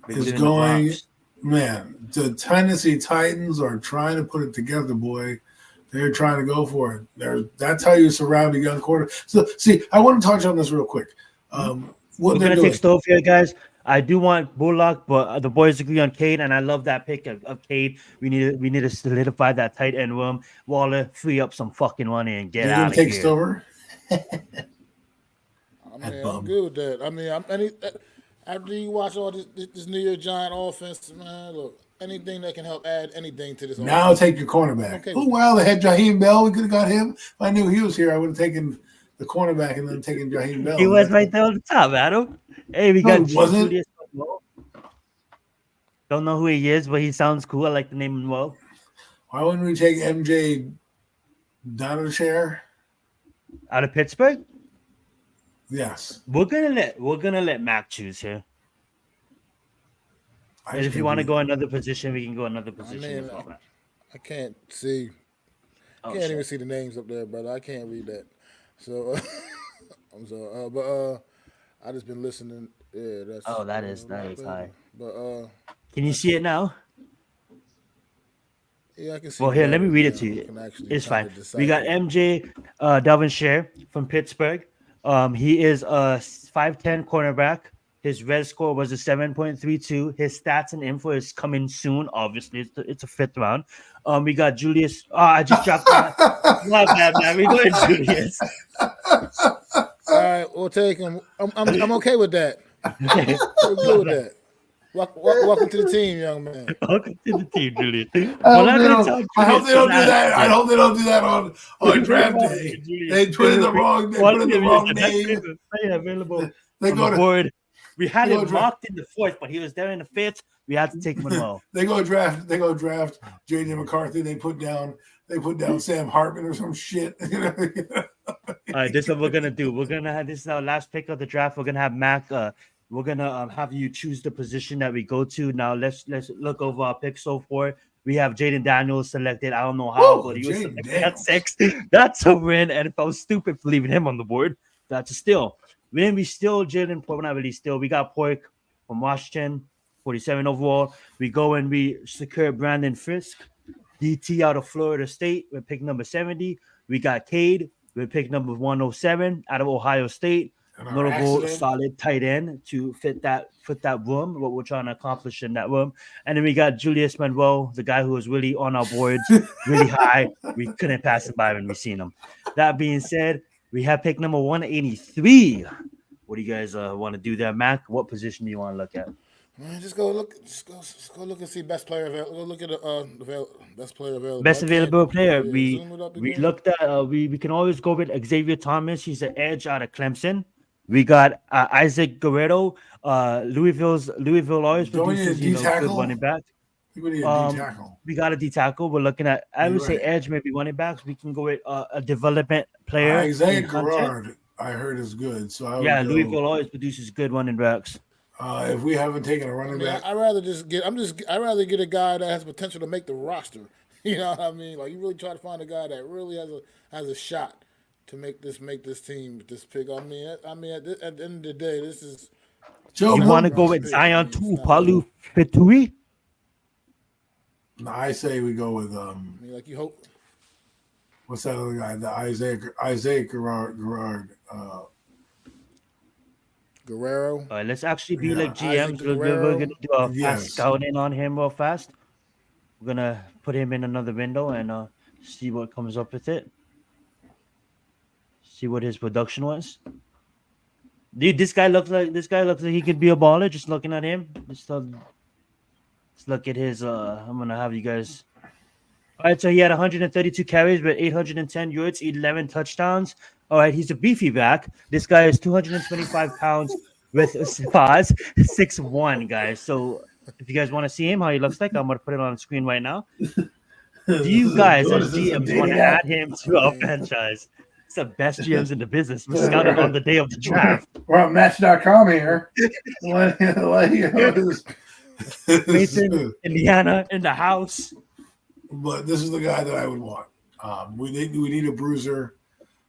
is going, man. The Tennessee Titans are trying to put it together, boy. They're trying to go for it. That's how you surround a young quarterback. So, see, I want to touch on this real quick. We're going to take Stover here, guys. I do want Bullock, but the boys agree on Cade, and I love that pick of Cade. We need to solidify that tight end room. Waller, free up some fucking money and get out of here. Take Stover? I mean, I'm good with that. I mean, after you watch all this New York Giant offense, man, look, anything that can help add anything to this offense. Now take your cornerback. Okay. Oh, wow, they had Jaheim Bell. We could have got him. If I knew he was here, I would have taken the cornerback and then taken Jaheim Bell. He was right there on the top, Adam. Hey, we got wasn't. Don't know who he is, but he sounds cool. I like the name Manuel. Why wouldn't we take MJ Donachare? Out of Pittsburgh? Yes. We're gonna let Mac choose here. And if you want to go another position, we can go another position. I can't see. Can't even see the names up there, brother. I can't read that. So I'm sorry, but I just been listening. Yeah, that's. that is high. But can you see it now? Yeah, I can see. Well, here, let me read it to you. It's fine. We got MJ Dalvin from Pittsburgh. He is a 5'10" cornerback. His red score was a 7.32. His stats and info is coming soon. Obviously, it's a 5th round. We got Julius. I just dropped that. Not bad, man. We going Julius. All right, we'll take him. I'm okay with that. Okay. I'm good with that. Welcome to the team, young man. Welcome to the team, Julius. I hope they don't do that. I hope they don't do that on draft day. They put in the wrong. They put in the wrong name. Available. They go to board. We had him locked in the 4th, but he was there in the 5th. We had to take him along. They go draft JJ McCarthy. They put down Sam Hartman or some shit. All right, this is what we're gonna do. We're gonna have this is our last pick of the draft. We're gonna have Mac. We're gonna have you choose the position that we go to. Now let's look over our picks so far. We have Jaden Daniels selected. I don't know how, but he was selected at 6. That's a win. And if I was stupid for leaving him on the board, that's a steal. Then we still Jalen Pork, not really still. We got Pork from Washington, 47 overall. We go and we secure Brandon Fisk, DT out of Florida State with pick number 70. We got Cade with pick number 107 out of Ohio State. Notable solid tight end to fit that room, what we're trying to accomplish in that room. And then we got Julius Manuel, the guy who was really on our boards, really high. We couldn't pass him by when we seen him. That being said, we have pick number 183. What do you guys want to do there, Mac? What position do you want to look at? Man, just go look and see best player available. Go look at the best player available. Best available player. We looked at. We can always go with Xavier Thomas. He's an edge out of Clemson. We got Isaac Guerrero. Louisville always produces good running back. We got a D tackle. We're looking at. I would say edge, maybe running backs. We can go with a development player. Isaiah Guerrero, I heard is good. So Louisville always produces good running backs. If we haven't taken a running back, I'd rather get a guy that has potential to make the roster. You know what I mean? Like you really try to find a guy that really has a shot to make this team with this pick. At the end of the day, this is. You want to go with Zion Palu Fitui? No, I say we go with like you hope. What's that other guy? The Isaac Guerrero. Guerrero. All right, let's actually be like GMs. We're gonna do a fast scouting on him real fast. We're gonna put him in another window and see what comes up with it. See what his production was. Dude, this guy looks like he could be a baller. Just looking at him. Let's look at his. I'm gonna have you guys. All right, so he had 132 carries with 810 yards, 11 touchdowns. All right, he's a beefy back. This guy is 225 pounds with 6'1", guys. So if you guys want to see him, how he looks like, I'm going to put it on the screen right now. Do you guys as GMs want to add him to our franchise? It's the best GMs in the business. We're scouted on the day of the draft. We're on Match.com here. Mason, Indiana, in the house. But this is the guy that I would want. We need a bruiser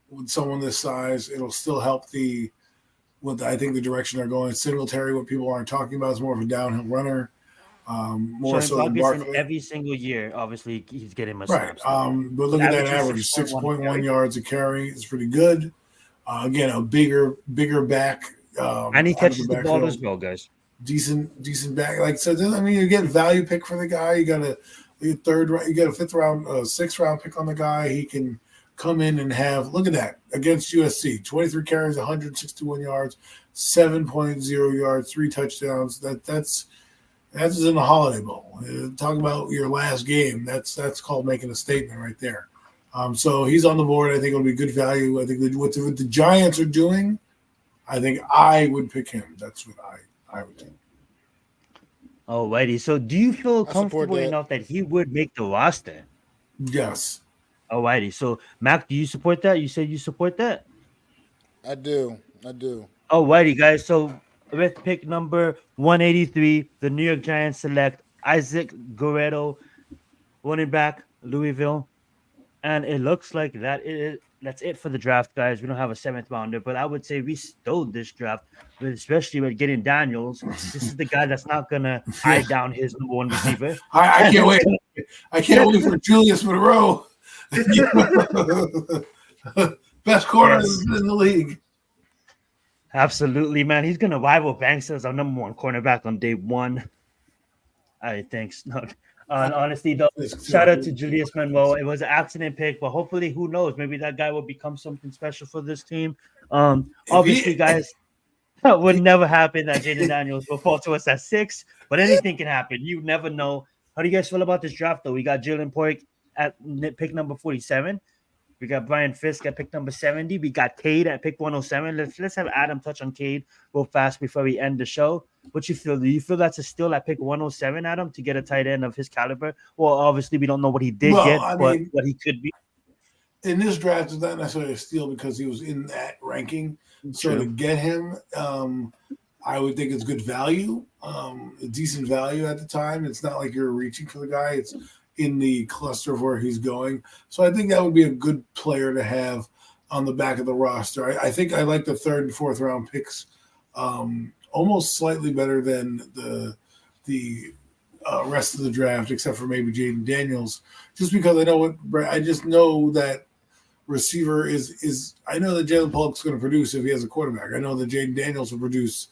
with someone this size. It'll still help I think the direction they're going. Singletary, what people aren't talking about, is more of a downhill runner. More so than Barkley. Every single year, obviously, he's getting much right. But look at that average, 6.1 yards a carry. It's pretty good. Again, a bigger back. And he catches the ball as well, guys. Decent back. Like so, I mean, you get value pick for the guy. You got a 5th round, 6th round pick on the guy. He can come in and have, look at that, against USC, 23 carries, 161 yards, 7.0 yards, 3 touchdowns. That's in the Holiday Bowl. Talk about your last game. That's called making a statement right there. So he's on the board. I think it'll be good value. I think what the Giants are doing, I think I would pick him. That's what I would do. Alrighty. So do you feel I support comfortable that. enough that he would make the roster? Yes. Alrighty. So Mac, do you support that? You said you support that? I do. I do. Alrighty, guys. So with pick number 183, the New York Giants select Isaac Guerrero, running back, Louisville. And it looks like that's it for the draft, guys. We don't have a seventh rounder, but I would say we stole this draft, but especially with getting Daniels. This is the guy that's not gonna eye Yeah. down his number one receiver. I And can't it's wait. I can't wait for Julius Monroe. Best corner Yes. in the league. Absolutely, man. He's gonna rival Banks as our number one cornerback on day one. All right, thanks. No, honestly, though, shout out to Julius Manuel. It was an accident pick, but hopefully, who knows? Maybe that guy will become something special for this team. Obviously, guys, that would never happen that Jaden Daniels will fall to us at 6, but anything can happen. You never know. How do you guys feel about this draft, though? We got Jalen Pork at pick number 47. We got Brian Fisk at pick number 70. We got Cade at pick 107. Let's have Adam touch on Cade real fast before we end the show. What you feel? Do you feel that's a steal at pick 107, Adam, to get a tight end of his caliber? Well, obviously we don't know what he did get, but what he could be. In this draft is not necessarily a steal because he was in that ranking. So to get him, I would think it's good value, decent value at the time. It's not like you're reaching for the guy. It's in the cluster of where he's going. So I think that would be a good player to have on the back of the roster. I think I like the 3rd and 4th round picks almost slightly better than the rest of the draft, except for maybe Jaden Daniels, just because I just know that receiver is I know that Jalen Polk's going to produce if he has a quarterback. I know that Jaden Daniels will produce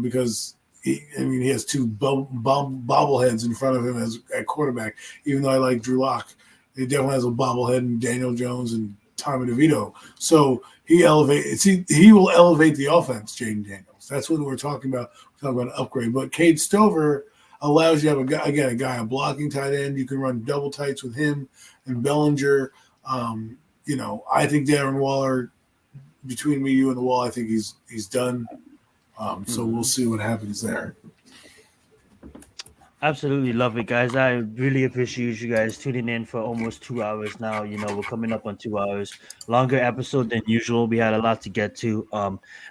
because he has 2 bobbleheads in front of him as a quarterback. Even though I like Drew Lock, he definitely has a bobblehead in Daniel Jones and Tommy DeVito. So he will elevate the offense, Jaden Daniels. That's what we're talking about. We're talking about an upgrade. But Cade Stover allows you to have a blocking tight end. You can run double tights with him and Bellinger. I think Darren Waller, between me, you, and the wall, I think he's done. So we'll see what happens there. Absolutely love it, guys. I really appreciate you guys tuning in for almost 2 hours now. We're coming up on 2 hours. Longer episode than usual. We had a lot to get to.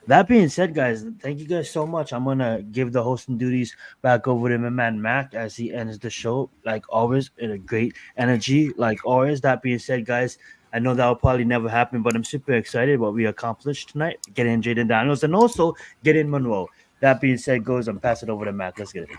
That being said, guys, thank you guys so much. I'm gonna give the hosting duties back over to my man Mac as he ends the show, like always, in a great energy, like always. That being said, guys, I know that will probably never happen, but I'm super excited what we accomplished tonight, getting Jaden Daniels and also getting Monroe. That being said, goes, I'm passing it over to Mac. Let's get it.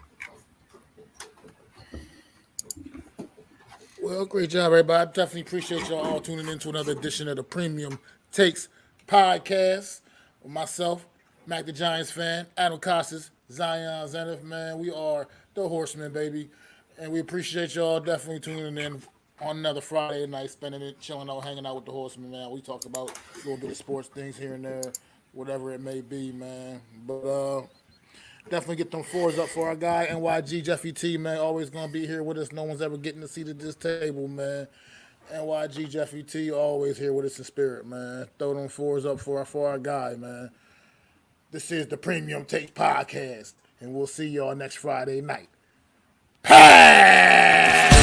Well, great job, everybody. I definitely appreciate y'all all tuning in to another edition of the Premium Takes podcast with myself, Mac the Giants fan, Adam Costas, Zion Zenith, man. We are the Horseman, baby. And we appreciate y'all definitely tuning in on another Friday night, spending it, chilling out, hanging out with the Horseman, man. We talk about a little bit of sports things here and there, whatever it may be, man. But definitely get them 4s up for our guy, NYG Jeffy T, man. Always going to be here with us. No one's ever getting a seat at this table, man. NYG Jeffy T, always here with us in spirit, man. Throw them 4s up for our guy, man. This is the Premium Take Podcast, and we'll see y'all next Friday night. Pass!